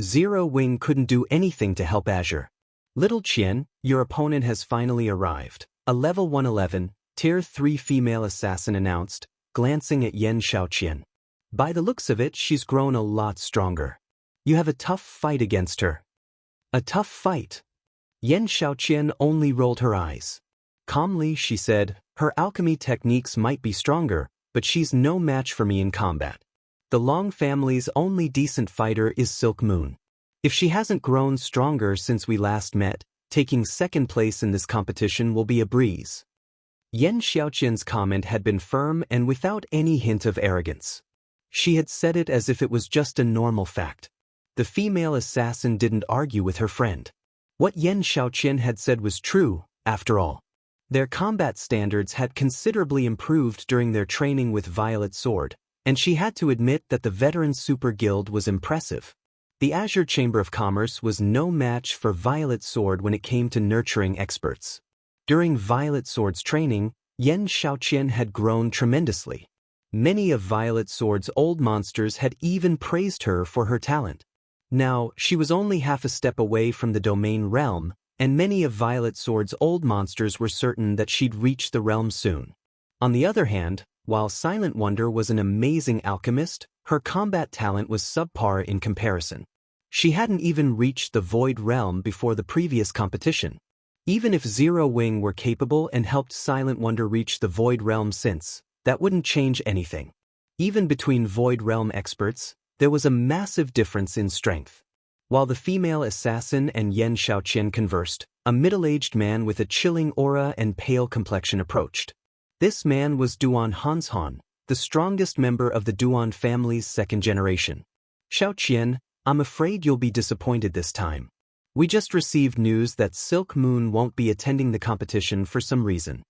Zero Wing couldn't do anything to help Azure. Little Qian, your opponent has finally arrived, a level 111, Tier 3 female assassin announced, glancing at Yen Xiaoqian. By the looks of it, she's grown a lot stronger. You have a tough fight against her. A tough fight? Yen Xiaoqian only rolled her eyes. Calmly, she said, her alchemy techniques might be stronger, but she's no match for me in combat. The Long family's only decent fighter is Silk Moon. If she hasn't grown stronger since we last met, taking second place in this competition will be a breeze. Yen Xiaoqian's comment had been firm and without any hint of arrogance. She had said it as if it was just a normal fact. The female assassin didn't argue with her friend. What Yen Xiaoqian had said was true, after all. Their combat standards had considerably improved during their training with Violet Sword, and she had to admit that the veteran super guild was impressive. The Azure Chamber of Commerce was no match for Violet Sword when it came to nurturing experts. During Violet Sword's training, Yen Xiaoqian had grown tremendously. Many of Violet Sword's old monsters had even praised her for her talent. Now, she was only half a step away from the domain realm, and many of Violet Sword's old monsters were certain that she'd reach the realm soon. On the other hand, while Silent Wonder was an amazing alchemist, her combat talent was subpar in comparison. She hadn't even reached the Void Realm before the previous competition. Even if Zero Wing were capable and helped Silent Wonder reach the Void Realm since, that wouldn't change anything. Even between Void Realm experts, there was a massive difference in strength. While the female assassin and Yen Xiaoqian conversed, a middle-aged man with a chilling aura and pale complexion approached. This man was Duan Hanshan, the strongest member of the Duan family's second generation. Xiaoqian, I'm afraid you'll be disappointed this time. We just received news that Silk Moon won't be attending the competition for some reason.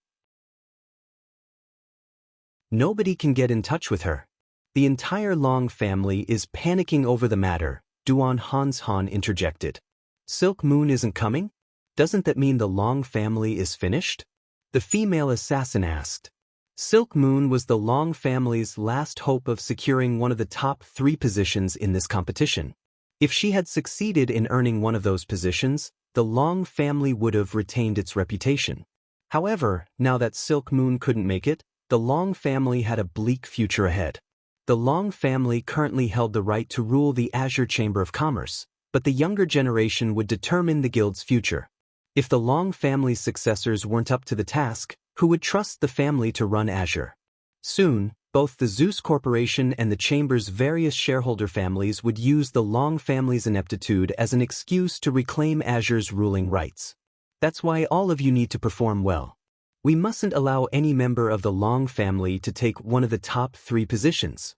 Nobody can get in touch with her. The entire Long family is panicking over the matter, Duan Hanshan interjected. Silk Moon isn't coming? Doesn't that mean the Long family is finished? The female assassin asked. Silk Moon was the Long family's last hope of securing one of the top 3 positions in this competition. If she had succeeded in earning one of those positions, the Long family would have retained its reputation. However, now that Silk Moon couldn't make it, the Long family had a bleak future ahead. The Long family currently held the right to rule the Azure Chamber of Commerce, but the younger generation would determine the guild's future. If the Long family's successors weren't up to the task, who would trust the family to run Azure? Soon, both the Zeus Corporation and the Chamber's various shareholder families would use the Long family's ineptitude as an excuse to reclaim Azure's ruling rights. That's why all of you need to perform well. We mustn't allow any member of the Long family to take one of the top 3 positions.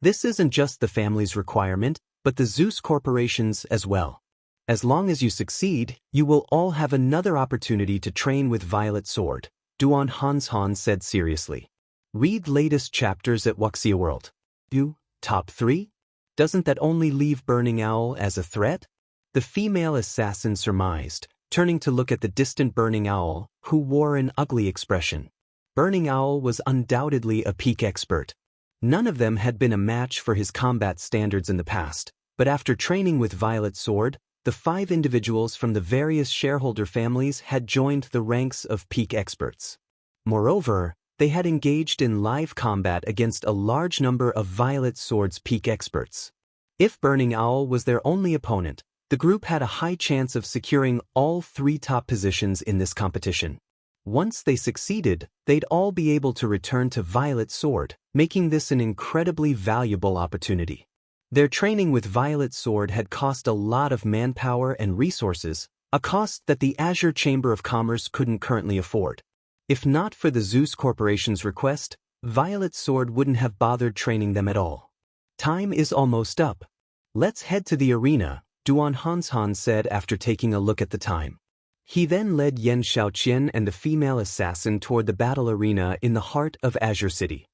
This isn't just the family's requirement, but the Zeus Corporation's as well. As long as you succeed, you will all have another opportunity to train with Violet Sword, Duan Hanshan said seriously. Read latest chapters at Wuxia World. You, top 3? Doesn't that only leave Burning Owl as a threat? The female assassin surmised, turning to look at the distant Burning Owl, who wore an ugly expression. Burning Owl was undoubtedly a peak expert. None of them had been a match for his combat standards in the past, but after training with Violet Sword, the 5 individuals from the various shareholder families had joined the ranks of peak experts. Moreover, they had engaged in live combat against a large number of Violet Sword's peak experts. If Burning Owl was their only opponent, the group had a high chance of securing all 3 top positions in this competition. Once they succeeded, they'd all be able to return to Violet Sword, making this an incredibly valuable opportunity. Their training with Violet Sword had cost a lot of manpower and resources, a cost that the Azure Chamber of Commerce couldn't currently afford. If not for the Zeus Corporation's request, Violet Sword wouldn't have bothered training them at all. Time is almost up. Let's head to the arena, Duan Hanshan said after taking a look at the time. He then led Yen Xiaoqian and the female assassin toward the battle arena in the heart of Azure City.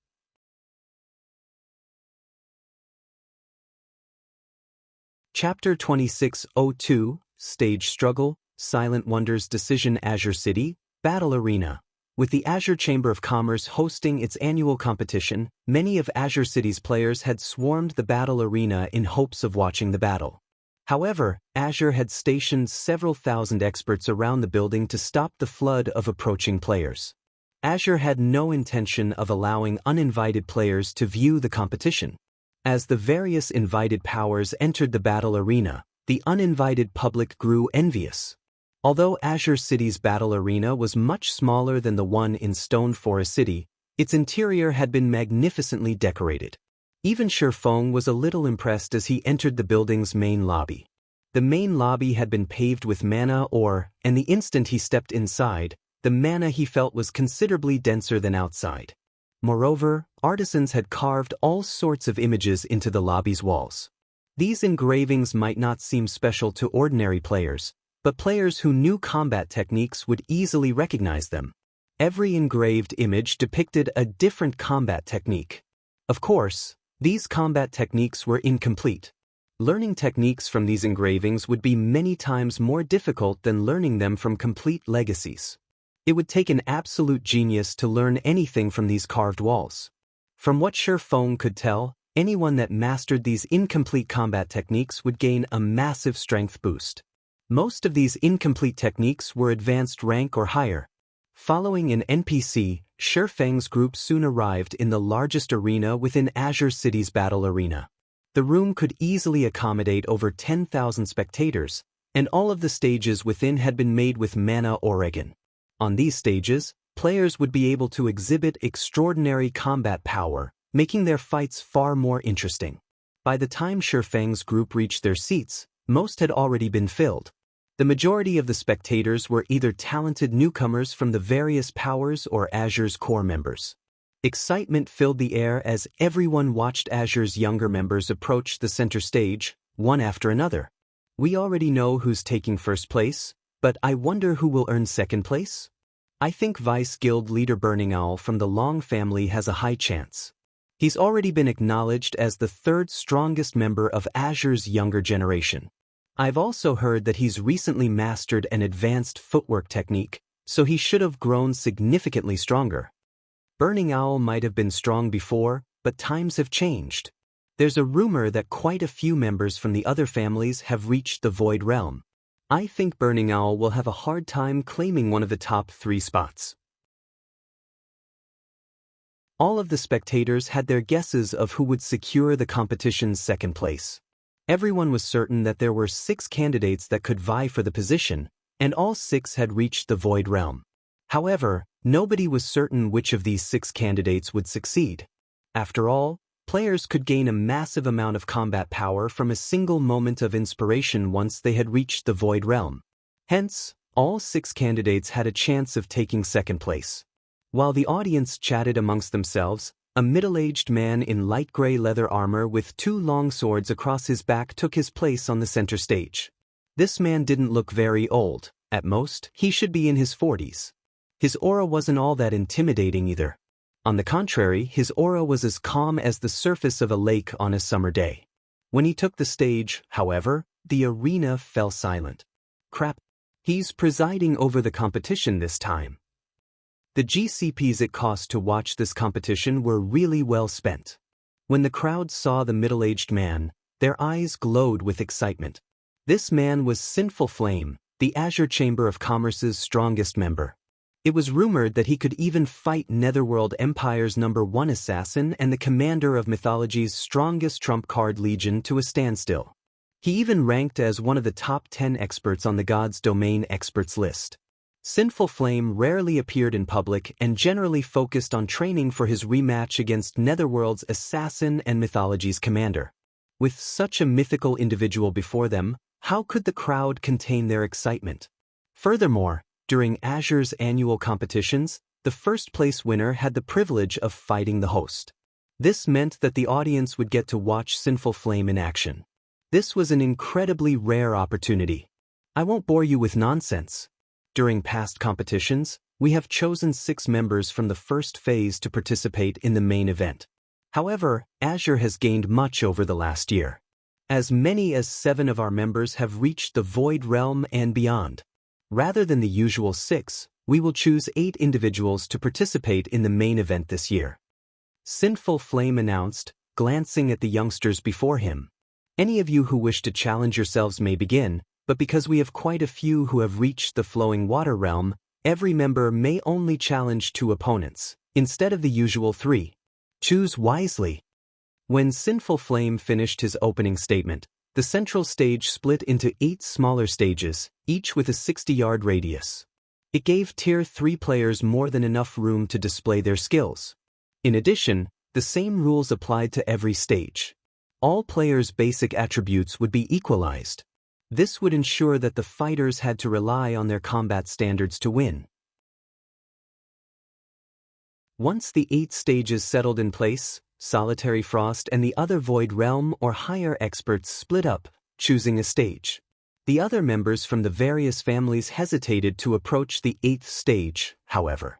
Chapter 2602, Stage Struggle, Silent Wonder's Decision. Azure City, Battle Arena. With the Azure Chamber of Commerce hosting its annual competition, many of Azure City's players had swarmed the battle arena in hopes of watching the battle. However, Azure had stationed several thousand experts around the building to stop the flood of approaching players. Azure had no intention of allowing uninvited players to view the competition. As the various invited powers entered the battle arena, the uninvited public grew envious. Although Azure City's battle arena was much smaller than the one in Stone Forest City, its interior had been magnificently decorated. Even Shifeng was a little impressed as he entered the building's main lobby. The main lobby had been paved with mana ore, and the instant he stepped inside, the mana he felt was considerably denser than outside. Moreover, artisans had carved all sorts of images into the lobby's walls. These engravings might not seem special to ordinary players, but players who knew combat techniques would easily recognize them. Every engraved image depicted a different combat technique. Of course, these combat techniques were incomplete. Learning techniques from these engravings would be many times more difficult than learning them from complete legacies. It would take an absolute genius to learn anything from these carved walls. From what Feng could tell, anyone that mastered these incomplete combat techniques would gain a massive strength boost. Most of these incomplete techniques were advanced rank or higher. Following an NPC, Feng's group soon arrived in the largest arena within Azure City's battle arena. The room could easily accommodate over 10,000 spectators, and all of the stages within had been made with mana Oregon. On these stages, players would be able to exhibit extraordinary combat power, making their fights far more interesting. By the time Feng's group reached their seats, most had already been filled. The majority of the spectators were either talented newcomers from the various powers or Azure's core members. Excitement filled the air as everyone watched Azure's younger members approach the center stage, one after another. We already know who's taking first place, but I wonder who will earn second place? I think Vice Guild leader Burning Owl from the Long family has a high chance. He's already been acknowledged as the third strongest member of Azure's younger generation. I've also heard that he's recently mastered an advanced footwork technique, so he should have grown significantly stronger. Burning Owl might have been strong before, but times have changed. There's a rumor that quite a few members from the other families have reached the Void Realm. I think Burning Owl will have a hard time claiming one of the top 3 spots. All of the spectators had their guesses of who would secure the competition's second place. Everyone was certain that there were 6 candidates that could vie for the position, and all 6 had reached the Void Realm. However, nobody was certain which of these 6 candidates would succeed. After all, players could gain a massive amount of combat power from a single moment of inspiration once they had reached the Void Realm. Hence, all 6 candidates had a chance of taking second place. While the audience chatted amongst themselves, a middle-aged man in light gray leather armor with 2 long swords across his back took his place on the center stage. This man didn't look very old. At most, he should be in his 40s. His aura wasn't all that intimidating either. On the contrary, his aura was as calm as the surface of a lake on a summer day. When he took the stage, however, the arena fell silent. Crap, he's presiding over the competition this time. The GCPs it cost to watch this competition were really well spent. When the crowd saw the middle-aged man, their eyes glowed with excitement. This man was Sinful Flame, the Azure Chamber of Commerce's strongest member. It was rumored that he could even fight Netherworld Empire's #1 assassin and the commander of Mythology's strongest trump card legion to a standstill. He even ranked as one of the top 10 experts on the God's Domain experts list. Sinful Flame rarely appeared in public and generally focused on training for his rematch against Netherworld's assassin and Mythology's commander. With such a mythical individual before them, how could the crowd contain their excitement? Furthermore, during Azure's annual competitions, the first-place winner had the privilege of fighting the host. This meant that the audience would get to watch Sinful Flame in action. This was an incredibly rare opportunity. I won't bore you with nonsense. During past competitions, we have chosen 6 members from the first phase to participate in the main event. However, Azure has gained much over the last year. As many as 7 of our members have reached the Void Realm and beyond. Rather than the usual 6, we will choose 8 individuals to participate in the main event this year. Sinful Flame announced, glancing at the youngsters before him. Any of you who wish to challenge yourselves may begin, but because we have quite a few who have reached the Flowing Water Realm, every member may only challenge 2 opponents, instead of the usual 3. Choose wisely. When Sinful Flame finished his opening statement, the central stage split into 8 smaller stages, each with a 60-yard radius. It gave Tier 3 players more than enough room to display their skills. In addition, the same rules applied to every stage. All players' basic attributes would be equalized. This would ensure that the fighters had to rely on their combat standards to win. Once the 8 stages settled in place, Solitary Frost and the other Void Realm or higher experts split up, choosing a stage. The other members from the various families hesitated to approach the 8th stage, however.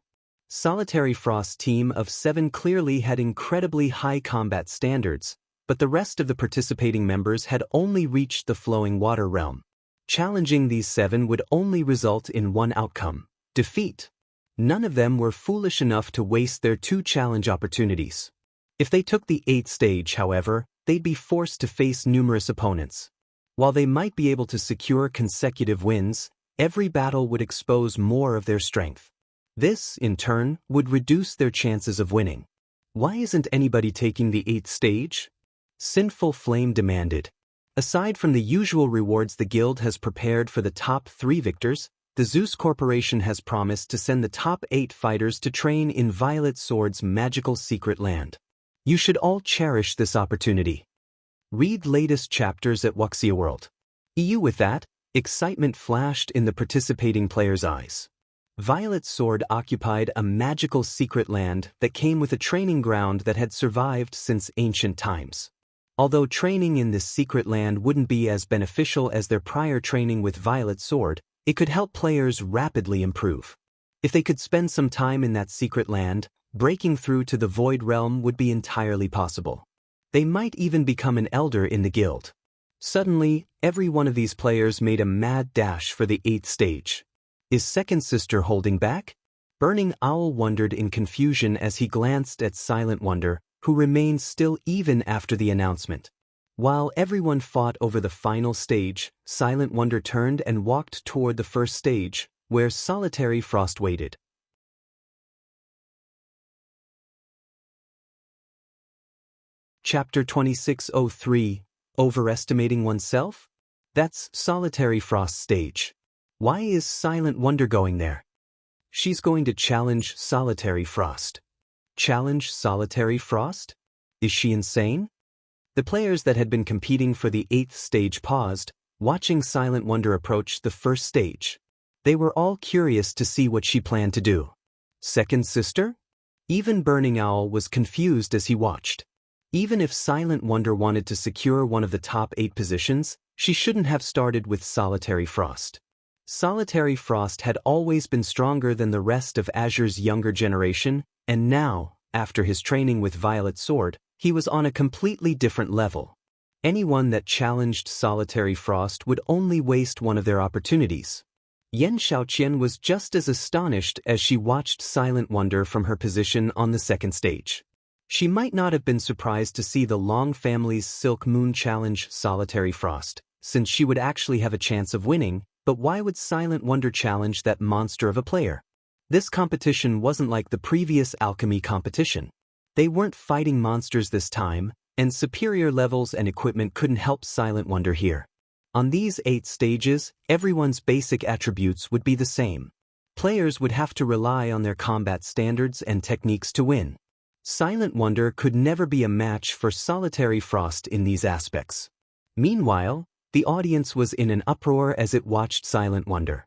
Solitary Frost's team of 7 clearly had incredibly high combat standards, but the rest of the participating members had only reached the flowing water realm. Challenging these 7 would only result in one outcome: defeat. None of them were foolish enough to waste their 2 challenge opportunities. If they took the 8th stage, however, they'd be forced to face numerous opponents. While they might be able to secure consecutive wins, every battle would expose more of their strength. This, in turn, would reduce their chances of winning. Why isn't anybody taking the 8th stage? Sinful Flame demanded. Aside from the usual rewards the guild has prepared for the top 3 victors, the Zeus Corporation has promised to send the top 8 fighters to train in Violet Sword's magical secret land. You should all cherish this opportunity. Read latest chapters at Wuxia World. EU. With that, excitement flashed in the participating players' eyes. Violet Sword occupied a magical secret land that came with a training ground that had survived since ancient times. Although training in this secret land wouldn't be as beneficial as their prior training with Violet Sword, it could help players rapidly improve. If they could spend some time in that secret land, breaking through to the Void Realm would be entirely possible. They might even become an elder in the guild. Suddenly, every one of these players made a mad dash for the 8th stage. Is Second Sister holding back? Burning Owl wondered in confusion as he glanced at Silent Wonder, who remained still even after the announcement. While everyone fought over the final stage, Silent Wonder turned and walked toward the first stage, where Solitary Frost waited. Chapter 2603, Overestimating Oneself? That's Solitary Frost's stage. Why is Silent Wonder going there? She's going to challenge Solitary Frost. Challenge Solitary Frost? Is she insane? The players that had been competing for the 8th stage paused, watching Silent Wonder approach the first stage. They were all curious to see what she planned to do. Second Sister? Even Burning Owl was confused as he watched. Even if Silent Wonder wanted to secure one of the top 8 positions, she shouldn't have started with Solitary Frost. Solitary Frost had always been stronger than the rest of Azure's younger generation, and now, after his training with Violet Sword, he was on a completely different level. Anyone that challenged Solitary Frost would only waste one of their opportunities. Yan Xiaoqian was just as astonished as she watched Silent Wonder from her position on the 2nd stage. She might not have been surprised to see the Long family's Silk Moon challenge Solitary Frost, since she would actually have a chance of winning, but why would Silent Wonder challenge that monster of a player? This competition wasn't like the previous alchemy competition. They weren't fighting monsters this time, and superior levels and equipment couldn't help Silent Wonder here. On these 8 stages, everyone's basic attributes would be the same. Players would have to rely on their combat standards and techniques to win. Silent Wonder could never be a match for Solitary Frost in these aspects. Meanwhile, the audience was in an uproar as it watched Silent Wonder.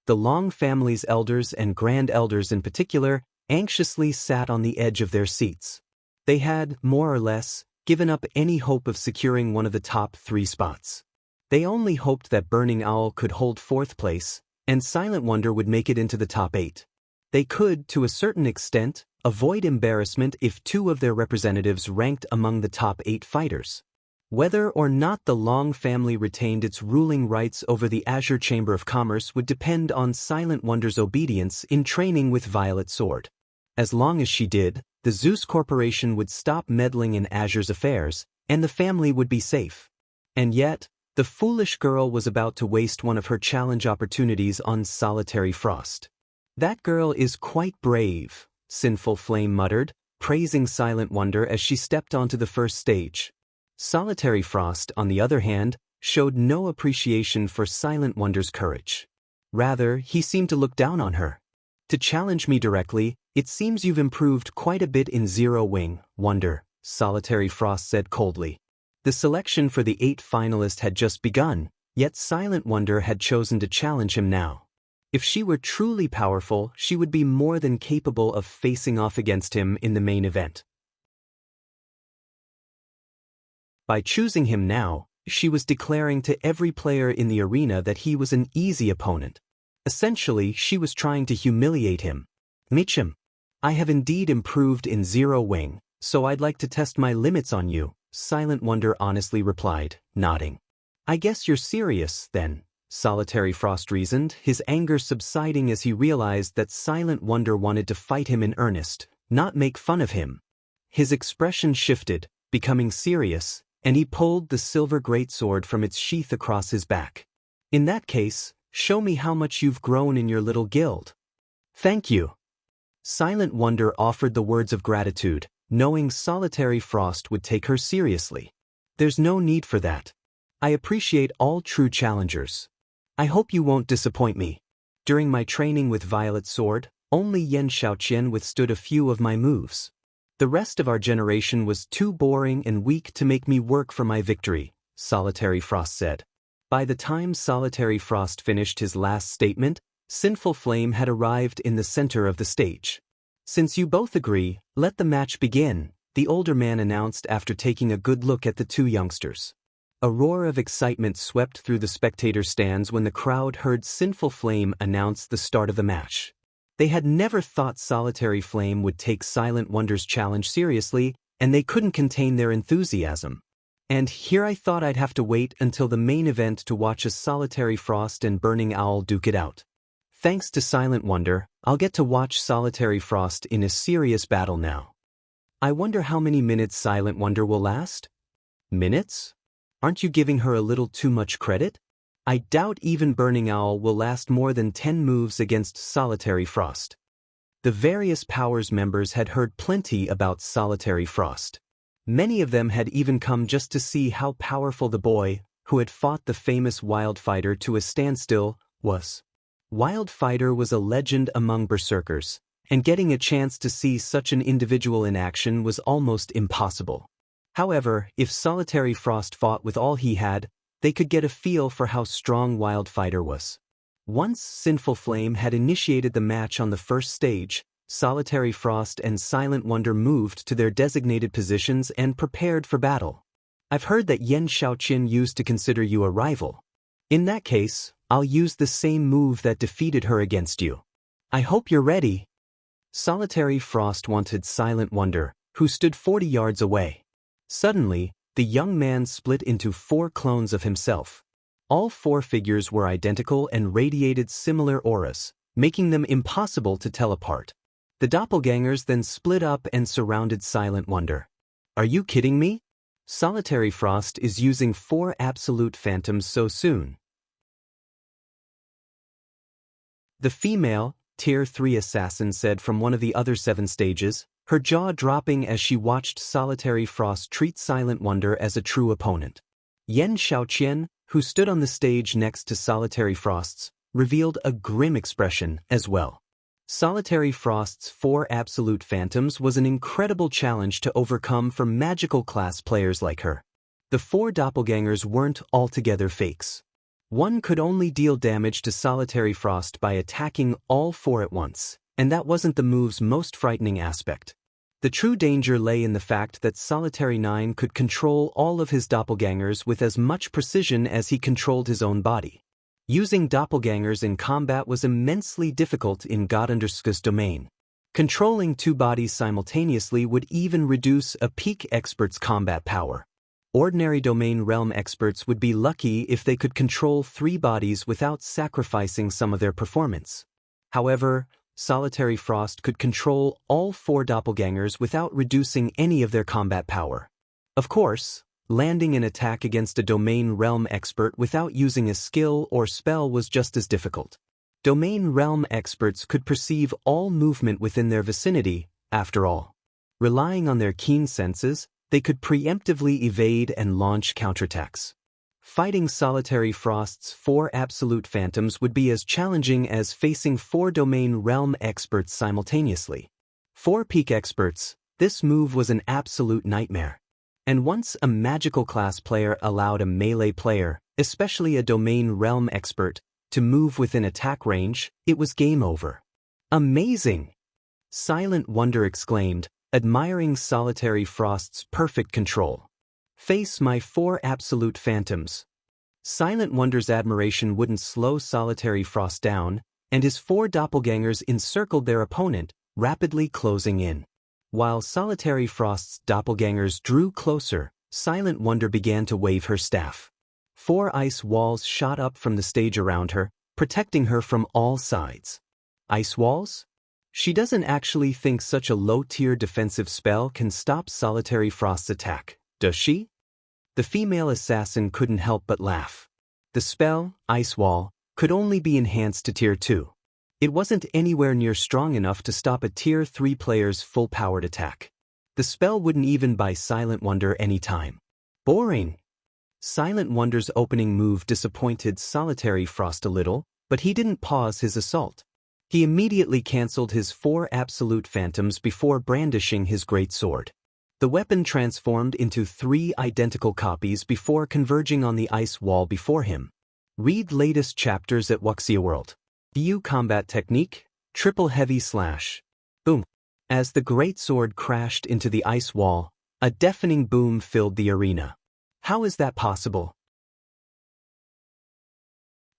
The Long family's elders and grand elders in particular anxiously sat on the edge of their seats. They had, more or less, given up any hope of securing one of the top 3 spots. They only hoped that Burning Owl could hold 4th place, and Silent Wonder would make it into the top 8. They could, to a certain extent, avoid embarrassment if 2 of their representatives ranked among the top 8 fighters. Whether or not the Long family retained its ruling rights over the Azure Chamber of Commerce would depend on Silent Wonder's obedience in training with Violet Sword. As long as she did, the Zeus Corporation would stop meddling in Azure's affairs, and the family would be safe. And yet, the foolish girl was about to waste one of her challenge opportunities on Solitary Frost. That girl is quite brave, Sinful Flame muttered, praising Silent Wonder as she stepped onto the first stage. Solitary Frost, on the other hand, showed no appreciation for Silent Wonder's courage. Rather, he seemed to look down on her. To challenge me directly, it seems you've improved quite a bit in Zero Wing, Wonder, Solitary Frost said coldly. The selection for the 8 finalists had just begun, yet Silent Wonder had chosen to challenge him now. If she were truly powerful, she would be more than capable of facing off against him in the main event. By choosing him now, she was declaring to every player in the arena that he was an easy opponent. Essentially, she was trying to humiliate him. Mitchum, I have indeed improved in Zero Wing, so I'd like to test my limits on you, Silent Wonder honestly replied, nodding. I guess you're serious, then, Solitary Frost reasoned, his anger subsiding as he realized that Silent Wonder wanted to fight him in earnest, not make fun of him. His expression shifted, becoming serious, and he pulled the silver greatsword from its sheath across his back. In that case, show me how much you've grown in your little guild. Thank you. Silent Wonder offered the words of gratitude, knowing Solitary Frost would take her seriously. There's no need for that. I appreciate all true challengers. I hope you won't disappoint me. During my training with Violet Sword, only Yan Xiaoqian withstood a few of my moves. The rest of our generation was too boring and weak to make me work for my victory, Solitary Frost said. By the time Solitary Frost finished his last statement, Sinful Flame had arrived in the center of the stage. Since you both agree, let the match begin, the older man announced after taking a good look at the two youngsters. A roar of excitement swept through the spectator stands when the crowd heard Sinful Flame announce the start of the match. They had never thought Solitary Flame would take Silent Wonder's challenge seriously, and they couldn't contain their enthusiasm. And here I thought I'd have to wait until the main event to watch a Solitary Frost and Burning Owl duke it out. Thanks to Silent Wonder, I'll get to watch Solitary Frost in a serious battle now. I wonder how many minutes Silent Wonder will last? Minutes? Aren't you giving her a little too much credit? I doubt even Burning Owl will last more than 10 moves against Solitary Frost. The various Powers members had heard plenty about Solitary Frost. Many of them had even come just to see how powerful the boy, who had fought the famous Wildfighter to a standstill, was. Wildfighter was a legend among berserkers, and getting a chance to see such an individual in action was almost impossible. However, if Solitary Frost fought with all he had, they could get a feel for how strong Wildfighter was. Once Sinful Flame had initiated the match on the first stage, Solitary Frost and Silent Wonder moved to their designated positions and prepared for battle. I've heard that Yan Xiaoqian used to consider you a rival. In that case, I'll use the same move that defeated her against you. I hope you're ready. Solitary Frost wanted Silent Wonder, who stood 40 yards away. Suddenly, the young man split into 4 clones of himself. All 4 figures were identical and radiated similar auras, making them impossible to tell apart. The doppelgangers then split up and surrounded Silent Wonder. Are you kidding me? Solitary Frost is using 4 absolute phantoms so soon. The female, Tier 3 assassin said from one of the other 7 stages, her jaw dropping as she watched Solitary Frost treat Silent Wonder as a true opponent. Yan Xiaoqian, who stood on the stage next to Solitary Frost's, revealed a grim expression as well. Solitary Frost's 4 absolute phantoms was an incredible challenge to overcome for magical class players like her. The 4 doppelgangers weren't altogether fakes. One could only deal damage to Solitary Frost by attacking all 4 at once, and that wasn't the move's most frightening aspect. The true danger lay in the fact that Solitary 9 could control all of his doppelgangers with as much precision as he controlled his own body. Using doppelgangers in combat was immensely difficult in Godunderska's domain. Controlling 2 bodies simultaneously would even reduce a peak expert's combat power. Ordinary domain realm experts would be lucky if they could control 3 bodies without sacrificing some of their performance. However, Solitary Frost could control all 4 doppelgangers without reducing any of their combat power. Of course, landing an attack against a domain realm expert without using a skill or spell was just as difficult. Domain realm experts could perceive all movement within their vicinity, after all. Relying on their keen senses, they could preemptively evade and launch counterattacks. Fighting Solitary Frost's 4 absolute phantoms would be as challenging as facing 4 domain realm experts simultaneously. 4 peak experts, this move was an absolute nightmare. And once a magical class player allowed a melee player, especially a domain realm expert, to move within attack range, it was game over. Amazing! Silent Wonder exclaimed, admiring Solitary Frost's perfect control. Face my 4 absolute phantoms. Silent Wonder's admiration wouldn't slow Solitary Frost down, and his 4 doppelgangers encircled their opponent, rapidly closing in. While Solitary Frost's doppelgangers drew closer, Silent Wonder began to wave her staff. 4 ice walls shot up from the stage around her, protecting her from all sides. Ice walls? She doesn't actually think such a low-tier defensive spell can stop Solitary Frost's attack, does she? The female assassin couldn't help but laugh. The spell, Ice Wall, could only be enhanced to Tier 2. It wasn't anywhere near strong enough to stop a Tier 3 player's full-powered attack. The spell wouldn't even buy Silent Wonder any time. Boring. Silent Wonder's opening move disappointed Solitary Frost a little, but he didn't pause his assault. He immediately cancelled his 4 absolute phantoms before brandishing his great sword. The weapon transformed into 3 identical copies before converging on the ice wall before him. Read latest chapters at Wuxia World. View combat technique, triple heavy slash. Boom. As the great sword crashed into the ice wall, a deafening boom filled the arena. How is that possible?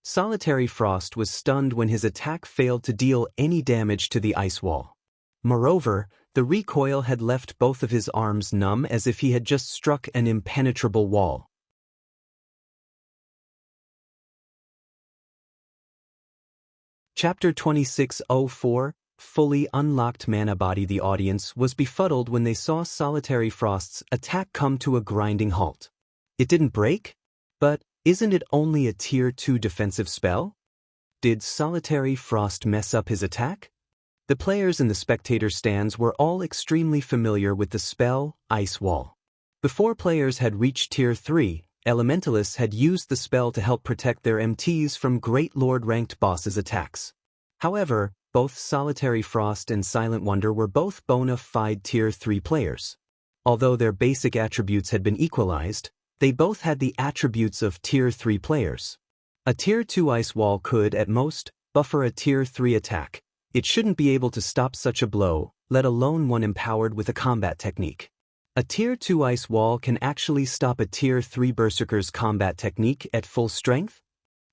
Solitary Frost was stunned when his attack failed to deal any damage to the ice wall. Moreover, the recoil had left both of his arms numb as if he had just struck an impenetrable wall. Chapter 2604, Fully Unlocked Mana Body. The audience was befuddled when they saw Solitary Frost's attack come to a grinding halt. It didn't break? But isn't it only a Tier 2 defensive spell? Did Solitary Frost mess up his attack? The players in the spectator stands were all extremely familiar with the spell, Ice Wall. Before players had reached Tier 3, Elementalists had used the spell to help protect their MTs from Great Lord-ranked bosses' attacks. However, both Solitary Frost and Silent Wonder were both bona fide Tier 3 players. Although their basic attributes had been equalized, they both had the attributes of Tier 3 players. A Tier 2 Ice Wall could, at most, buffer a Tier 3 attack. It shouldn't be able to stop such a blow, let alone one empowered with a combat technique. A Tier 2 Ice Wall can actually stop a Tier 3 Berserker's combat technique at full strength?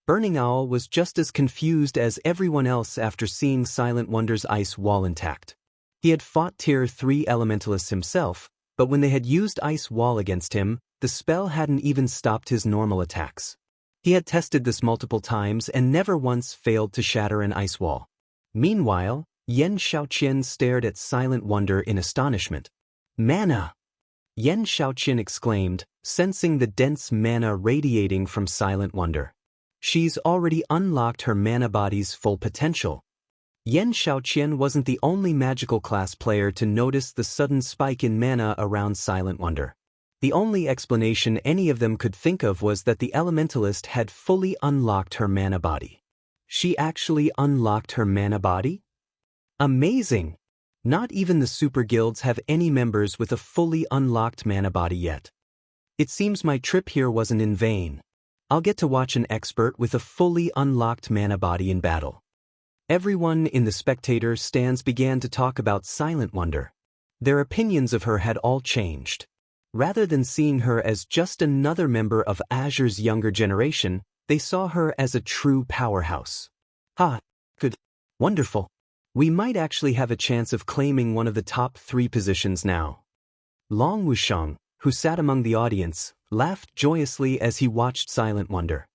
Burning Owl was just as confused as everyone else after seeing Silent Wonder's Ice Wall intact. He had fought Tier 3 Elementalists himself, but when they had used Ice Wall against him, the spell hadn't even stopped his normal attacks. He had tested this multiple times and never once failed to shatter an Ice Wall. Meanwhile, Yen Xiaoqian stared at Silent Wonder in astonishment. Mana! Yen Xiaoqian exclaimed, sensing the dense mana radiating from Silent Wonder. She's already unlocked her mana body's full potential. Yen Xiaoqian wasn't the only magical class player to notice the sudden spike in mana around Silent Wonder. The only explanation any of them could think of was that the Elementalist had fully unlocked her mana body. She actually unlocked her mana body? Amazing! Not even the super guilds have any members with a fully unlocked mana body yet. It seems my trip here wasn't in vain. I'll get to watch an expert with a fully unlocked mana body in battle. Everyone in the spectator stands began to talk about Silent Wonder. Their opinions of her had all changed. Rather than seeing her as just another member of Azure's younger generation, they saw her as a true powerhouse. Good. Wonderful. We might actually have a chance of claiming one of the top 3 positions now. Long Wusheng, who sat among the audience, laughed joyously as he watched Silent Wonder.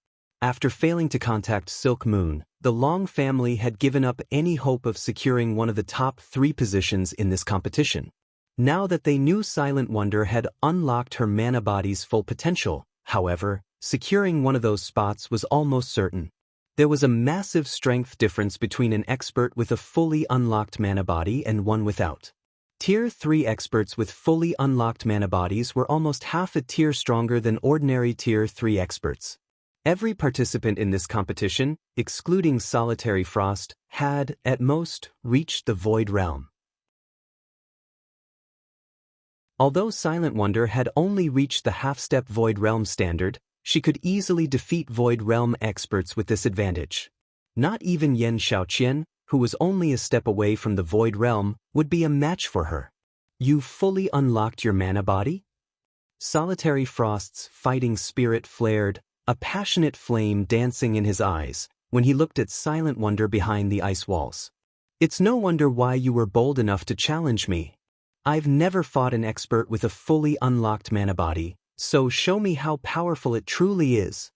After failing to contact Silk Moon, the Long family had given up any hope of securing one of the top 3 positions in this competition. Now that they knew Silent Wonder had unlocked her mana body's full potential, however, securing one of those spots was almost certain. There was a massive strength difference between an expert with a fully unlocked mana body and one without. Tier 3 experts with fully unlocked mana bodies were almost half a tier stronger than ordinary Tier 3 experts. Every participant in this competition, excluding Solitary Frost, had, at most, reached the Void Realm. Although Silent Wonder had only reached the half-step Void Realm standard, she could easily defeat Void Realm experts with this advantage. Not even Yen Xiaoqian, who was only a step away from the Void Realm, would be a match for her. You fully unlocked your mana body? Solitary Frost's fighting spirit flared, a passionate flame dancing in his eyes, when he looked at Silent Wonder behind the ice walls. It's no wonder why you were bold enough to challenge me. I've never fought an expert with a fully unlocked mana body, so show me how powerful it truly is.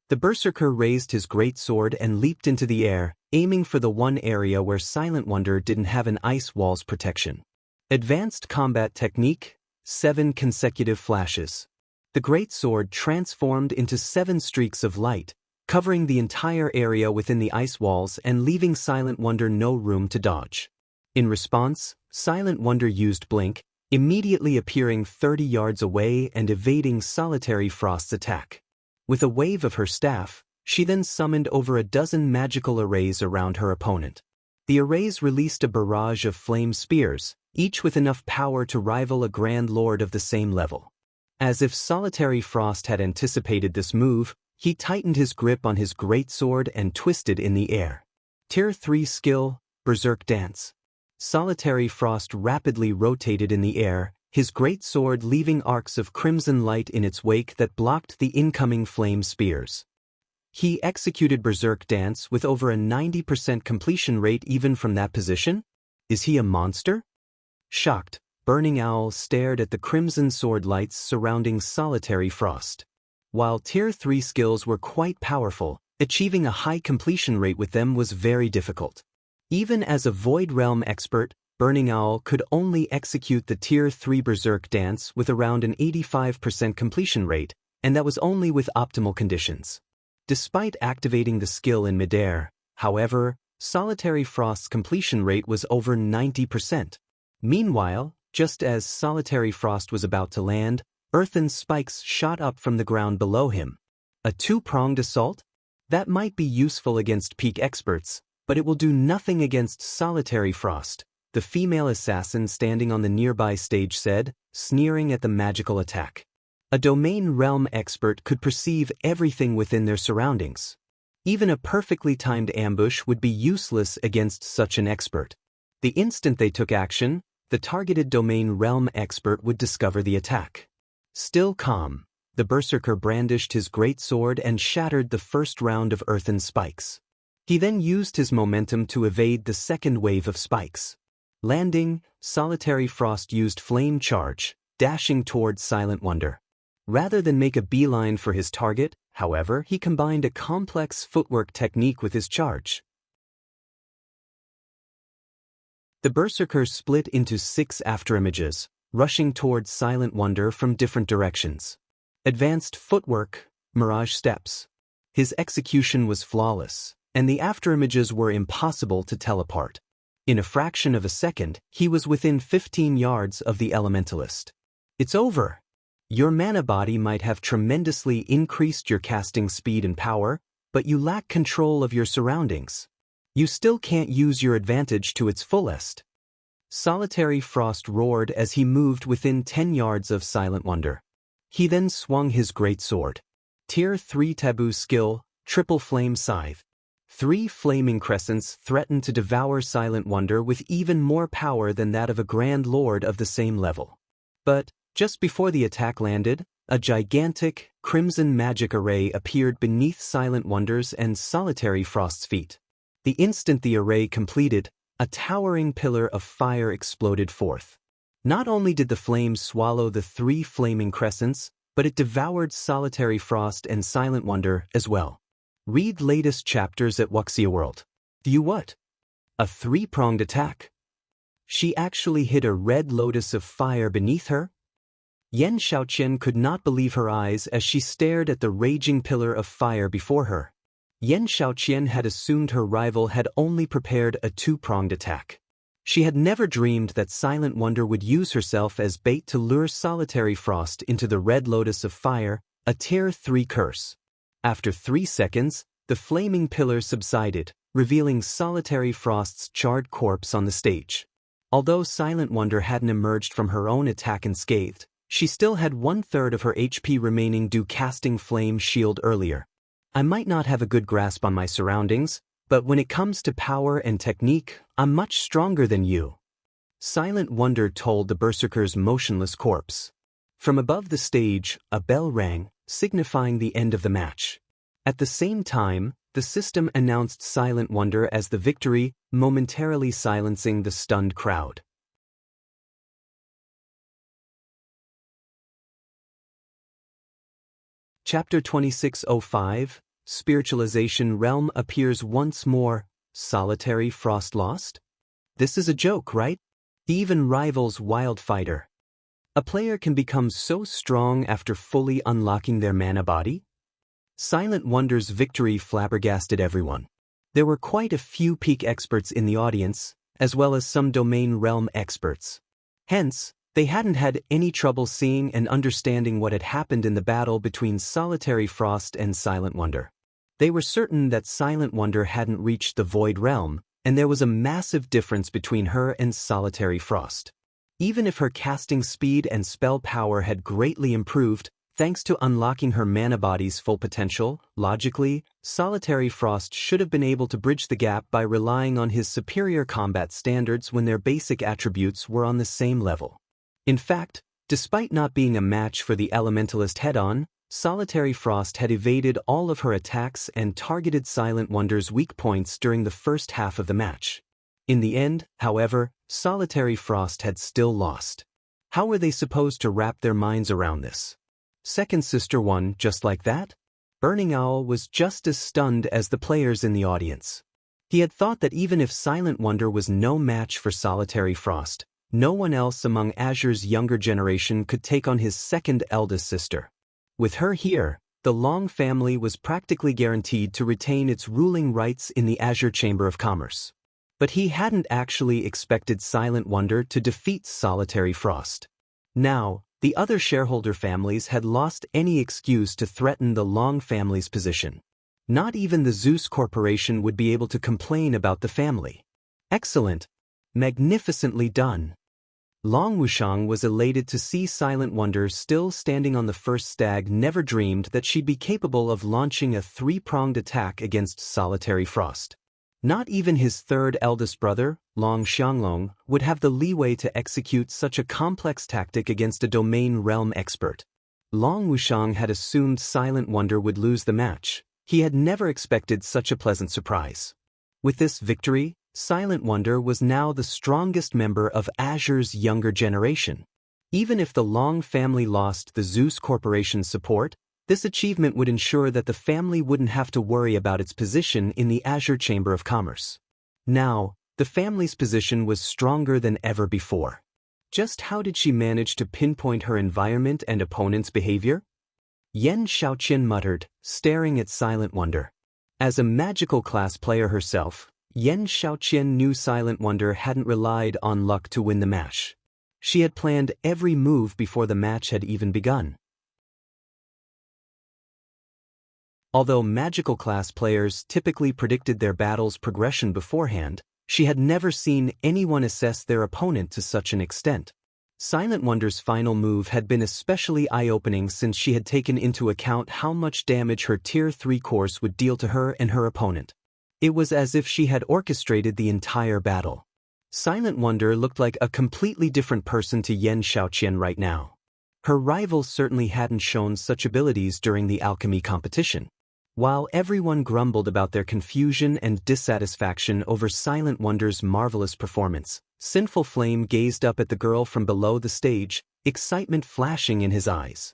The Berserker raised his great sword and leaped into the air, aiming for the one area where Silent Wonder didn't have an ice wall's protection. Advanced Combat Technique, 7 consecutive flashes. The great sword transformed into 7 streaks of light, covering the entire area within the ice walls and leaving Silent Wonder no room to dodge. In response, Silent Wonder used Blink, immediately appearing 30 yards away and evading Solitary Frost's attack. With a wave of her staff, she then summoned over a dozen magical arrays around her opponent. The arrays released a barrage of flame spears, each with enough power to rival a Grand Lord of the same level. As if Solitary Frost had anticipated this move, he tightened his grip on his greatsword and twisted in the air. Tier 3 skill, Berserk Dance. Solitary Frost rapidly rotated in the air, his greatsword leaving arcs of crimson light in its wake that blocked the incoming flame spears. He executed Berserk Dance with over a 90% completion rate even from that position? Is he a monster? Shocked, Burning Owl stared at the crimson sword lights surrounding Solitary Frost. While Tier 3 skills were quite powerful, achieving a high completion rate with them was very difficult. Even as a Void Realm expert, Burning Owl could only execute the Tier 3 Berserk Dance with around an 85% completion rate, and that was only with optimal conditions. Despite activating the skill in midair, however, Solitary Frost's completion rate was over 90%. Meanwhile, just as Solitary Frost was about to land, earthen spikes shot up from the ground below him. A two-pronged assault? That might be useful against peak experts, but it will do nothing against Solitary Frost, the female assassin standing on the nearby stage said, sneering at the magical attack. A domain realm expert could perceive everything within their surroundings. Even a perfectly timed ambush would be useless against such an expert. The instant they took action, the targeted domain realm expert would discover the attack. Still calm, the Berserker brandished his greatsword and shattered the first round of earthen spikes. He then used his momentum to evade the second wave of spikes. Landing, Solitary Frost used Flame Charge, dashing towards Silent Wonder. Rather than make a beeline for his target, however, he combined a complex footwork technique with his charge. The Berserker split into 6 afterimages, rushing towards Silent Wonder from different directions. Advanced footwork, Mirage Steps. His execution was flawless, and the afterimages were impossible to tell apart. In a fraction of a second, he was within 15 yards of the Elementalist. It's over. Your mana body might have tremendously increased your casting speed and power, but you lack control of your surroundings. You still can't use your advantage to its fullest. Solitary Frost roared as he moved within 10 yards of Silent Wonder. He then swung his greatsword. Tier 3 taboo skill, Triple Flame Scythe. 3 flaming crescents threatened to devour Silent Wonder with even more power than that of a Grand Lord of the same level. But, just before the attack landed, a gigantic, crimson magic array appeared beneath Silent Wonder's and Solitary Frost's feet. The instant the array completed, a towering pillar of fire exploded forth. Not only did the flame swallow the 3 flaming crescents, but it devoured Solitary Frost and Silent Wonder as well. Read latest chapters at Wuxia World. You what? A 3-pronged attack? She actually hit a red lotus of fire beneath her? Yan Xiaoqian could not believe her eyes as she stared at the raging pillar of fire before her. Yan Xiaoqian had assumed her rival had only prepared a 2-pronged attack. She had never dreamed that Silent Wonder would use herself as bait to lure Solitary Frost into the red lotus of fire, a Tier 3 curse. After 3 seconds, the flaming pillar subsided, revealing Solitary Frost's charred corpse on the stage. Although Silent Wonder hadn't emerged from her own attack unscathed, she still had 1/3 of her HP remaining due casting Flame Shield earlier. I might not have a good grasp on my surroundings, but when it comes to power and technique, I'm much stronger than you. Silent Wonder told the Berserker's motionless corpse. From above the stage, a bell rang, signifying the end of the match. At the same time, the system announced Silent Wonder as the victory, momentarily silencing the stunned crowd. Chapter 2605, Spiritualization Realm appears once more, Solitary Frost lost? This is a joke, right? He even rivals Wildfighter. A player can become so strong after fully unlocking their mana body? Silent Wonder's victory flabbergasted everyone. There were quite a few peak experts in the audience, as well as some domain realm experts. Hence, they hadn't had any trouble seeing and understanding what had happened in the battle between Solitary Frost and Silent Wonder. They were certain that Silent Wonder hadn't reached the Void Realm, and there was a massive difference between her and Solitary Frost. Even if her casting speed and spell power had greatly improved, thanks to unlocking her mana body's full potential, logically, Solitary Frost should have been able to bridge the gap by relying on his superior combat standards when their basic attributes were on the same level. In fact, despite not being a match for the Elementalist head-on, Solitary Frost had evaded all of her attacks and targeted Silent Wonder's weak points during the first half of the match. In the end, however, Solitary Frost had still lost. How were they supposed to wrap their minds around this? Second Sister won just like that? Burning Owl was just as stunned as the players in the audience. He had thought that even if Silent Wonder was no match for Solitary Frost, no one else among Azure's younger generation could take on his second eldest sister. With her here, the Long family was practically guaranteed to retain its ruling rights in the Azure Chamber of Commerce. But he hadn't actually expected Silent Wonder to defeat Solitary Frost. Now, the other shareholder families had lost any excuse to threaten the Long family's position. Not even the Zeus Corporation would be able to complain about the family. Excellent. Magnificently done. Long Wushang was elated to see Silent Wonder still standing on the first stag. Never dreamed that she'd be capable of launching a three-pronged attack against Solitary Frost. Not even his third eldest brother, Long Xianglong, would have the leeway to execute such a complex tactic against a domain realm expert. Long Wushang had assumed Silent Wonder would lose the match. He had never expected such a pleasant surprise. With this victory, Silent Wonder was now the strongest member of Azure's younger generation. Even if the Long family lost the Zeus Corporation's support, this achievement would ensure that the family wouldn't have to worry about its position in the Azure Chamber of Commerce. Now, the family's position was stronger than ever before. Just how did she manage to pinpoint her environment and opponent's behavior? Yen Xiaoqian muttered, staring at Silent Wonder. As a magical class player herself, Yen Xiaoqian knew Silent Wonder hadn't relied on luck to win the match. She had planned every move before the match had even begun. Although magical class players typically predicted their battle's progression beforehand, she had never seen anyone assess their opponent to such an extent. Silent Wonder's final move had been especially eye-opening since she had taken into account how much damage her Tier 3 course would deal to her and her opponent. It was as if she had orchestrated the entire battle. Silent Wonder looked like a completely different person to Yen Xiaoqian right now. Her rival certainly hadn't shown such abilities during the alchemy competition. While everyone grumbled about their confusion and dissatisfaction over Silent Wonder's marvelous performance, Sinful Flame gazed up at the girl from below the stage, excitement flashing in his eyes.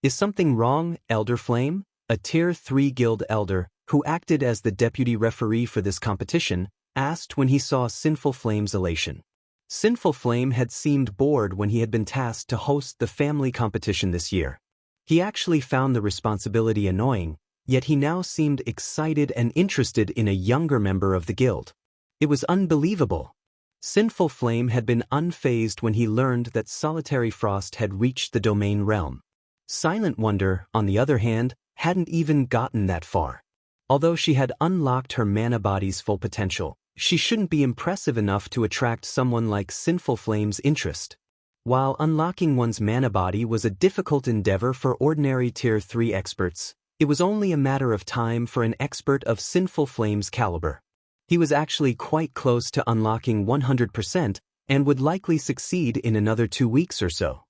"Is something wrong, Elder Flame?" A Tier 3 guild elder, who acted as the deputy referee for this competition, asked when he saw Sinful Flame's elation. Sinful Flame had seemed bored when he had been tasked to host the family competition this year. He actually found the responsibility annoying, yet he now seemed excited and interested in a younger member of the guild. It was unbelievable. Sinful Flame had been unfazed when he learned that Solitary Frost had reached the domain realm. Silent Wonder, on the other hand, hadn't even gotten that far. Although she had unlocked her mana body's full potential, she shouldn't be impressive enough to attract someone like Sinful Flame's interest. While unlocking one's mana body was a difficult endeavor for ordinary Tier 3 experts, it was only a matter of time for an expert of Sinful Flame's caliber. He was actually quite close to unlocking 100% and would likely succeed in another 2 weeks or so.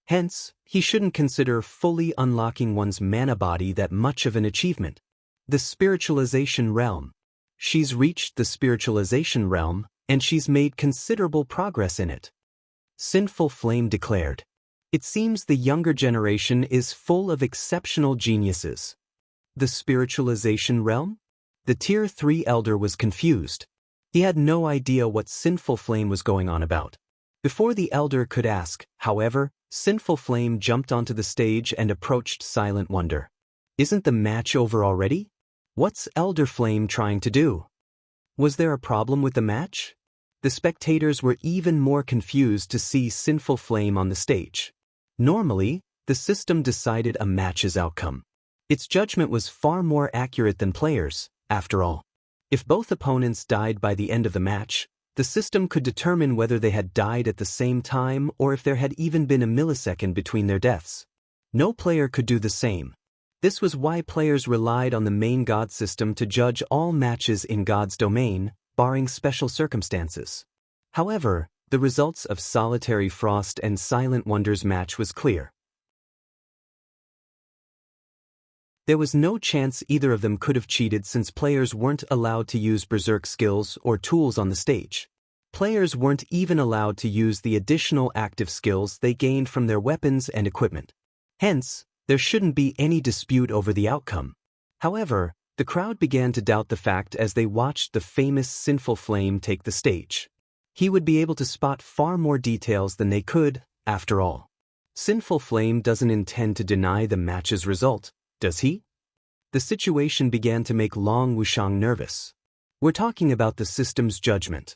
Hence, he shouldn't consider fully unlocking one's mana body that much of an achievement. The spiritualization realm. She's reached the spiritualization realm, and she's made considerable progress in it. Sinful Flame declared. It seems the younger generation is full of exceptional geniuses. The spiritualization realm? The Tier 3 elder was confused. He had no idea what Sinful Flame was going on about. Before the elder could ask, however, Sinful Flame jumped onto the stage and approached Silent Wonder. Isn't the match over already? What's Elder Flame trying to do? Was there a problem with the match? The spectators were even more confused to see Sinful Flame on the stage. Normally, the system decided a match's outcome. Its judgment was far more accurate than players, after all. If both opponents died by the end of the match, the system could determine whether they had died at the same time or if there had even been a millisecond between their deaths. No player could do the same. This was why players relied on the main God system to judge all matches in God's domain, barring special circumstances. However, the results of Solitary Frost and Silent Wonder's match was clear. There was no chance either of them could have cheated since players weren't allowed to use berserk skills or tools on the stage. Players weren't even allowed to use the additional active skills they gained from their weapons and equipment. Hence, there shouldn't be any dispute over the outcome. However, the crowd began to doubt the fact as they watched the famous Sinful Flame take the stage. He would be able to spot far more details than they could, after all. Sinful Flame doesn't intend to deny the match's result, does he? The situation began to make Long Wushang nervous. We're talking about the system's judgment.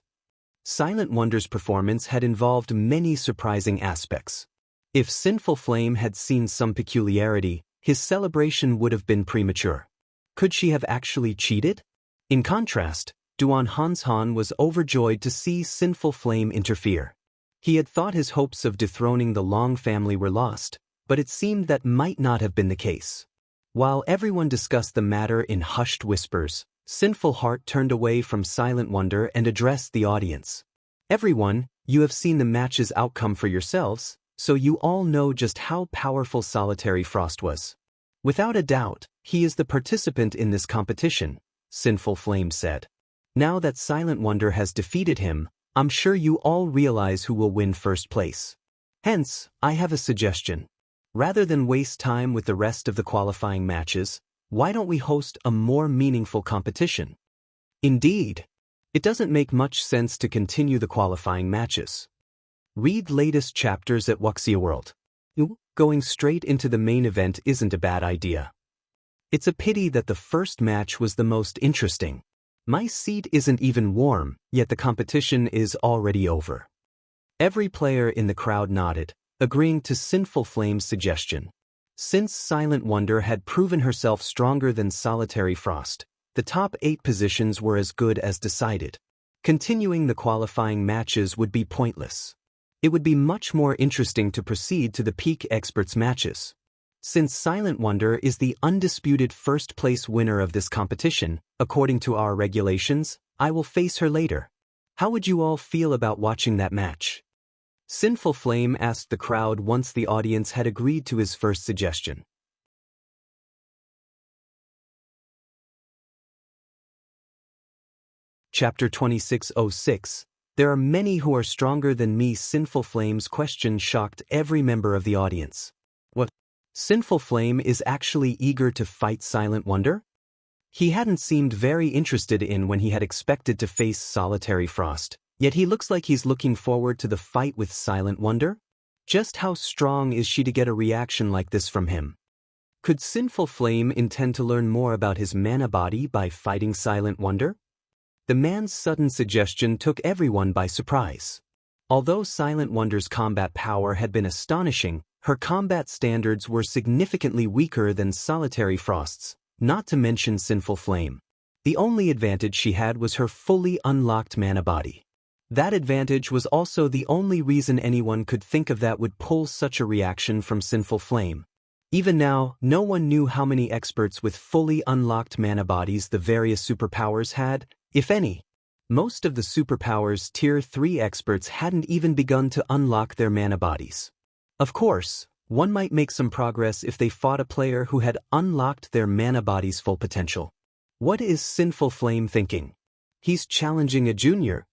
Silent Wonder's performance had involved many surprising aspects. If Sinful Flame had seen some peculiarity, his celebration would have been premature. Could she have actually cheated? In contrast, Duan Hanshan was overjoyed to see Sinful Flame interfere. He had thought his hopes of dethroning the Long family were lost, but it seemed that might not have been the case. While everyone discussed the matter in hushed whispers, Sinful Heart turned away from Silent Wonder and addressed the audience. Everyone, you have seen the match's outcome for yourselves, so you all know just how powerful Solitary Frost was. Without a doubt, he is the participant in this competition, Sinful Flame said. Now that Silent Wonder has defeated him, I'm sure you all realize who will win first place. Hence, I have a suggestion. Rather than waste time with the rest of the qualifying matches, why don't we host a more meaningful competition? Indeed, it doesn't make much sense to continue the qualifying matches. Read latest chapters at Wuxia World. Going straight into the main event isn't a bad idea. It's a pity that the first match was the most interesting. My seat isn't even warm, yet the competition is already over. Every player in the crowd nodded, agreeing to Sinful Flame's suggestion. Since Silent Wonder had proven herself stronger than Solitary Frost, the top 8 positions were as good as decided. Continuing the qualifying matches would be pointless. It would be much more interesting to proceed to the Peak Experts matches. Since Silent Wonder is the undisputed first-place winner of this competition, according to our regulations, I will face her later. How would you all feel about watching that match? Sinful Flame asked the crowd once the audience had agreed to his first suggestion. Chapter 2606. There are many who are stronger than me. Sinful Flame's question shocked every member of the audience. What? Sinful Flame is actually eager to fight Silent Wonder? He hadn't seemed very interested in when he had expected to face Solitary Frost. Yet he looks like he's looking forward to the fight with Silent Wonder? Just how strong is she to get a reaction like this from him? Could Sinful Flame intend to learn more about his mana body by fighting Silent Wonder? The man's sudden suggestion took everyone by surprise. Although Silent Wonder's combat power had been astonishing, her combat standards were significantly weaker than Solitary Frost's, not to mention Sinful Flame. The only advantage she had was her fully unlocked mana body. That advantage was also the only reason anyone could think of that would pull such a reaction from Sinful Flame. Even now, no one knew how many experts with fully unlocked mana bodies the various superpowers had, if any. Most of the superpowers Tier 3 experts hadn't even begun to unlock their mana bodies. Of course, one might make some progress if they fought a player who had unlocked their mana body's full potential. What is Sinful Flame thinking? He's challenging a junior.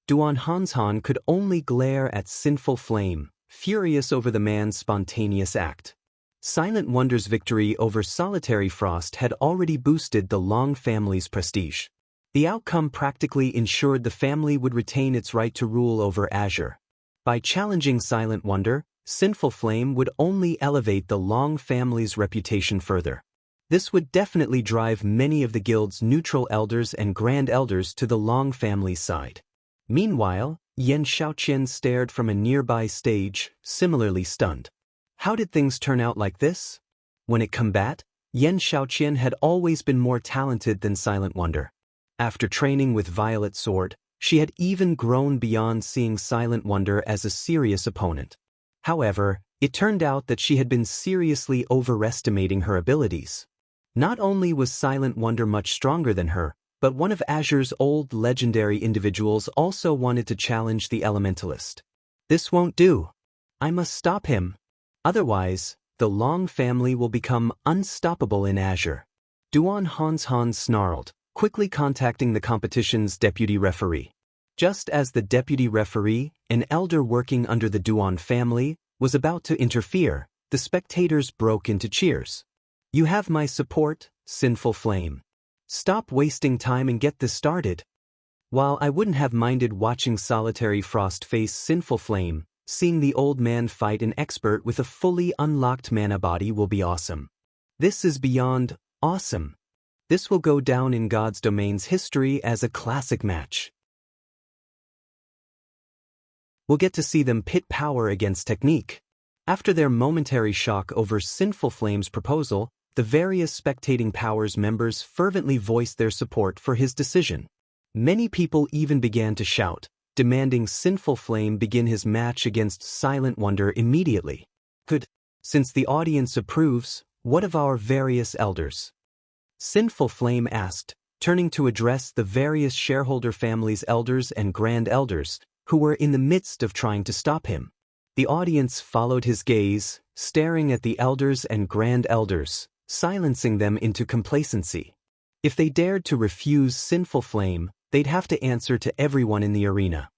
Duan Hanshan could only glare at Sinful Flame, furious over the man's spontaneous act. Silent Wonder's victory over Solitary Frost had already boosted the Long family's prestige. The outcome practically ensured the family would retain its right to rule over Azure. By challenging Silent Wonder, Sinful Flame would only elevate the Long family's reputation further. This would definitely drive many of the guild's neutral elders and grand elders to the Long family's side. Meanwhile, Yan Xiaoqian stared from a nearby stage, similarly stunned. How did things turn out like this? When at combat, Yan Xiaoqian had always been more talented than Silent Wonder. After training with Violet Sword, she had even grown beyond seeing Silent Wonder as a serious opponent. However, it turned out that she had been seriously overestimating her abilities. Not only was Silent Wonder much stronger than her, but one of Azure's old legendary individuals also wanted to challenge the Elementalist. This won't do. I must stop him. Otherwise, the Long family will become unstoppable in Azure. Duan Hanshan snarled, quickly contacting the competition's deputy referee. Just as the deputy referee, an elder working under the Duan family, was about to interfere, the spectators broke into cheers. You have my support, Sinful Flame. Stop wasting time and get this started. While I wouldn't have minded watching Solitary Frost face Sinful Flame, seeing the old man fight an expert with a fully unlocked mana body will be awesome. This is beyond awesome. This will go down in God's Domain's history as a classic match. We'll get to see them pit power against technique. After their momentary shock over Sinful Flame's proposal, the various spectating powers members fervently voiced their support for his decision. Many people even began to shout, demanding Sinful Flame begin his match against Silent Wonder immediately. Since the audience approves, what of our various elders? Sinful Flame asked, turning to address the various shareholder families' elders and grand elders, who were in the midst of trying to stop him. The audience followed his gaze, staring at the elders and grand elders, silencing them into complacency. If they dared to refuse Sinful Flame, they'd have to answer to everyone in the arena.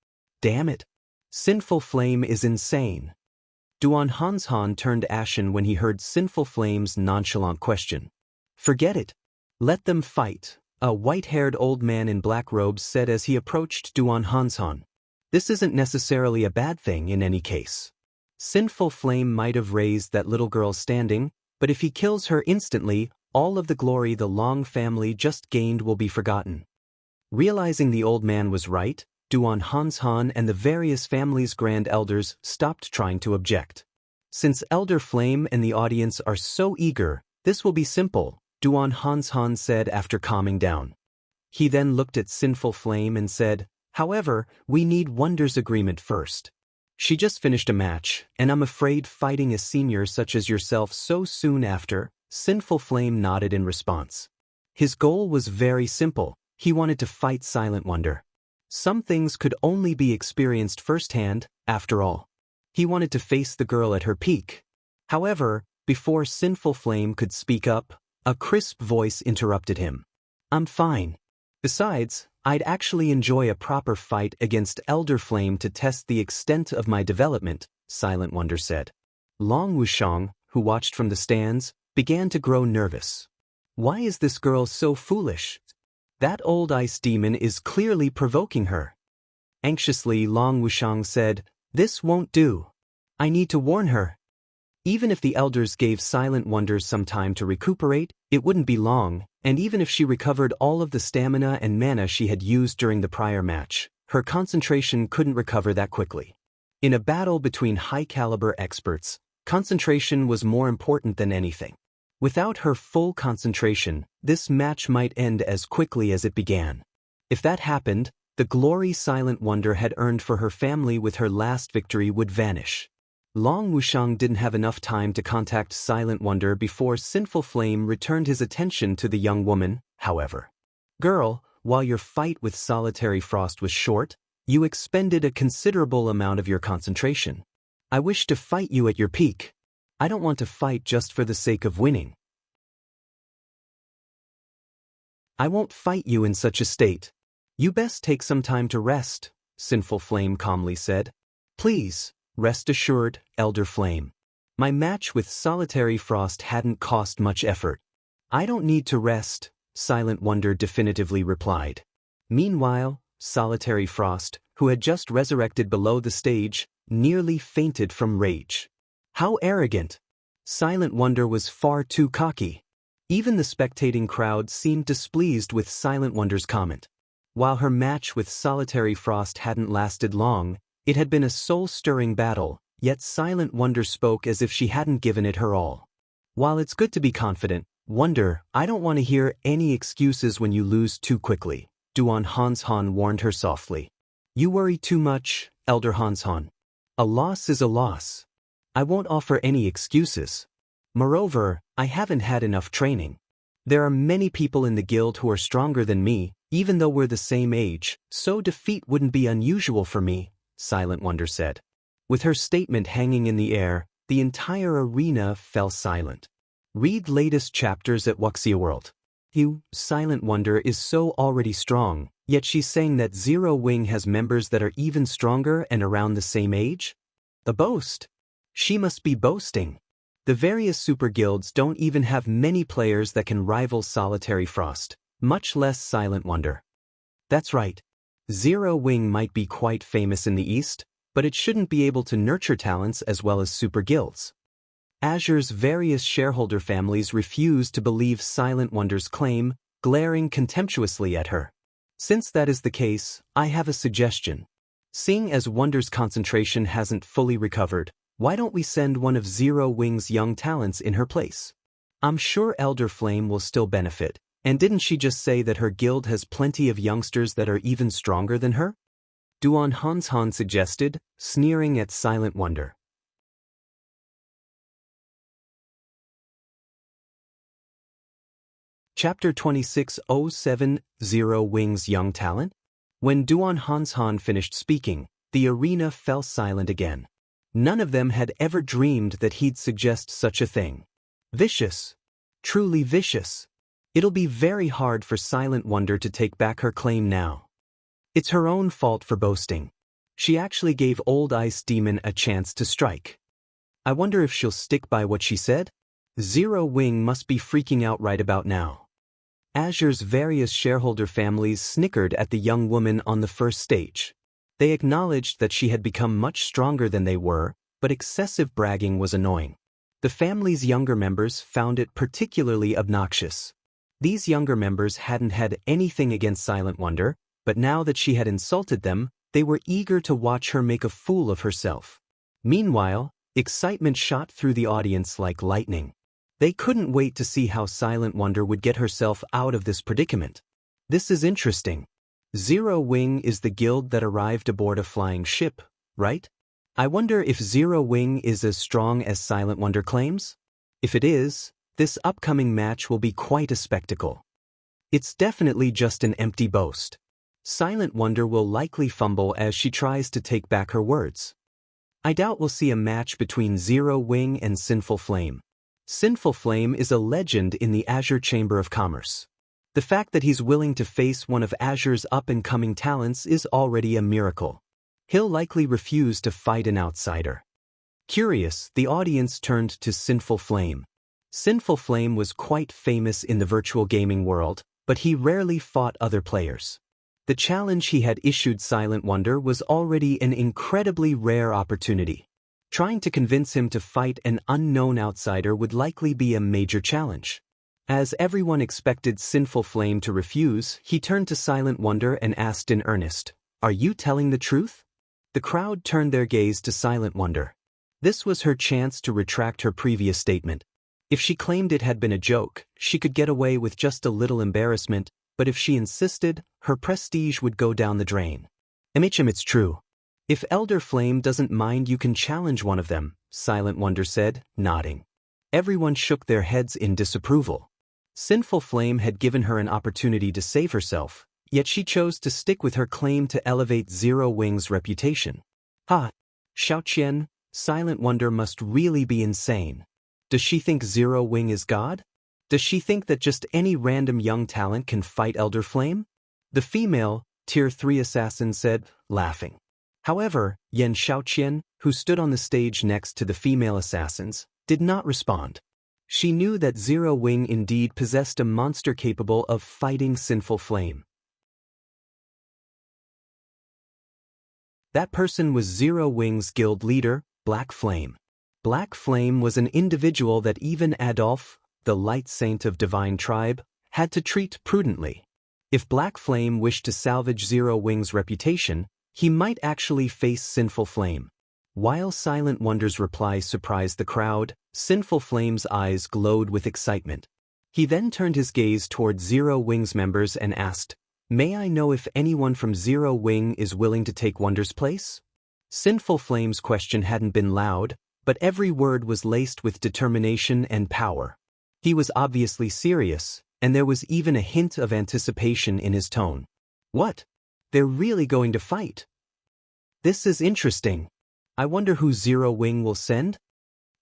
Damn it. Sinful Flame is insane. Duan Hanshan turned ashen when he heard Sinful Flame's nonchalant question. Forget it. Let them fight, a white-haired old man in black robes said as he approached Duan Hanshan. This isn't necessarily a bad thing in any case. Sinful Flame might have raised that little girl standing, but if he kills her instantly, all of the glory the Long family just gained will be forgotten. Realizing the old man was right, Duan Hanshan and the various families' grand elders stopped trying to object. Since Elder Flame and the audience are so eager, this will be simple, Duan Hanshan said after calming down. He then looked at Sinful Flame and said, however, we need Wonder's agreement first. She just finished a match, and I'm afraid fighting a senior such as yourself so soon after. Sinful Flame nodded in response. His goal was very simple. He wanted to fight Silent Wonder. Some things could only be experienced firsthand, after all. He wanted to face the girl at her peak. However, before Sinful Flame could speak up, a crisp voice interrupted him. I'm fine. Besides, I'd actually enjoy a proper fight against Elder Flame to test the extent of my development, Silent Wonder said. Long Wushang, who watched from the stands, began to grow nervous. Why is this girl so foolish? That old ice demon is clearly provoking her. Anxiously, Long Wushang said, this won't do. I need to warn her. Even if the elders gave Silent Wonder some time to recuperate, it wouldn't be long, and even if she recovered all of the stamina and mana she had used during the prior match, her concentration couldn't recover that quickly. In a battle between high-caliber experts, concentration was more important than anything. Without her full concentration, this match might end as quickly as it began. If that happened, the glory Silent Wonder had earned for her family with her last victory would vanish. Long Wushang didn't have enough time to contact Silent Wonder before Sinful Flame returned his attention to the young woman, however. Girl, while your fight with Solitary Frost was short, you expended a considerable amount of your concentration. I wish to fight you at your peak. I don't want to fight just for the sake of winning. I won't fight you in such a state. You best take some time to rest, Sinful Flame calmly said. Please, rest assured, Elder Flame. My match with Solitary Frost hadn't cost much effort. I don't need to rest, Silent Wonder definitively replied. Meanwhile, Solitary Frost, who had just resurrected below the stage, nearly fainted from rage. How arrogant! Silent Wonder was far too cocky. Even the spectating crowd seemed displeased with Silent Wonder's comment. While her match with Solitary Frost hadn't lasted long, it had been a soul-stirring battle, yet Silent Wonder spoke as if she hadn't given it her all. While it's good to be confident, Wonder, I don't want to hear any excuses when you lose too quickly, Duan Hanshan warned her softly. You worry too much, Elder Hanshan. A loss is a loss. I won't offer any excuses. Moreover, I haven't had enough training. There are many people in the guild who are stronger than me, even though we're the same age, so defeat wouldn't be unusual for me, Silent Wonder said. With her statement hanging in the air, the entire arena fell silent. Read latest chapters at Wuxia World. You, Silent Wonder is so already strong, yet she's saying that Zero Wing has members that are even stronger and around the same age? A boast. She must be boasting. The various super guilds don't even have many players that can rival Solitary Frost, much less Silent Wonder. That's right. Zero Wing might be quite famous in the East, but it shouldn't be able to nurture talents as well as super guilds. Azure's various shareholder families refused to believe Silent Wonder's claim, glaring contemptuously at her. Since that is the case, I have a suggestion. Seeing as Wonder's concentration hasn't fully recovered, why don't we send one of Zero Wing's young talents in her place? I'm sure Elder Flame will still benefit, and didn't she just say that her guild has plenty of youngsters that are even stronger than her? Duan Hanshan suggested, sneering at Silent Wonder. Chapter 2607, Zero Wing's Young Talent? When Duan Hanshan finished speaking, the arena fell silent again. None of them had ever dreamed that he'd suggest such a thing. Vicious. Truly vicious. It'll be very hard for Silent Wonder to take back her claim now. It's her own fault for boasting. She actually gave Old Ice Demon a chance to strike. I wonder if she'll stick by what she said? Zero Wing must be freaking out right about now. Azure's various shareholder families snickered at the young woman on the first stage. They acknowledged that she had become much stronger than they were, but excessive bragging was annoying. The family's younger members found it particularly obnoxious. These younger members hadn't had anything against Silent Wonder, but now that she had insulted them, they were eager to watch her make a fool of herself. Meanwhile, excitement shot through the audience like lightning. They couldn't wait to see how Silent Wonder would get herself out of this predicament. This is interesting. Zero Wing is the guild that arrived aboard a flying ship, right? I wonder if Zero Wing is as strong as Silent Wonder claims? If it is, this upcoming match will be quite a spectacle. It's definitely just an empty boast. Silent Wonder will likely fumble as she tries to take back her words. I doubt we'll see a match between Zero Wing and Sinful Flame. Sinful Flame is a legend in the Azure Chamber of Commerce. The fact that he's willing to face one of Azure's up-and-coming talents is already a miracle. He'll likely refuse to fight an outsider. Curious, the audience turned to Sinful Flame. Sinful Flame was quite famous in the virtual gaming world, but he rarely fought other players. The challenge he had issued Silent Wonder was already an incredibly rare opportunity. Trying to convince him to fight an unknown outsider would likely be a major challenge. As everyone expected Sinful Flame to refuse, he turned to Silent Wonder and asked in earnest, "Are you telling the truth?" The crowd turned their gaze to Silent Wonder. This was her chance to retract her previous statement. If she claimed it had been a joke, she could get away with just a little embarrassment, but if she insisted, her prestige would go down the drain. It's true. If Elder Flame doesn't mind, you can challenge one of them, Silent Wonder said, nodding. Everyone shook their heads in disapproval. Sinful Flame had given her an opportunity to save herself, yet she chose to stick with her claim to elevate Zero Wing's reputation. Ha! Xiaoqian, Silent Wonder must really be insane. Does she think Zero Wing is God? Does she think that just any random young talent can fight Elder Flame? The female, Tier 3 assassin said, laughing. However, Yan Xiaoqian, who stood on the stage next to the female assassins, did not respond. She knew that Zero Wing indeed possessed a monster capable of fighting Sinful Flame. That person was Zero Wing's guild leader, Black Flame. Black Flame was an individual that even Adolphe, the light saint of Divine Tribe, had to treat prudently. If Black Flame wished to salvage Zero Wing's reputation, he might actually face Sinful Flame. While Silent Wonder's reply surprised the crowd, Sinful Flame's eyes glowed with excitement. He then turned his gaze toward Zero Wing's members and asked, "May I know if anyone from Zero Wing is willing to take Wonder's place?" Sinful Flame's question hadn't been loud, but every word was laced with determination and power. He was obviously serious, and there was even a hint of anticipation in his tone. What? They're really going to fight? This is interesting. I wonder who Zero Wing will send?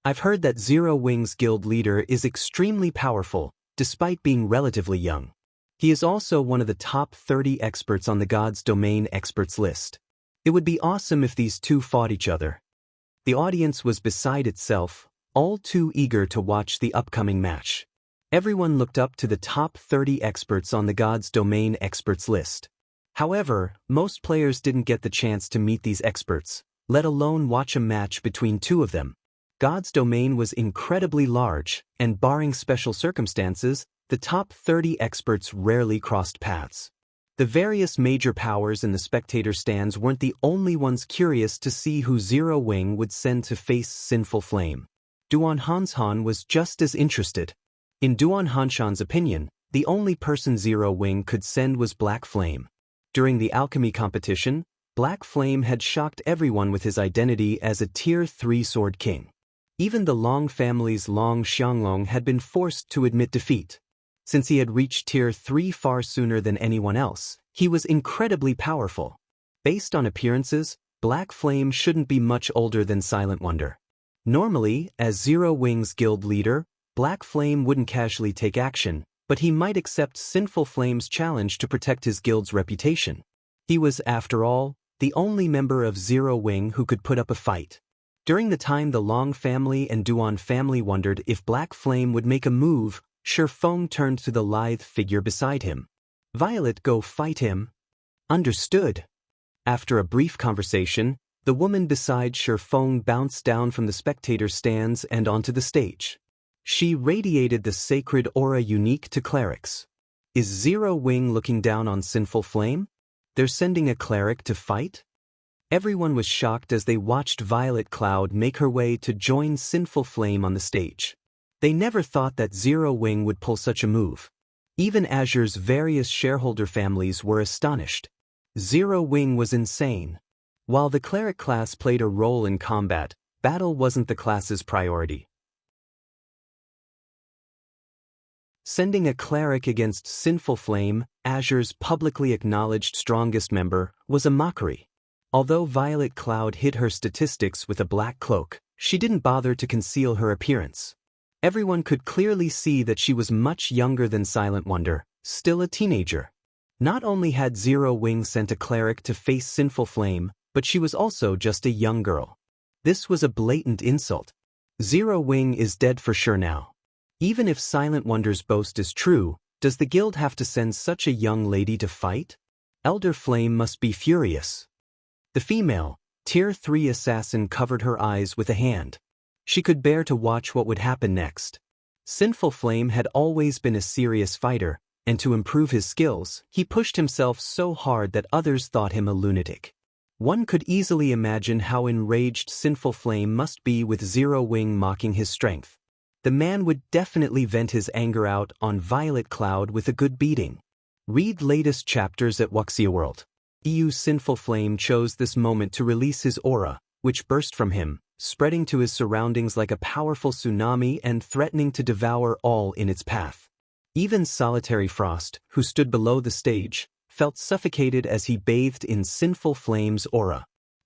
I've heard that Zero Wing's guild leader is extremely powerful, despite being relatively young. He is also one of the top 30 experts on the God's Domain experts list. It would be awesome if these two fought each other. The audience was beside itself, all too eager to watch the upcoming match. Everyone looked up to the top 30 experts on the God's Domain experts list. However, most players didn't get the chance to meet these experts, let alone watch a match between two of them. God's Domain was incredibly large, and barring special circumstances, the top 30 experts rarely crossed paths. The various major powers in the spectator stands weren't the only ones curious to see who Zero Wing would send to face Sinful Flame. Duan Hanshan was just as interested. In Duan Hanshan's opinion, the only person Zero Wing could send was Black Flame. During the alchemy competition, Black Flame had shocked everyone with his identity as a Tier 3 Sword King. Even the Long family's Long Xianglong had been forced to admit defeat. Since he had reached Tier 3 far sooner than anyone else, he was incredibly powerful. Based on appearances, Black Flame shouldn't be much older than Silent Wonder. Normally, as Zero Wing's guild leader, Black Flame wouldn't casually take action, but he might accept Sinful Flame's challenge to protect his guild's reputation. He was, after all, the only member of Zero Wing who could put up a fight. During the time the Long family and Duan family wondered if Black Flame would make a move, Shifeng turned to the lithe figure beside him. "Violet, go fight him." "Understood." After a brief conversation, the woman beside Shifeng bounced down from the spectator stands and onto the stage. She radiated the sacred aura unique to clerics. Is Zero Wing looking down on Sinful Flame? They're sending a cleric to fight? Everyone was shocked as they watched Violet Cloud make her way to join Sinful Flame on the stage. They never thought that Zero Wing would pull such a move. Even Azure's various shareholder families were astonished. Zero Wing was insane. While the cleric class played a role in combat, battle wasn't the class's priority. Sending a cleric against Sinful Flame, Azure's publicly acknowledged strongest member, was a mockery. Although Violet Cloud hid her statistics with a black cloak, she didn't bother to conceal her appearance. Everyone could clearly see that she was much younger than Silent Wonder, still a teenager. Not only had Zero Wing sent a cleric to face Sinful Flame, but she was also just a young girl. This was a blatant insult. Zero Wing is dead for sure now. Even if Silent Wonder's boast is true, does the guild have to send such a young lady to fight? Elder Flame must be furious. The female, Tier 3 assassin covered her eyes with a hand. She could bear to watch what would happen next. Sinful Flame had always been a serious fighter, and to improve his skills, he pushed himself so hard that others thought him a lunatic. One could easily imagine how enraged Sinful Flame must be with Zero Wing mocking his strength. The man would definitely vent his anger out on Violet Cloud with a good beating. Read latest chapters at Wuxia World. Sinful Flame chose this moment to release his aura, which burst from him, spreading to his surroundings like a powerful tsunami and threatening to devour all in its path. Even Solitary Frost, who stood below the stage, felt suffocated as he bathed in Sinful Flame's aura.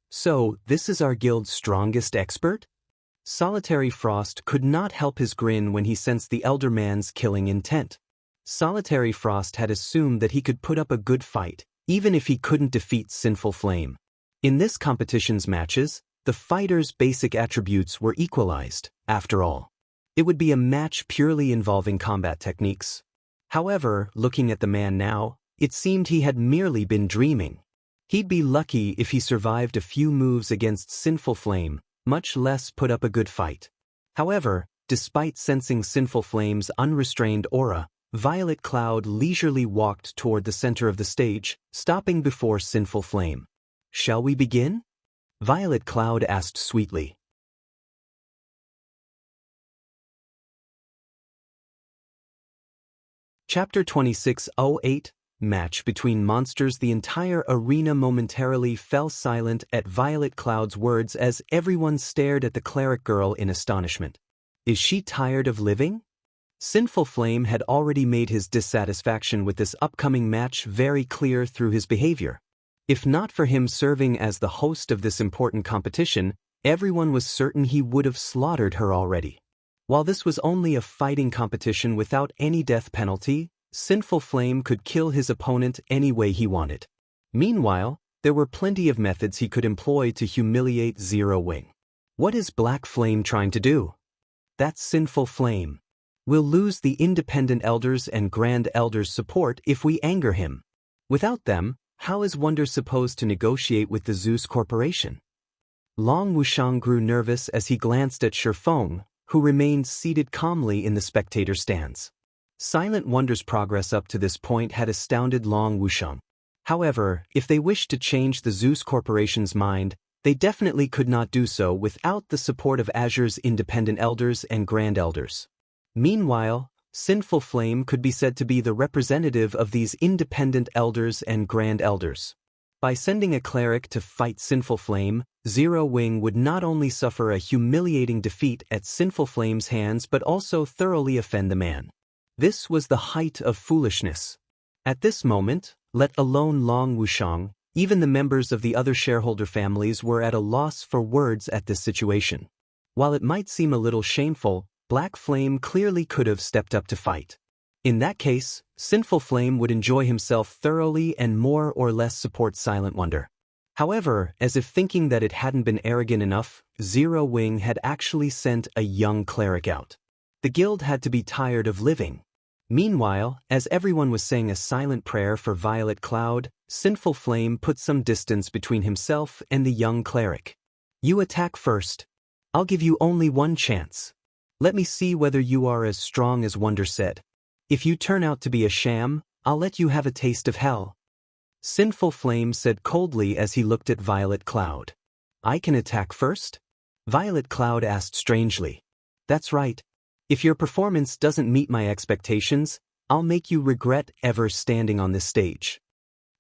So, this is our guild's strongest expert? Solitary Frost could not help his grin when he sensed the elder man's killing intent. Solitary Frost had assumed that he could put up a good fight, even if he couldn't defeat Sinful Flame. In this competition's matches, the fighter's basic attributes were equalized, after all. It would be a match purely involving combat techniques. However, looking at the man now, it seemed he had merely been dreaming. He'd be lucky if he survived a few moves against Sinful Flame, much less put up a good fight. However, despite sensing Sinful Flame's unrestrained aura, Violet Cloud leisurely walked toward the center of the stage, stopping before Sinful Flame. "Shall we begin?" Violet Cloud asked sweetly. Chapter 2608, Match between Monsters. The entire arena momentarily fell silent at Violet Cloud's words as everyone stared at the cleric girl in astonishment. Is she tired of living? Sinful Flame had already made his dissatisfaction with this upcoming match very clear through his behavior. If not for him serving as the host of this important competition, everyone was certain he would have slaughtered her already. While this was only a fighting competition without any death penalty, Sinful Flame could kill his opponent any way he wanted. Meanwhile, there were plenty of methods he could employ to humiliate Zero Wing. What is Black Flame trying to do? That's Sinful Flame. We'll lose the independent elders and grand elders' support if we anger him. Without them, how is Wonder supposed to negotiate with the Zeus Corporation? Long Wushang grew nervous as he glanced at Shifeng, who remained seated calmly in the spectator stands. Silent Wonder's progress up to this point had astounded Long Wushang. However, if they wished to change the Zeus Corporation's mind, they definitely could not do so without the support of Azure's independent elders and grand elders. Meanwhile, Sinful Flame could be said to be the representative of these independent elders and grand elders. By sending a cleric to fight Sinful Flame, Zero Wing would not only suffer a humiliating defeat at Sinful Flame's hands but also thoroughly offend the man. This was the height of foolishness. At this moment, let alone Long Wushang, even the members of the other shareholder families were at a loss for words at this situation. While it might seem a little shameful, Black Flame clearly could have stepped up to fight. In that case, Sinful Flame would enjoy himself thoroughly and more or less support Silent Wonder. However, as if thinking that it hadn't been arrogant enough, Zero Wing had actually sent a young cleric out. The guild had to be tired of living. Meanwhile, as everyone was saying a silent prayer for Violet Cloud, Sinful Flame put some distance between himself and the young cleric. "You attack first. I'll give you only one chance. Let me see whether you are as strong as Wonder said. If you turn out to be a sham, I'll let you have a taste of hell." Sinful Flame said coldly as he looked at Violet Cloud. "I can attack first?" Violet Cloud asked strangely. "That's right. If your performance doesn't meet my expectations, I'll make you regret ever standing on this stage."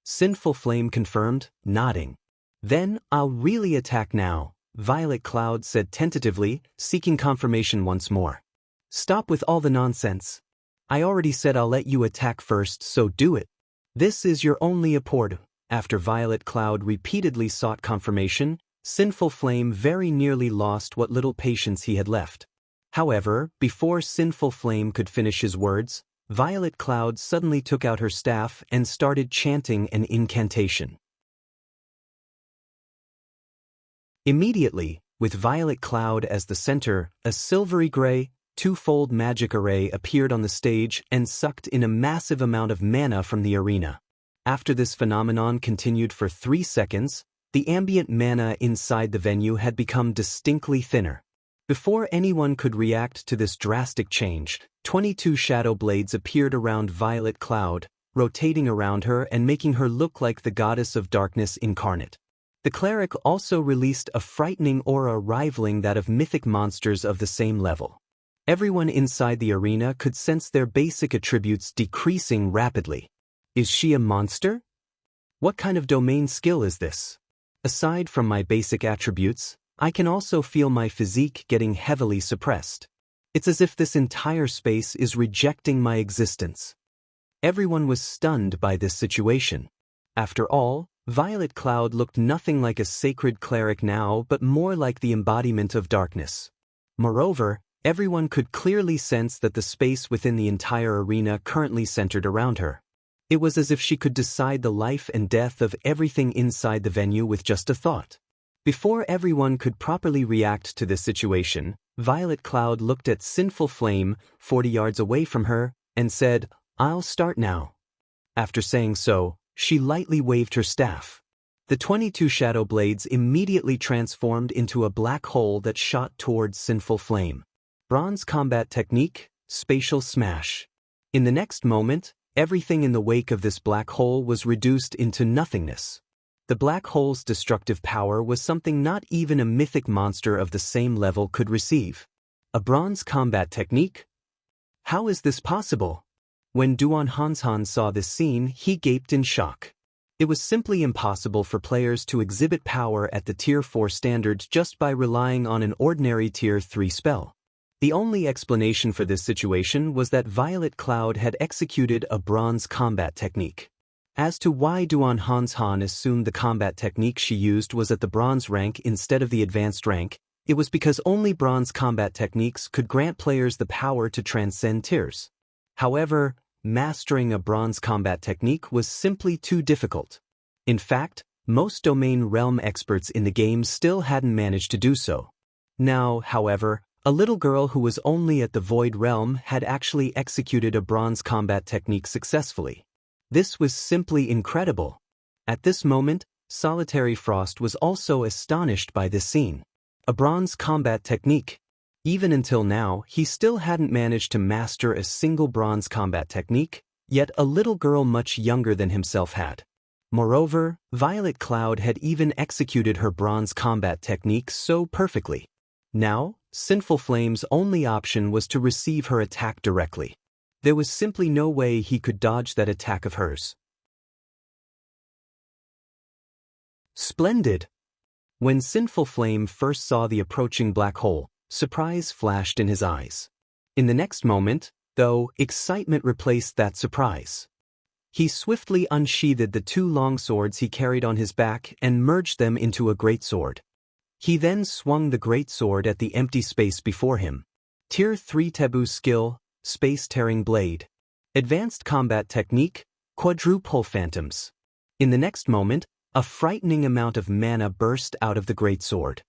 Sinful Flame confirmed, nodding. "Then I'll really attack now," Violet Cloud said tentatively, seeking confirmation once more. "Stop with all the nonsense. I already said I'll let you attack first, so do it. This is your only apport." After Violet Cloud repeatedly sought confirmation, Sinful Flame very nearly lost what little patience he had left. However, before Sinful Flame could finish his words, Violet Cloud suddenly took out her staff and started chanting an incantation. Immediately, with Violet Cloud as the center, a silvery gray, twofold magic array appeared on the stage and sucked in a massive amount of mana from the arena. After this phenomenon continued for 3 seconds, the ambient mana inside the venue had become distinctly thinner. Before anyone could react to this drastic change, 22 shadow blades appeared around Violet Cloud, rotating around her and making her look like the goddess of darkness incarnate. The cleric also released a frightening aura rivaling that of mythic monsters of the same level. Everyone inside the arena could sense their basic attributes decreasing rapidly. Is she a monster? What kind of domain skill is this? Aside from my basic attributes, I can also feel my physique getting heavily suppressed. It's as if this entire space is rejecting my existence. Everyone was stunned by this situation. After all, Violet Cloud looked nothing like a sacred cleric now but more like the embodiment of darkness. Moreover, everyone could clearly sense that the space within the entire arena currently centered around her. It was as if she could decide the life and death of everything inside the venue with just a thought. Before everyone could properly react to this situation, Violet Cloud looked at Sinful Flame, 40 yards away from her, and said, "I'll start now." After saying so, she lightly waved her staff. The 22 shadow blades immediately transformed into a black hole that shot towards Sinful Flame. Bronze combat technique, spatial smash. In the next moment, everything in the wake of this black hole was reduced into nothingness. The black hole's destructive power was something not even a mythic monster of the same level could receive. A bronze combat technique? How is this possible? When Duan Hanshan saw this scene, he gaped in shock. It was simply impossible for players to exhibit power at the Tier 4 standard just by relying on an ordinary Tier 3 spell. The only explanation for this situation was that Violet Cloud had executed a bronze combat technique. As to why Duan Hanshan assumed the combat technique she used was at the bronze rank instead of the advanced rank, it was because only bronze combat techniques could grant players the power to transcend tiers. However, mastering a bronze combat technique was simply too difficult. In fact, most domain realm experts in the game still hadn't managed to do so. Now, however, a little girl who was only at the Void Realm had actually executed a bronze combat technique successfully. This was simply incredible. At this moment, Solitary Frost was also astonished by this scene. A bronze combat technique. Even until now, he still hadn't managed to master a single bronze combat technique, yet a little girl much younger than himself had. Moreover, Violet Cloud had even executed her bronze combat technique so perfectly. Now, Sinful Flame's only option was to receive her attack directly. There was simply no way he could dodge that attack of hers. Splendid! When Sinful Flame first saw the approaching black hole, surprise flashed in his eyes. In the next moment, though, excitement replaced that surprise. He swiftly unsheathed the 2 long swords he carried on his back and merged them into a greatsword. He then swung the greatsword at the empty space before him. Tier 3 Taboo skill, Space-Tearing Blade. Advanced combat technique, Quadruple Phantoms. In the next moment, a frightening amount of mana burst out of the greatsword.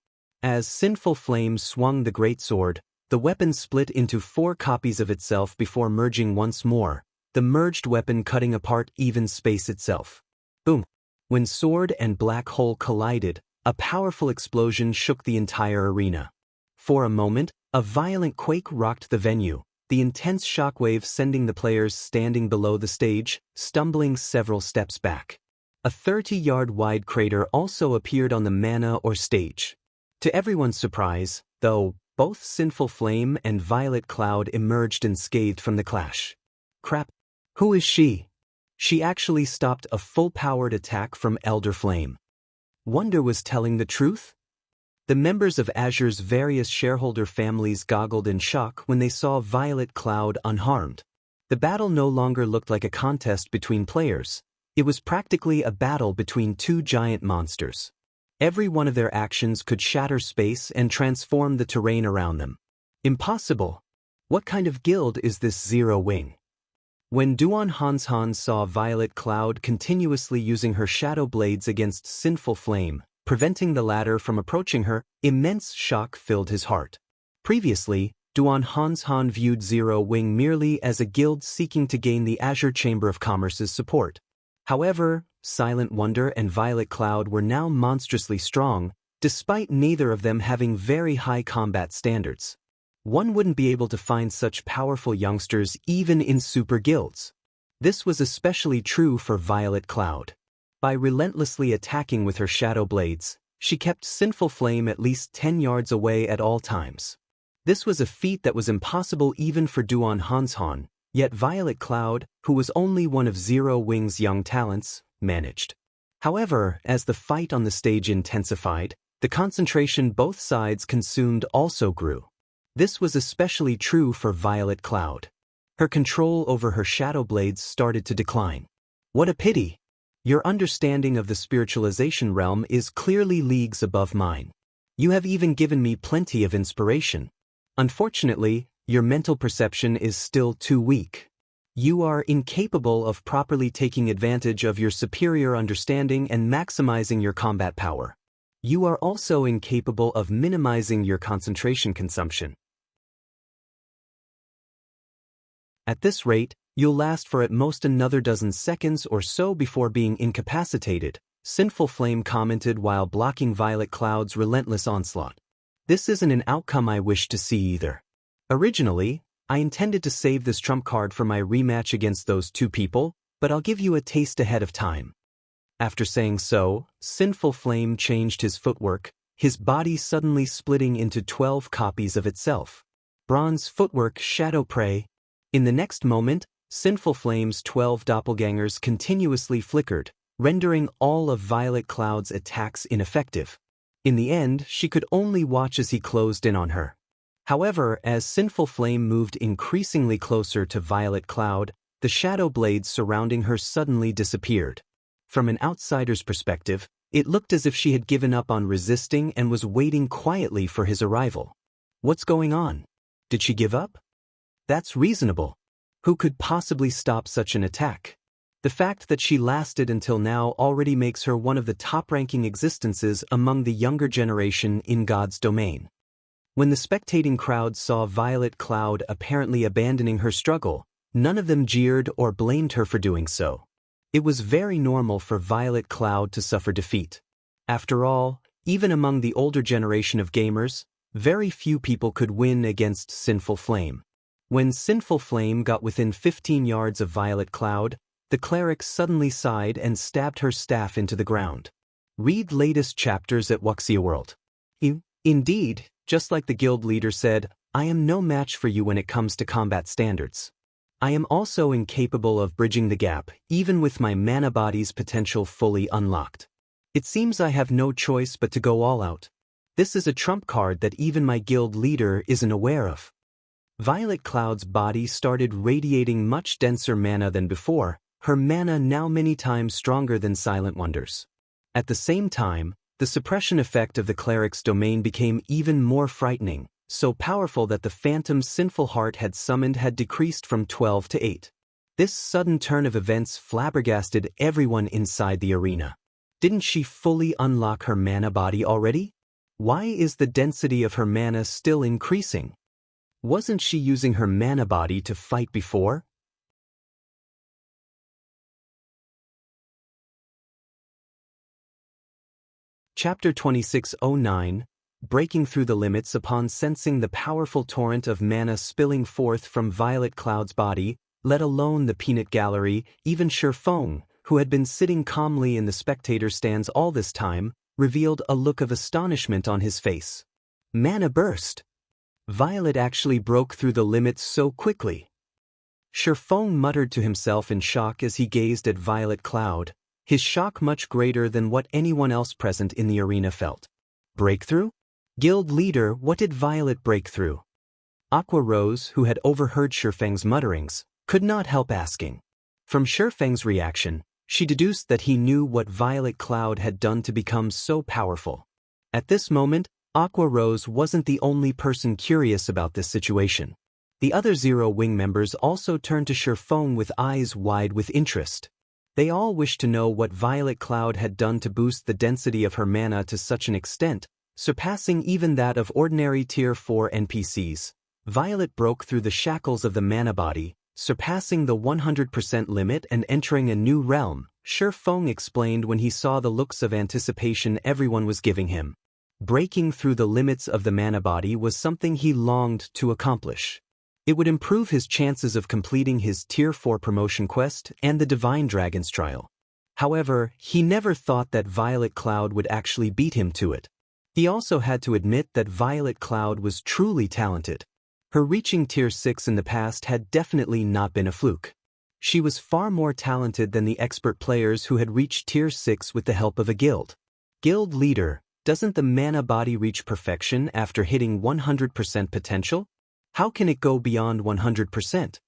As Sinful Flame swung the greatsword, the weapon split into 4 copies of itself before merging once more, the merged weapon cutting apart even space itself. Boom! When sword and black hole collided, a powerful explosion shook the entire arena. For a moment, a violent quake rocked the venue, the intense shockwave sending the players standing below the stage, stumbling several steps back. A 30-yard wide crater also appeared on the mana or stage. To everyone's surprise, though, both Sinful Flame and Violet Cloud emerged unscathed from the clash. Crap! Who is she? She actually stopped a full-powered attack from Elder Flame. Wonder was telling the truth? The members of Azure's various shareholder families goggled in shock when they saw Violet Cloud unharmed. The battle no longer looked like a contest between players. It was practically a battle between 2 giant monsters. Every one of their actions could shatter space and transform the terrain around them. Impossible! What kind of guild is this Zero Wing? When Duan Hanshan saw Violet Cloud continuously using her shadow blades against Sinful Flame, preventing the latter from approaching her, immense shock filled his heart. Previously, Duan Hanshan viewed Zero Wing merely as a guild seeking to gain the Azure Chamber of Commerce's support. However, Silent Wonder and Violet Cloud were now monstrously strong, despite neither of them having very high combat standards. One wouldn't be able to find such powerful youngsters even in super guilds. This was especially true for Violet Cloud. By relentlessly attacking with her shadow blades, she kept Sinful Flame at least 10 yards away at all times. This was a feat that was impossible even for Duan Hanshan, yet Violet Cloud, who was only one of Zero Wing's young talents, managed. However, as the fight on the stage intensified, the concentration both sides consumed also grew. This was especially true for Violet Cloud. Her control over her shadow blades started to decline. What a pity! Your understanding of the spiritualization realm is clearly leagues above mine. You have even given me plenty of inspiration. Unfortunately, your mental perception is still too weak. You are incapable of properly taking advantage of your superior understanding and maximizing your combat power. You are also incapable of minimizing your concentration consumption. At this rate, you'll last for at most another dozen seconds or so before being incapacitated, Sinful Flame commented while blocking Violet Cloud's relentless onslaught. This isn't an outcome I wish to see either. Originally, I intended to save this trump card for my rematch against those two people, but I'll give you a taste ahead of time. After saying so, Sinful Flame changed his footwork, his body suddenly splitting into 12 copies of itself. Bronze footwork Shadow Prey. In the next moment, Sinful Flame's 12 doppelgangers continuously flickered, rendering all of Violet Cloud's attacks ineffective. In the end, she could only watch as he closed in on her. However, as Sinful Flame moved increasingly closer to Violet Cloud, the shadow blades surrounding her suddenly disappeared. From an outsider's perspective, it looked as if she had given up on resisting and was waiting quietly for his arrival. What's going on? Did she give up? That's reasonable. Who could possibly stop such an attack? The fact that she lasted until now already makes her one of the top-ranking existences among the younger generation in God's domain. When the spectating crowd saw Violet Cloud apparently abandoning her struggle, none of them jeered or blamed her for doing so. It was very normal for Violet Cloud to suffer defeat. After all, even among the older generation of gamers, very few people could win against Sinful Flame. When Sinful Flame got within 15 yards of Violet Cloud, the cleric suddenly sighed and stabbed her staff into the ground. Read latest chapters at Wuxia World. Indeed, just like the guild leader said, I am no match for you when it comes to combat standards. I am also incapable of bridging the gap, even with my mana body's potential fully unlocked. It seems I have no choice but to go all out. This is a trump card that even my guild leader isn't aware of. Violet Cloud's body started radiating much denser mana than before, her mana now many times stronger than Silent Wonder's. At the same time, the suppression effect of the cleric's domain became even more frightening, so powerful that the phantom Sinful Heart had summoned had decreased from 12 to 8. This sudden turn of events flabbergasted everyone inside the arena. Didn't she fully unlock her mana body already? Why is the density of her mana still increasing? Wasn't she using her mana body to fight before? Chapter 2609, Breaking Through the Limits. Upon sensing the powerful torrent of mana spilling forth from Violet Cloud's body, let alone the peanut gallery, even Shifeng, who had been sitting calmly in the spectator stands all this time, revealed a look of astonishment on his face. Mana burst! Violet actually broke through the limits so quickly. Shifeng muttered to himself in shock as he gazed at Violet Cloud, his shock much greater than what anyone else present in the arena felt. Breakthrough? Guild leader, what did Violet break through? Aqua Rose, who had overheard Shifeng's mutterings, could not help asking. From Shifeng's reaction, she deduced that he knew what Violet Cloud had done to become so powerful. At this moment, Aqua Rose wasn't the only person curious about this situation. The other Zero Wing members also turned to Shifeng with eyes wide with interest. They all wished to know what Violet Cloud had done to boost the density of her mana to such an extent, surpassing even that of ordinary Tier 4 NPCs. Violet broke through the shackles of the mana body, surpassing the 100% limit and entering a new realm, Shifeng explained when he saw the looks of anticipation everyone was giving him. Breaking through the limits of the mana body was something he longed to accomplish. It would improve his chances of completing his Tier 4 promotion quest and the Divine Dragon's Trial. However, he never thought that Violet Cloud would actually beat him to it. He also had to admit that Violet Cloud was truly talented. Her reaching Tier 6 in the past had definitely not been a fluke. She was far more talented than the expert players who had reached Tier 6 with the help of a guild. Guild leader, doesn't the mana body reach perfection after hitting 100% potential? How can it go beyond 100%?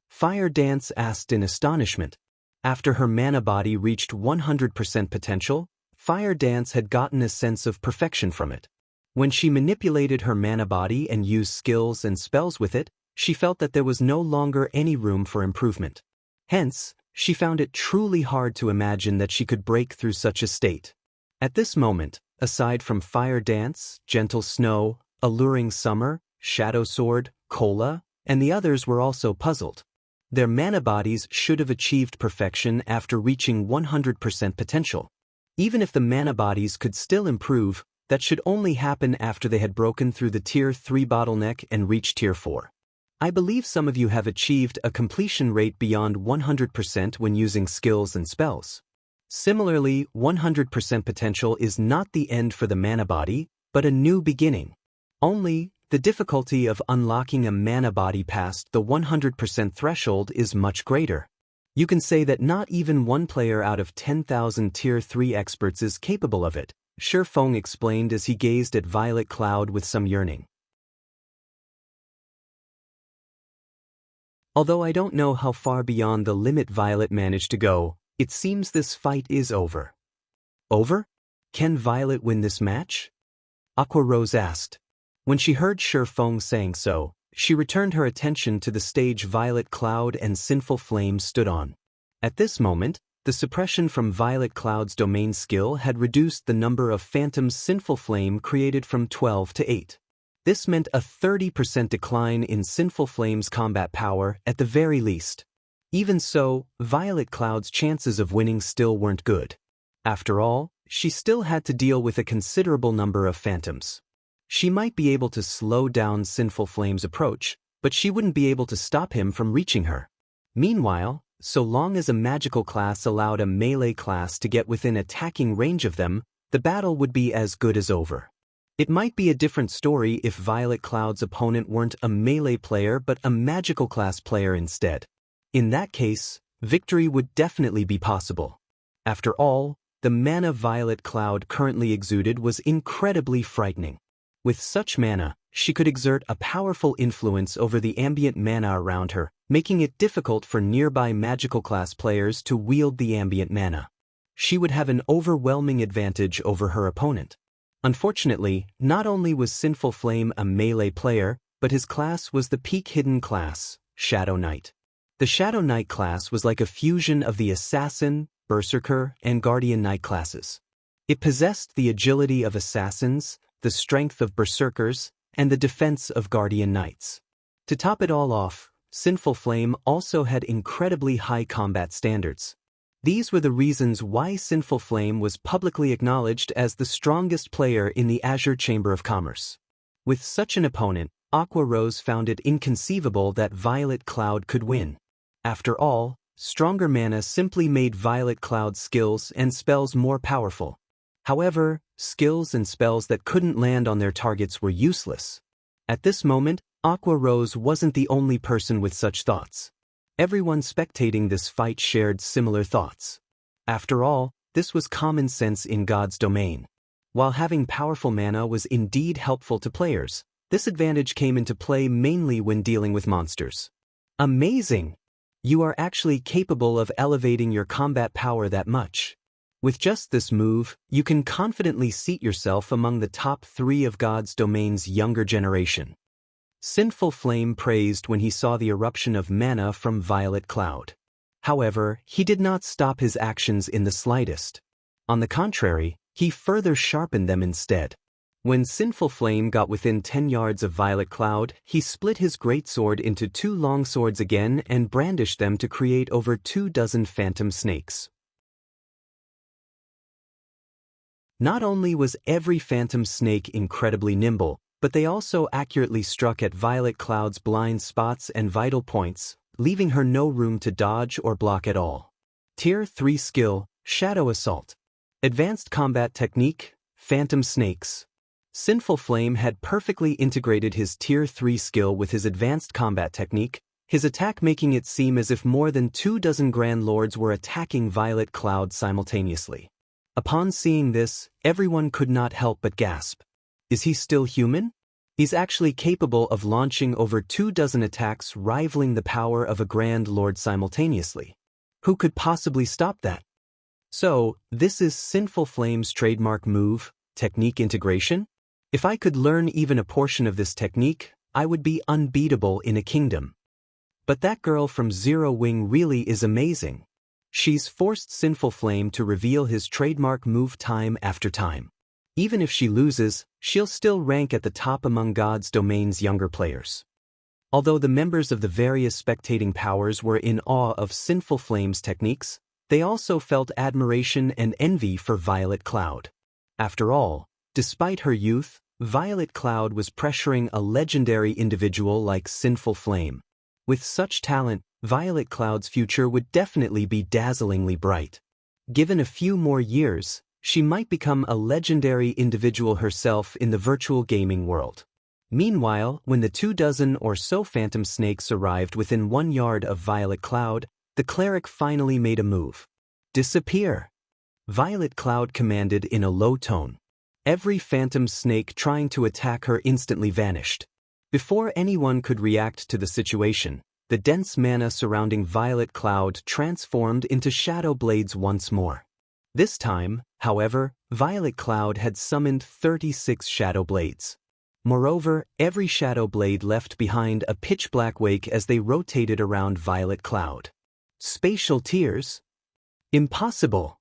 Fire Dance asked in astonishment. After her mana body reached 100% potential, Fire Dance had gotten a sense of perfection from it. When she manipulated her mana body and used skills and spells with it, she felt that there was no longer any room for improvement. Hence, she found it truly hard to imagine that she could break through such a state. At this moment, aside from Fire Dance, Gentle Snow, Alluring Summer, Shadow Sword, Cola, and the others were also puzzled. Their mana bodies should have achieved perfection after reaching 100% potential. Even if the mana bodies could still improve, that should only happen after they had broken through the Tier 3 bottleneck and reached Tier 4. I believe some of you have achieved a completion rate beyond 100% when using skills and spells. Similarly, 100% potential is not the end for the mana body, but a new beginning. Only, the difficulty of unlocking a mana body past the 100% threshold is much greater. You can say that not even one player out of 10,000 Tier 3 experts is capable of it, Shifeng explained as he gazed at Violet Cloud with some yearning. Although I don't know how far beyond the limit Violet managed to go, it seems this fight is over. Over? Can Violet win this match? Aqua Rose asked. When she heard Shifeng saying so, she returned her attention to the stage Violet Cloud and Sinful Flame stood on. At this moment, the suppression from Violet Cloud's domain skill had reduced the number of phantoms Sinful Flame created from 12 to 8. This meant a 30% decline in Sinful Flame's combat power at the very least. Even so, Violet Cloud's chances of winning still weren't good. After all, she still had to deal with a considerable number of phantoms. She might be able to slow down Sinful Flame's approach, but she wouldn't be able to stop him from reaching her. Meanwhile, so long as a magical class allowed a melee class to get within attacking range of them, the battle would be as good as over. It might be a different story if Violet Cloud's opponent weren't a melee player but a magical class player instead. In that case, victory would definitely be possible. After all, the mana Violet Cloud currently exuded was incredibly frightening. With such mana, she could exert a powerful influence over the ambient mana around her, making it difficult for nearby magical class players to wield the ambient mana. She would have an overwhelming advantage over her opponent. Unfortunately, not only was Sinful Flame a melee player, but his class was the peak hidden class, Shadow Knight. The Shadow Knight class was like a fusion of the Assassin, Berserker, and Guardian Knight classes. It possessed the agility of Assassins, the strength of Berserkers, and the defense of Guardian Knights. To top it all off, Sinful Flame also had incredibly high combat standards. These were the reasons why Sinful Flame was publicly acknowledged as the strongest player in the Azure Chamber of Commerce. With such an opponent, Aqua Rose found it inconceivable that Violet Cloud could win. After all, stronger mana simply made Violet Cloud's skills and spells more powerful. However, skills and spells that couldn't land on their targets were useless. At this moment, Aqua Rose wasn't the only person with such thoughts. Everyone spectating this fight shared similar thoughts. After all, this was common sense in God's domain. While having powerful mana was indeed helpful to players, this advantage came into play mainly when dealing with monsters. Amazing! You are actually capable of elevating your combat power that much. With just this move, you can confidently seat yourself among the top 3 of God's domain's younger generation. Sinful Flame praised when he saw the eruption of mana from Violet Cloud. However, he did not stop his actions in the slightest. On the contrary, he further sharpened them instead. When Sinful Flame got within 10 yards of Violet Cloud, he split his greatsword into 2 long swords again and brandished them to create over 24 phantom snakes. Not only was every phantom snake incredibly nimble, but they also accurately struck at Violet Cloud's blind spots and vital points, leaving her no room to dodge or block at all. Tier 3 skill, Shadow Assault. Advanced combat technique, Phantom Snakes. Sinful Flame had perfectly integrated his Tier 3 skill with his advanced combat technique, his attack making it seem as if more than 24 Grand Lords were attacking Violet Cloud simultaneously. Upon seeing this, everyone could not help but gasp. Is he still human? He's actually capable of launching over 24 attacks rivaling the power of a Grand Lord simultaneously. Who could possibly stop that? So, this is Sinful Flame's trademark move, technique integration? If I could learn even a portion of this technique, I would be unbeatable in a kingdom. But that girl from Zero Wing really is amazing. She's forced Sinful Flame to reveal his trademark move time after time. Even if she loses, she'll still rank at the top among God's Domain's younger players. Although the members of the various spectating powers were in awe of Sinful Flame's techniques, they also felt admiration and envy for Violet Cloud. After all, despite her youth, Violet Cloud was pressuring a legendary individual like Sinful Flame. With such talent, Violet Cloud's future would definitely be dazzlingly bright. Given a few more years, she might become a legendary individual herself in the virtual gaming world. Meanwhile, when the 24 or so phantom snakes arrived within 1 yard of Violet Cloud, the cleric finally made a move. Disappear! Violet Cloud commanded in a low tone. Every phantom snake trying to attack her instantly vanished. Before anyone could react to the situation, the dense mana surrounding Violet Cloud transformed into shadow blades once more. This time, however, Violet Cloud had summoned 36 shadow blades. Moreover, every shadow blade left behind a pitch-black wake as they rotated around Violet Cloud. Spatial tears? Impossible!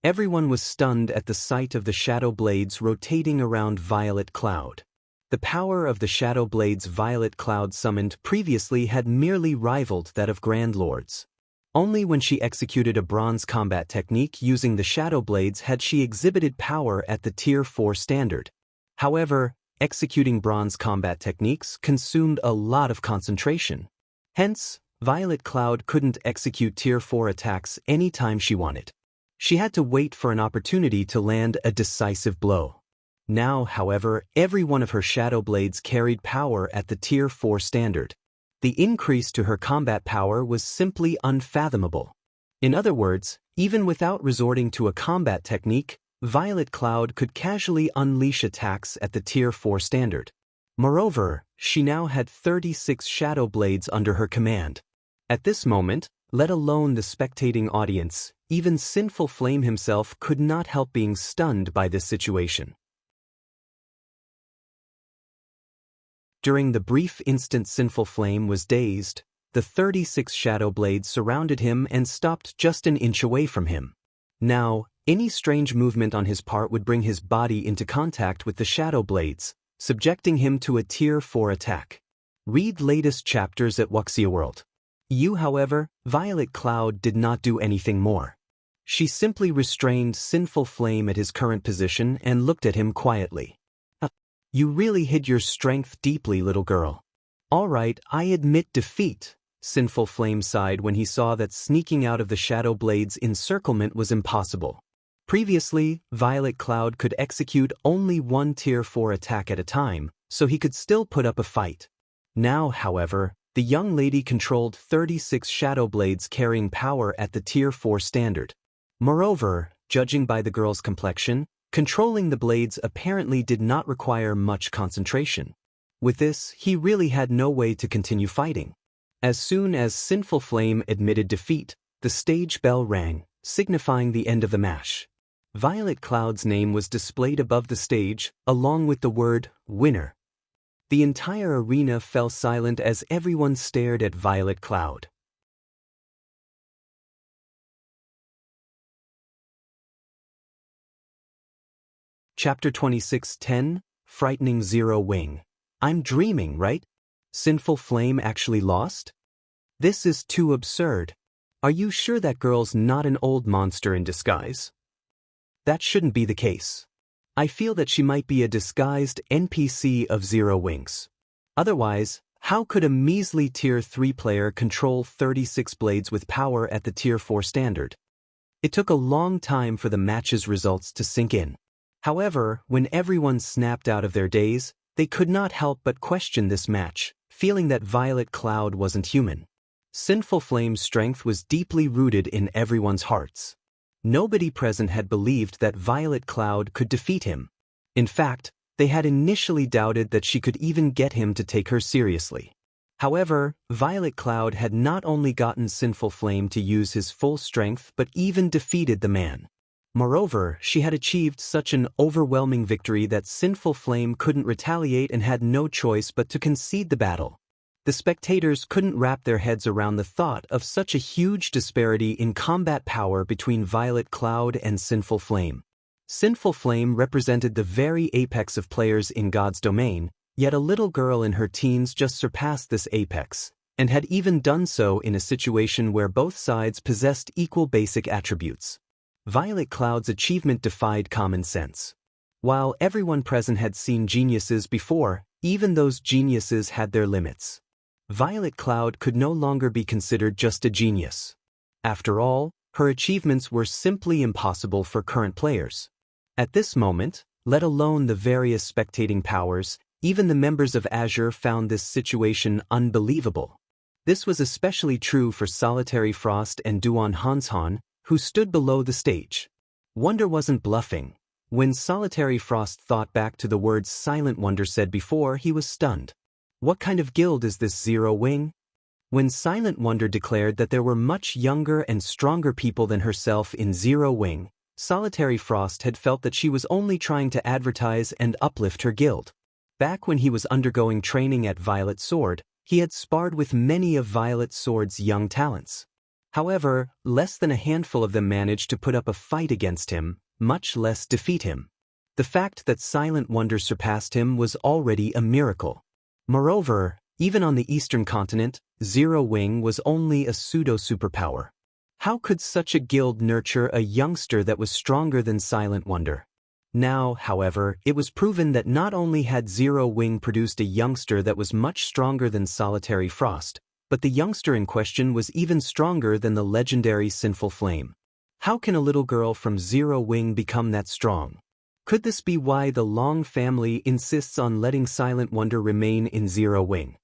Everyone was stunned at the sight of the shadow blades rotating around Violet Cloud. The power of the shadow blades Violet Cloud summoned previously had merely rivaled that of Grand Lords. Only when she executed a bronze combat technique using the shadow blades had she exhibited power at the Tier 4 standard. However, executing bronze combat techniques consumed a lot of concentration. Hence, Violet Cloud couldn't execute Tier 4 attacks anytime she wanted. She had to wait for an opportunity to land a decisive blow. Now, however, every one of her shadow blades carried power at the Tier 4 standard. The increase to her combat power was simply unfathomable. In other words, even without resorting to a combat technique, Violet Cloud could casually unleash attacks at the Tier 4 standard. Moreover, she now had 36 shadow blades under her command. At this moment, let alone the spectating audience, even Sinful Flame himself could not help being stunned by this situation. During the brief instant Sinful Flame was dazed, the 36 shadow blades surrounded him and stopped just an inch away from him. Now, any strange movement on his part would bring his body into contact with the shadow blades, subjecting him to a Tier 4 attack. Read latest chapters at Wuxia World. However, Violet Cloud did not do anything more. She simply restrained Sinful Flame at his current position and looked at him quietly. You really hid your strength deeply, little girl. All right, I admit defeat, Sinful Flame sighed when he saw that sneaking out of the Shadow Blade's encirclement was impossible. Previously, Violet Cloud could execute only one Tier 4 attack at a time, so he could still put up a fight. Now, however, the young lady controlled 36 Shadow Blades carrying power at the Tier 4 standard. Moreover, judging by the girl's complexion, controlling the blades apparently did not require much concentration. With this, he really had no way to continue fighting. As soon as Sinful Flame admitted defeat, the stage bell rang, signifying the end of the match. Violet Cloud's name was displayed above the stage, along with the word, winner. The entire arena fell silent as everyone stared at Violet Cloud. Chapter 26:10, Frightening Zero Wing. I'm dreaming, right? Sinful Flame actually lost? This is too absurd. Are you sure that girl's not an old monster in disguise? That shouldn't be the case. I feel that she might be a disguised NPC of Zero Wings. Otherwise, how could a measly Tier 3 player control 36 blades with power at the Tier 4 standard? It took a long time for the match's results to sink in. However, when everyone snapped out of their daze, they could not help but question this match, feeling that Violet Cloud wasn't human. Sinful Flame's strength was deeply rooted in everyone's hearts. Nobody present had believed that Violet Cloud could defeat him. In fact, they had initially doubted that she could even get him to take her seriously. However, Violet Cloud had not only gotten Sinful Flame to use his full strength but even defeated the man. Moreover, she had achieved such an overwhelming victory that Sinful Flame couldn't retaliate and had no choice but to concede the battle. The spectators couldn't wrap their heads around the thought of such a huge disparity in combat power between Violet Cloud and Sinful Flame. Sinful Flame represented the very apex of players in God's domain, yet a little girl in her teens just surpassed this apex, and had even done so in a situation where both sides possessed equal basic attributes. Violet Cloud's achievement defied common sense. While everyone present had seen geniuses before, even those geniuses had their limits. Violet Cloud could no longer be considered just a genius. After all, her achievements were simply impossible for current players. At this moment, let alone the various spectating powers, even the members of Azure found this situation unbelievable. This was especially true for Solitary Frost and Duan Hanshan, who stood below the stage. Wonder wasn't bluffing. When Solitary Frost thought back to the words Silent Wonder said before, he was stunned. What kind of guild is this Zero Wing? When Silent Wonder declared that there were much younger and stronger people than herself in Zero Wing, Solitary Frost had felt that she was only trying to advertise and uplift her guild. Back when he was undergoing training at Violet Sword, he had sparred with many of Violet Sword's young talents. However, less than a handful of them managed to put up a fight against him, much less defeat him. The fact that Silent Wonder surpassed him was already a miracle. Moreover, even on the Eastern continent, Zero Wing was only a pseudo-superpower. How could such a guild nurture a youngster that was stronger than Silent Wonder? Now, however, it was proven that not only had Zero Wing produced a youngster that was much stronger than Solitary Frost, but the youngster in question was even stronger than the legendary Sinful Flame. How can a little girl from Zero Wing become that strong? Could this be why the Long family insists on letting Silent Wonder remain in Zero Wing?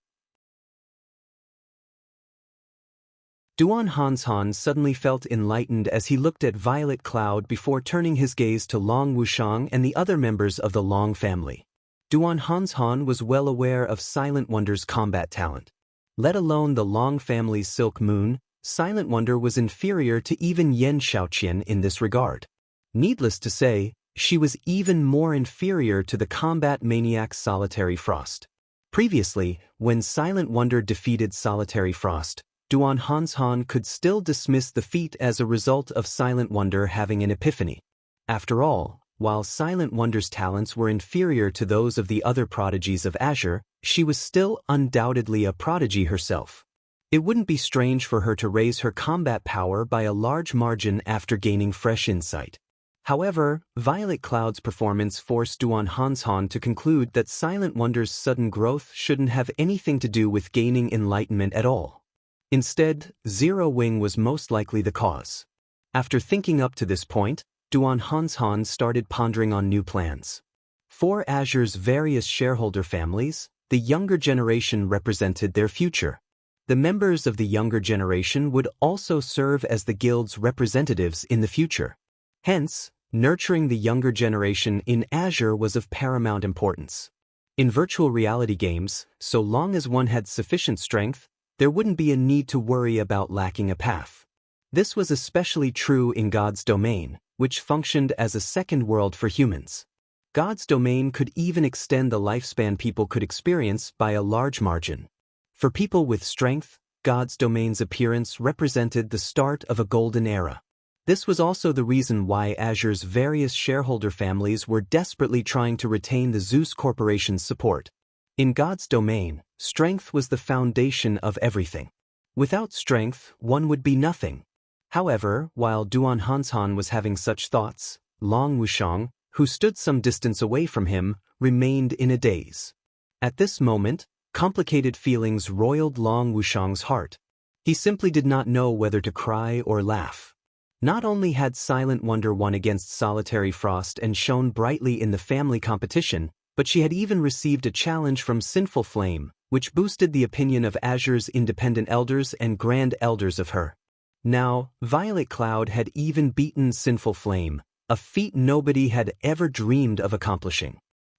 Duan Hanshan suddenly felt enlightened as he looked at Violet Cloud before turning his gaze to Long Wushang and the other members of the Long family. Duan Hanshan was well aware of Silent Wonder's combat talent. Let alone the Long family's Silk Moon, Silent Wonder was inferior to even Yen Shaoqian in this regard. Needless to say, she was even more inferior to the combat maniac Solitary Frost. Previously, when Silent Wonder defeated Solitary Frost, Duan Hanshan could still dismiss the feat as a result of Silent Wonder having an epiphany. After all, while Silent Wonder's talents were inferior to those of the other prodigies of Azure, she was still undoubtedly a prodigy herself. It wouldn't be strange for her to raise her combat power by a large margin after gaining fresh insight. However, Violet Cloud's performance forced Duan Hanshan to conclude that Silent Wonder's sudden growth shouldn't have anything to do with gaining enlightenment at all. Instead, Zero Wing was most likely the cause. After thinking up to this point, Duan Hanshan started pondering on new plans. For Azure's various shareholder families, the younger generation represented their future. The members of the younger generation would also serve as the guild's representatives in the future. Hence, nurturing the younger generation in Azure was of paramount importance. In virtual reality games, so long as one had sufficient strength, there wouldn't be a need to worry about lacking a path. This was especially true in God's domain, which functioned as a second world for humans. God's domain could even extend the lifespan people could experience by a large margin. For people with strength, God's domain's appearance represented the start of a golden era. This was also the reason why Azure's various shareholder families were desperately trying to retain the Zeus Corporation's support. In God's domain, strength was the foundation of everything. Without strength, one would be nothing. However, while Duan Hanshan was having such thoughts, Long Wushang, who stood some distance away from him, remained in a daze. At this moment, complicated feelings roiled Long Wushang's heart. He simply did not know whether to cry or laugh. Not only had Silent Wonder won against Solitary Frost and shone brightly in the family competition, but she had even received a challenge from Sinful Flame, which boosted the opinion of Azure's independent elders and grand elders of her. Now, Violet Cloud had even beaten Sinful Flame, a feat nobody had ever dreamed of accomplishing.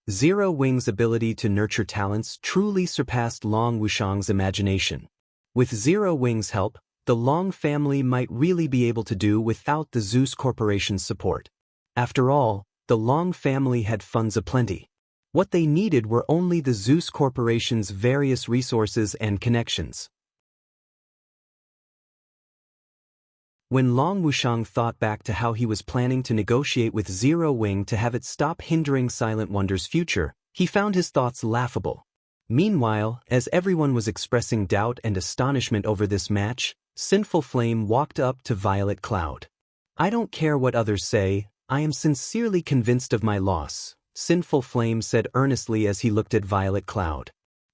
Zero Wing's ability to nurture talents truly surpassed Long Wushang's imagination. With Zero Wing's help, the Long family might really be able to do without the Zeus Corporation's support. After all, the Long family had funds aplenty. What they needed were only the Zeus Corporation's various resources and connections. When Long Wushang thought back to how he was planning to negotiate with Zero Wing to have it stop hindering Silent Wonder's future, he found his thoughts laughable. Meanwhile, as everyone was expressing doubt and astonishment over this match, Sinful Flame walked up to Violet Cloud. "I don't care what others say, I am sincerely convinced of my loss," Sinful Flame said earnestly as he looked at Violet Cloud.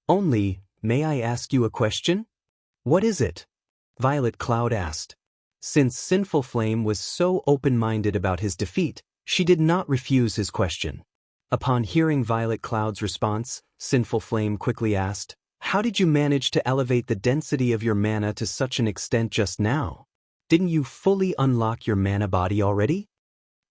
"Only, may I ask you a question?" "What is it?" Violet Cloud asked. Since Sinful Flame was so open-minded about his defeat, she did not refuse his question. Upon hearing Violet Cloud's response, Sinful Flame quickly asked, "How did you manage to elevate the density of your mana to such an extent just now? Didn't you fully unlock your mana body already?"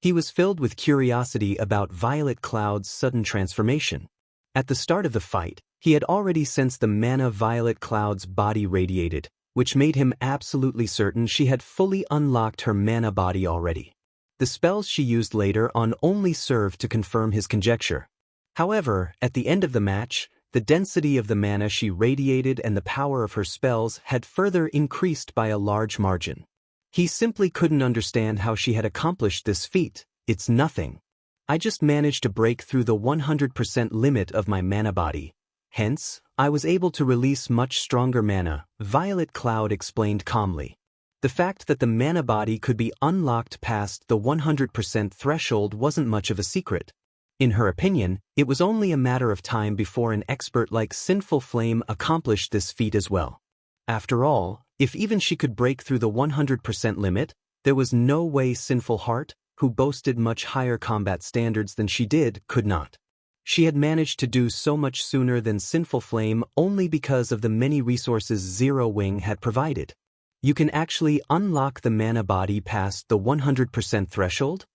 He was filled with curiosity about Violet Cloud's sudden transformation. At the start of the fight, he had already sensed the mana Violet Cloud's body radiated, which made him absolutely certain she had fully unlocked her mana body already. The spells she used later on only served to confirm his conjecture. However, at the end of the match, the density of the mana she radiated and the power of her spells had further increased by a large margin. He simply couldn't understand how she had accomplished this feat. "It's nothing. I just managed to break through the 100% limit of my mana body. Hence, I was able to release much stronger mana," Violet Cloud explained calmly. The fact that the mana body could be unlocked past the 100% threshold wasn't much of a secret. In her opinion, it was only a matter of time before an expert like Sinful Flame accomplished this feat as well. After all, if even she could break through the 100% limit, there was no way Sinful Heart, who boasted much higher combat standards than she did, could not. She had managed to do so much sooner than Sinful Flame only because of the many resources Zero Wing had provided. "You can actually unlock the mana body past the 100% threshold?"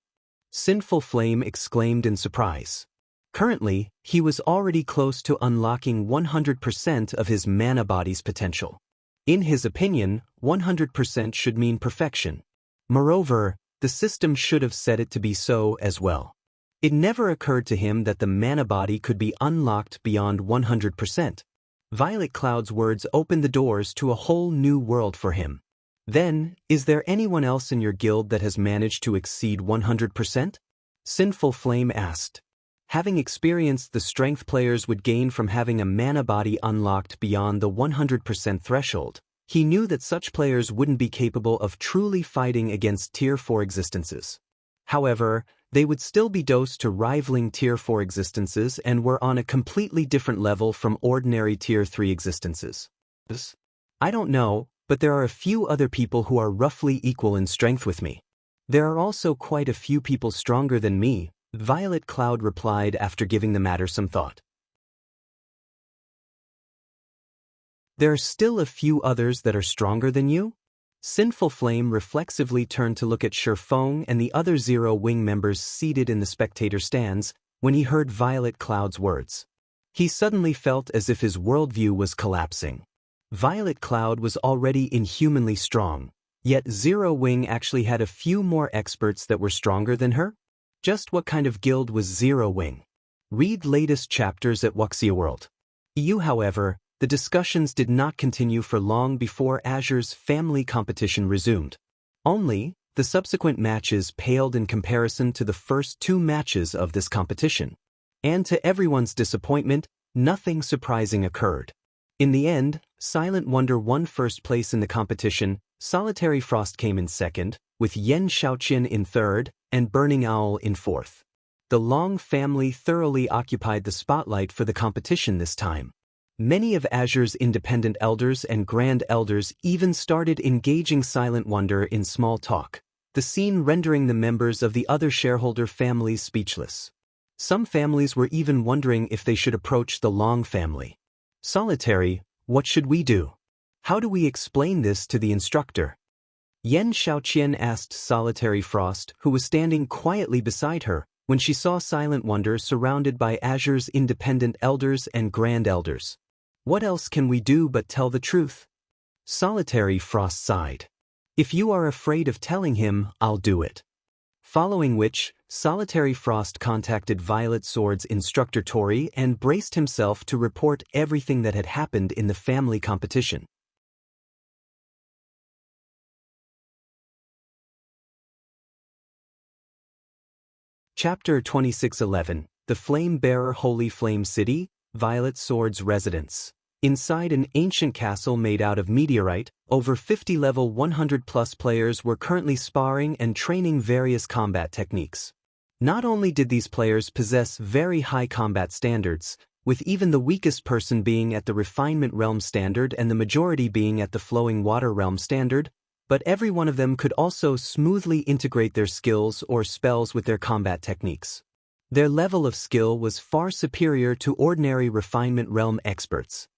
Sinful Flame exclaimed in surprise. Currently, he was already close to unlocking 100% of his mana body's potential. In his opinion, 100% should mean perfection. Moreover, the system should have set it to be so as well. It never occurred to him that the mana body could be unlocked beyond 100%. Violet Cloud's words opened the doors to a whole new world for him. "Then, is there anyone else in your guild that has managed to exceed 100%? Sinful Flame asked. Having experienced the strength players would gain from having a mana body unlocked beyond the 100% threshold, he knew that such players wouldn't be capable of truly fighting against Tier 4 existences. However, they would still be dosed to rivaling Tier 4 existences and were on a completely different level from ordinary Tier 3 existences. I don't know, but there are a few other people who are roughly equal in strength with me. There are also quite a few people stronger than me," Violet Cloud replied after giving the matter some thought. "There are still a few others that are stronger than you?" Sinful Flame reflexively turned to look at Shifeng and the other Zero Wing members seated in the spectator stands when he heard Violet Cloud's words. He suddenly felt as if his worldview was collapsing. Violet Cloud was already inhumanly strong, yet Zero Wing actually had a few more experts that were stronger than her? Just what kind of guild was Zero Wing? Read latest chapters at Wuxia World. However, the discussions did not continue for long before Azure's family competition resumed. Only, the subsequent matches paled in comparison to the first two matches of this competition. And to everyone's disappointment, nothing surprising occurred. In the end, Silent Wonder won first place in the competition, Solitary Frost came in second, with Yen Shaoqian in third, and Burning Owl in fourth. The Long family thoroughly occupied the spotlight for the competition this time. Many of Azure's independent elders and grand elders even started engaging Silent Wonder in small talk, the scene rendering the members of the other shareholder families speechless. Some families were even wondering if they should approach the Long family. "Solitary, what should we do? How do we explain this to the instructor?" Yen Shaoqian asked Solitary Frost, who was standing quietly beside her, when she saw Silent Wonder surrounded by Azure's independent elders and grand elders. What else can we do but tell the truth? Solitary Frost sighed. If you are afraid of telling him, I'll do it. Following which, Solitary Frost contacted Violet Sword's instructor Tori and braced himself to report everything that had happened in the family competition. Chapter 2611, The Flame Bearer Holy Flame City, Violet Sword's Residence. Inside an ancient castle made out of meteorite, over 50 level 100+ players were currently sparring and training various combat techniques. Not only did these players possess very high combat standards, with even the weakest person being at the Refinement Realm standard and the majority being at the Flowing Water Realm standard, but every one of them could also smoothly integrate their skills or spells with their combat techniques. Their level of skill was far superior to ordinary Refinement Realm experts.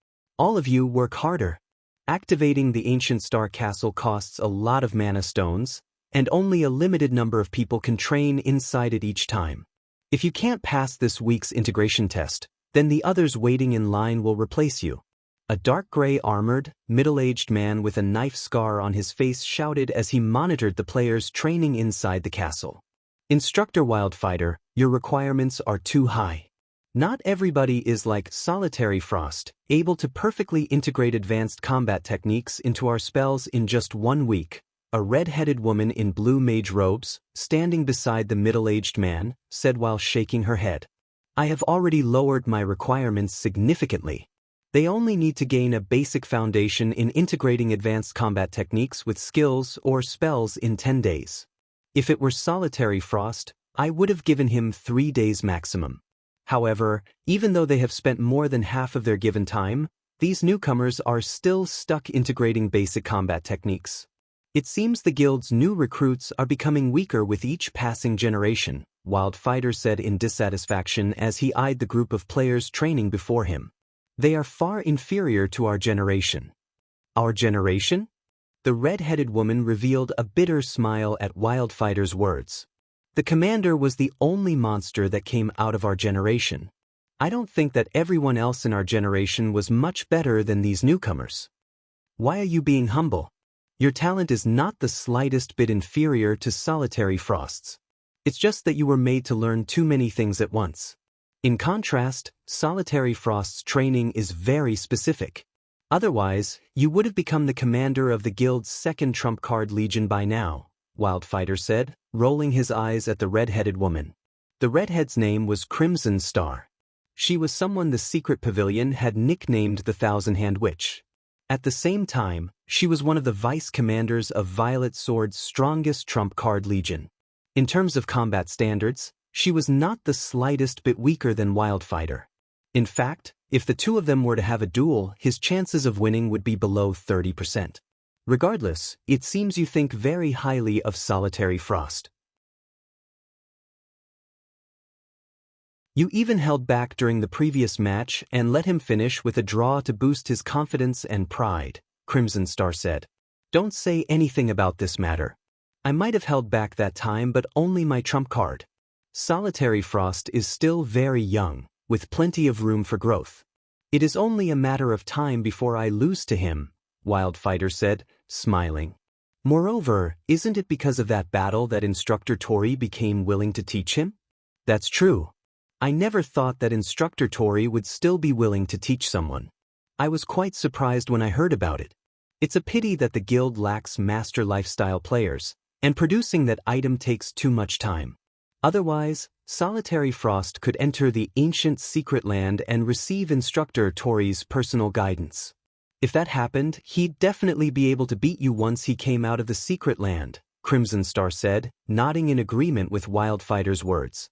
All of you work harder. Activating the Ancient Star Castle costs a lot of mana stones, and only a limited number of people can train inside it each time. If you can't pass this week's integration test, then the others waiting in line will replace you. A dark gray armored, middle-aged man with a knife scar on his face shouted as he monitored the players training inside the castle. Instructor Wildfighter, your requirements are too high. Not everybody is like Solitary Frost, able to perfectly integrate advanced combat techniques into our spells in just 1 week. A red-headed woman in blue mage robes, standing beside the middle-aged man, said while shaking her head. I have already lowered my requirements significantly. They only need to gain a basic foundation in integrating advanced combat techniques with skills or spells in 10 days. If it were Solitary Frost, I would have given him 3 days maximum. However, even though they have spent more than half of their given time, these newcomers are still stuck integrating basic combat techniques. It seems the guild's new recruits are becoming weaker with each passing generation, Wildfighter said in dissatisfaction as he eyed the group of players training before him. They are far inferior to our generation. Our generation? The red-headed woman revealed a bitter smile at Wildfighter's words. The commander was the only monster that came out of our generation. I don't think that everyone else in our generation was much better than these newcomers. Why are you being humble? Your talent is not the slightest bit inferior to Solitary Frost's. It's just that you were made to learn too many things at once. In contrast, Solitary Frost's training is very specific. Otherwise, you would have become the commander of the guild's second trump card legion by now, Wildfighter said, rolling his eyes at the red-headed woman. The redhead's name was Crimson Star. She was someone the Secret Pavilion had nicknamed the Thousand-Hand Witch. At the same time, she was one of the vice-commanders of Violet Sword's strongest trump card legion. In terms of combat standards, she was not the slightest bit weaker than Wildfighter. In fact, if the two of them were to have a duel, his chances of winning would be below 30%. Regardless, it seems you think very highly of Solitary Frost. You even held back during the previous match and let him finish with a draw to boost his confidence and pride, Crimson Star said. Don't say anything about this matter. I might have held back that time, but only my trump card. Solitary Frost is still very young, with plenty of room for growth. It is only a matter of time before I lose to him, Wildfighter said, smiling. Moreover, isn't it because of that battle that Instructor Tori became willing to teach him? That's true. I never thought that Instructor Tori would still be willing to teach someone. I was quite surprised when I heard about it. It's a pity that the guild lacks master lifestyle players, and producing that item takes too much time. Otherwise, Solitary Frost could enter the ancient secret land and receive Instructor Tori's personal guidance. If that happened, he'd definitely be able to beat you once he came out of the secret land, Crimson Star said, nodding in agreement with Wildfighter's words.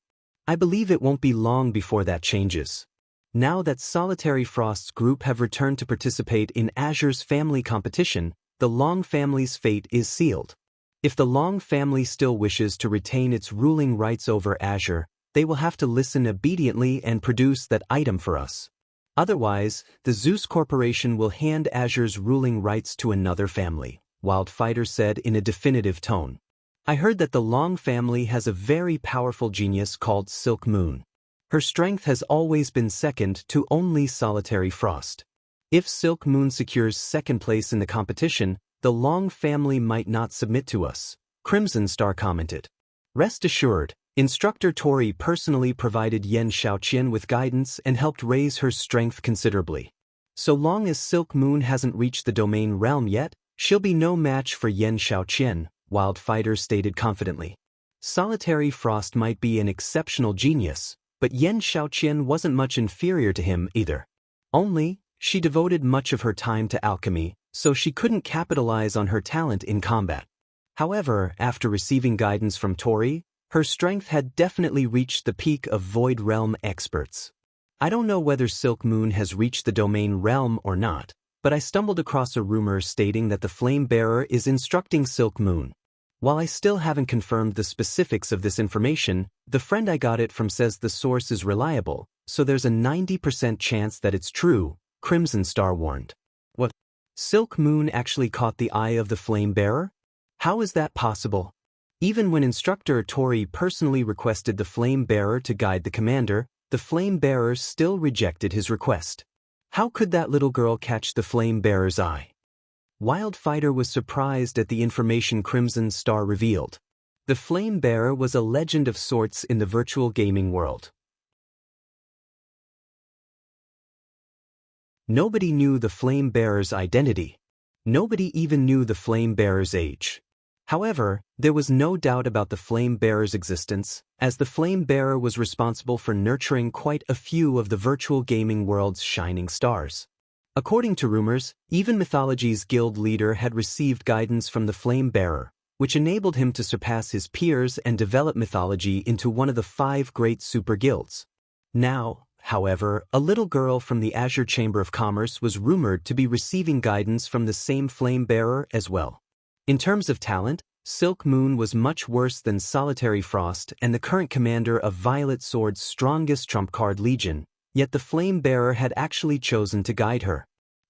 I believe it won't be long before that changes. Now that Solitary Frost's group have returned to participate in Azure's family competition, the Long family's fate is sealed. If the Long family still wishes to retain its ruling rights over Azure, they will have to listen obediently and produce that item for us. Otherwise, the Zeus Corporation will hand Azure's ruling rights to another family, Wildfighter said in a definitive tone. I heard that the Long family has a very powerful genius called Silk Moon. Her strength has always been second to only Solitary Frost. If Silk Moon secures second place in the competition, the Long family might not submit to us, Crimson Star commented. Rest assured, Instructor Tori personally provided Yen Xiaoqian with guidance and helped raise her strength considerably. So long as Silk Moon hasn't reached the domain realm yet, she'll be no match for Yen Xiaoqian, Wildfighter stated confidently. Solitary Frost might be an exceptional genius, but Yen Xiaoqian wasn't much inferior to him either. Only, she devoted much of her time to alchemy, so she couldn't capitalize on her talent in combat. However, after receiving guidance from Tori, her strength had definitely reached the peak of Void Realm experts. I don't know whether Silk Moon has reached the domain realm or not, but I stumbled across a rumor stating that the Flame Bearer is instructing Silk Moon. While I still haven't confirmed the specifics of this information, the friend I got it from says the source is reliable, so there's a 90% chance that it's true, Crimson Star warned. What? Silk Moon actually caught the eye of the Flame Bearer? How is that possible? Even when Instructor Tori personally requested the Flame Bearer to guide the commander, the Flame Bearer still rejected his request. How could that little girl catch the Flame Bearer's eye? Wildfighter was surprised at the information Crimson Star revealed. The Flame Bearer was a legend of sorts in the virtual gaming world. Nobody knew the Flame Bearer's identity. Nobody even knew the Flame Bearer's age. However, there was no doubt about the Flame Bearer's existence, as the Flame Bearer was responsible for nurturing quite a few of the virtual gaming world's shining stars. According to rumors, even Mythology's guild leader had received guidance from the Flame Bearer, which enabled him to surpass his peers and develop Mythology into one of the 5 great super guilds. Now, however, a little girl from the Azure Chamber of Commerce was rumored to be receiving guidance from the same Flame Bearer as well. In terms of talent, Silk Moon was much worse than Solitary Frost and the current commander of Violet Sword's strongest trump card Legion, yet the Flame Bearer had actually chosen to guide her.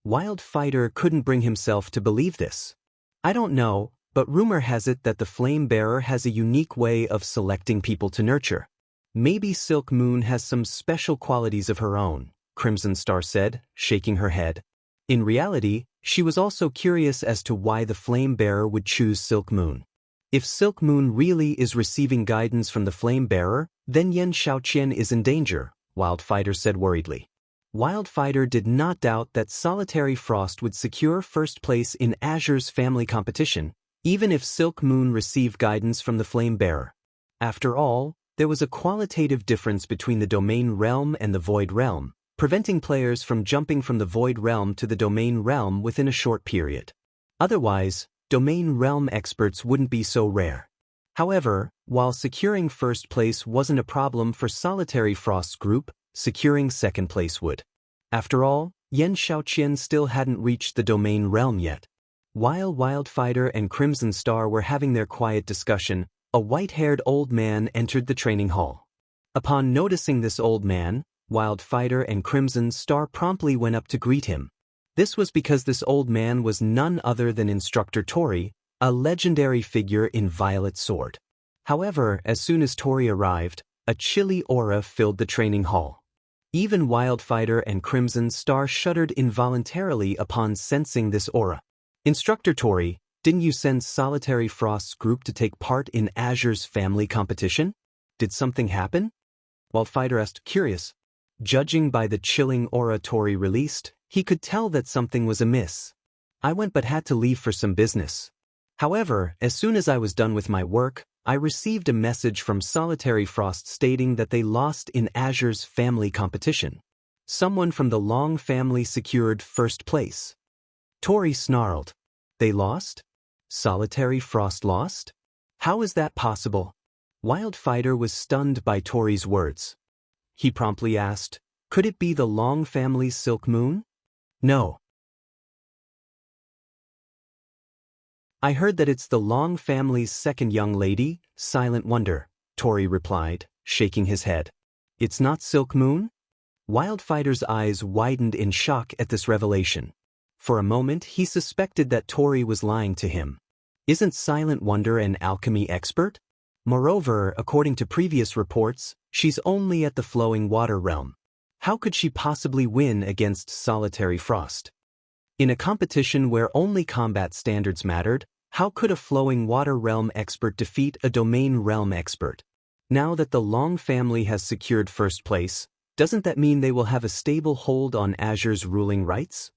Wildfighter couldn't bring himself to believe this. I don't know, but rumor has it that the Flame Bearer has a unique way of selecting people to nurture. Maybe Silk Moon has some special qualities of her own, Crimson Star said, shaking her head. In reality, she was also curious as to why the Flame Bearer would choose Silk Moon. If Silk Moon really is receiving guidance from the Flame Bearer, then Yen Xiaoqian is in danger, Wildfighter said worriedly. Wildfighter did not doubt that Solitary Frost would secure first place in Azure's family competition, even if Silk Moon received guidance from the Flame Bearer. After all, there was a qualitative difference between the Domain Realm and the Void Realm, preventing players from jumping from the Void Realm to the Domain Realm within a short period. Otherwise, Domain Realm experts wouldn't be so rare. However, while securing first place wasn't a problem for Solitary Frost's group, securing second place would. After all, Yen Xiaoqian still hadn't reached the Domain Realm yet. While Wildfighter and Crimson Star were having their quiet discussion, a white-haired old man entered the training hall. Upon noticing this old man, Wildfighter and Crimson Star promptly went up to greet him. This was because this old man was none other than Instructor Tori, a legendary figure in Violet Sword. However, as soon as Tori arrived, a chilly aura filled the training hall. Even Wildfighter and Crimson Star shuddered involuntarily upon sensing this aura. Instructor Tori, didn't you send Solitary Frost's group to take part in Azure's family competition? Did something happen? Wildfighter asked, curious. Judging by the chilling aura Tori released, he could tell that something was amiss. I went but had to leave for some business. However, as soon as I was done with my work, I received a message from Solitary Frost stating that they lost in Azure's family competition. Someone from the Long family secured first place. Tori snarled. They lost? Solitary Frost lost? How is that possible? Wildfighter was stunned by Tori's words. He promptly asked, could it be the Long family's Silk Moon? No. I heard that it's the Long family's second young lady, Silent Wonder, Tori replied, shaking his head. It's not Silk Moon? Wildfighter's eyes widened in shock at this revelation. For a moment he suspected that Tori was lying to him. Isn't Silent Wonder an alchemy expert? Moreover, according to previous reports, she's only at the flowing water realm. How could she possibly win against Solitary Frost? In a competition where only combat standards mattered, how could a flowing water realm expert defeat a domain realm expert? Now that the Long family has secured first place, doesn't that mean they will have a stable hold on Azure's ruling rights?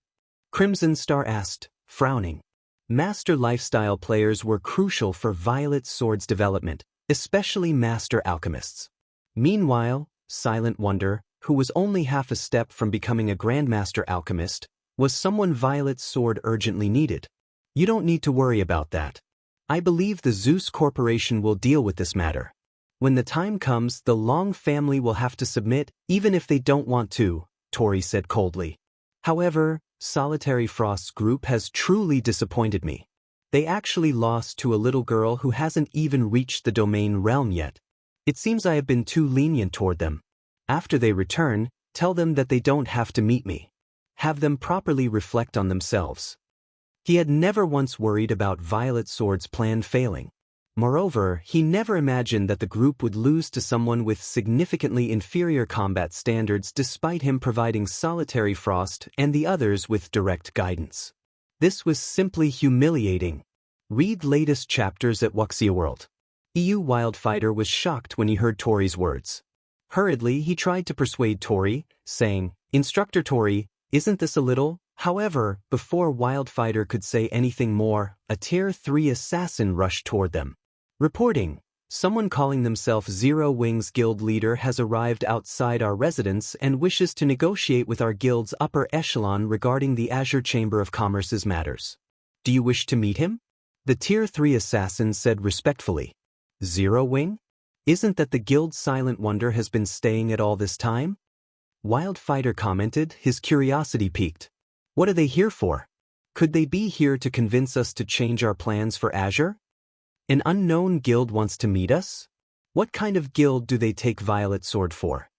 Crimson Star asked, frowning. Master lifestyle players were crucial for Violet Sword's development, especially Master Alchemists. Meanwhile, Silent Wonder, who was only half a step from becoming a Grandmaster Alchemist, was someone Violet Sword urgently needed. You don't need to worry about that. I believe the Zeus Corporation will deal with this matter. When the time comes, the Long family will have to submit, even if they don't want to, Tori said coldly. However, Solitary Frost's group has truly disappointed me. They actually lost to a little girl who hasn't even reached the domain realm yet. It seems I have been too lenient toward them. After they return, tell them that they don't have to meet me. Have them properly reflect on themselves. He had never once worried about Violet Sword's plan failing. Moreover, he never imagined that the group would lose to someone with significantly inferior combat standards despite him providing Solitary Frost and the others with direct guidance. This was simply humiliating. Read latest chapters at Wuxia World. EU Wildfighter was shocked when he heard Tori's words. Hurriedly, he tried to persuade Tori, saying, Instructor Tori, isn't this a little? However, before Wildfighter could say anything more, a Tier 3 assassin rushed toward them. Reporting, someone calling themselves Zero Wings Guild leader has arrived outside our residence and wishes to negotiate with our guild's upper echelon regarding the Azure Chamber of Commerce's matters. Do you wish to meet him? The Tier 3 assassin said respectfully. Zero Wing? Isn't that the guild's Silent Wonder has been staying at all this time? Wildfighter commented, his curiosity piqued. What are they here for? Could they be here to convince us to change our plans for Azure? An unknown guild wants to meet us? What kind of guild do they take Violet Sword for?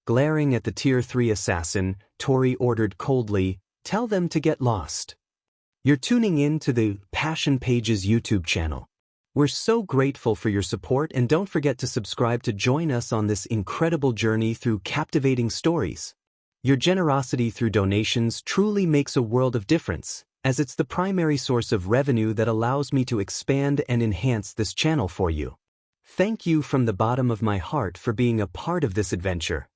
Glaring at the Tier 3 assassin, Tori ordered coldly, tell them to get lost. You're tuning in to the Passion Pages YouTube channel. We're so grateful for your support, and don't forget to subscribe to join us on this incredible journey through captivating stories. Your generosity through donations truly makes a world of difference, as it's the primary source of revenue that allows me to expand and enhance this channel for you. Thank you from the bottom of my heart for being a part of this adventure.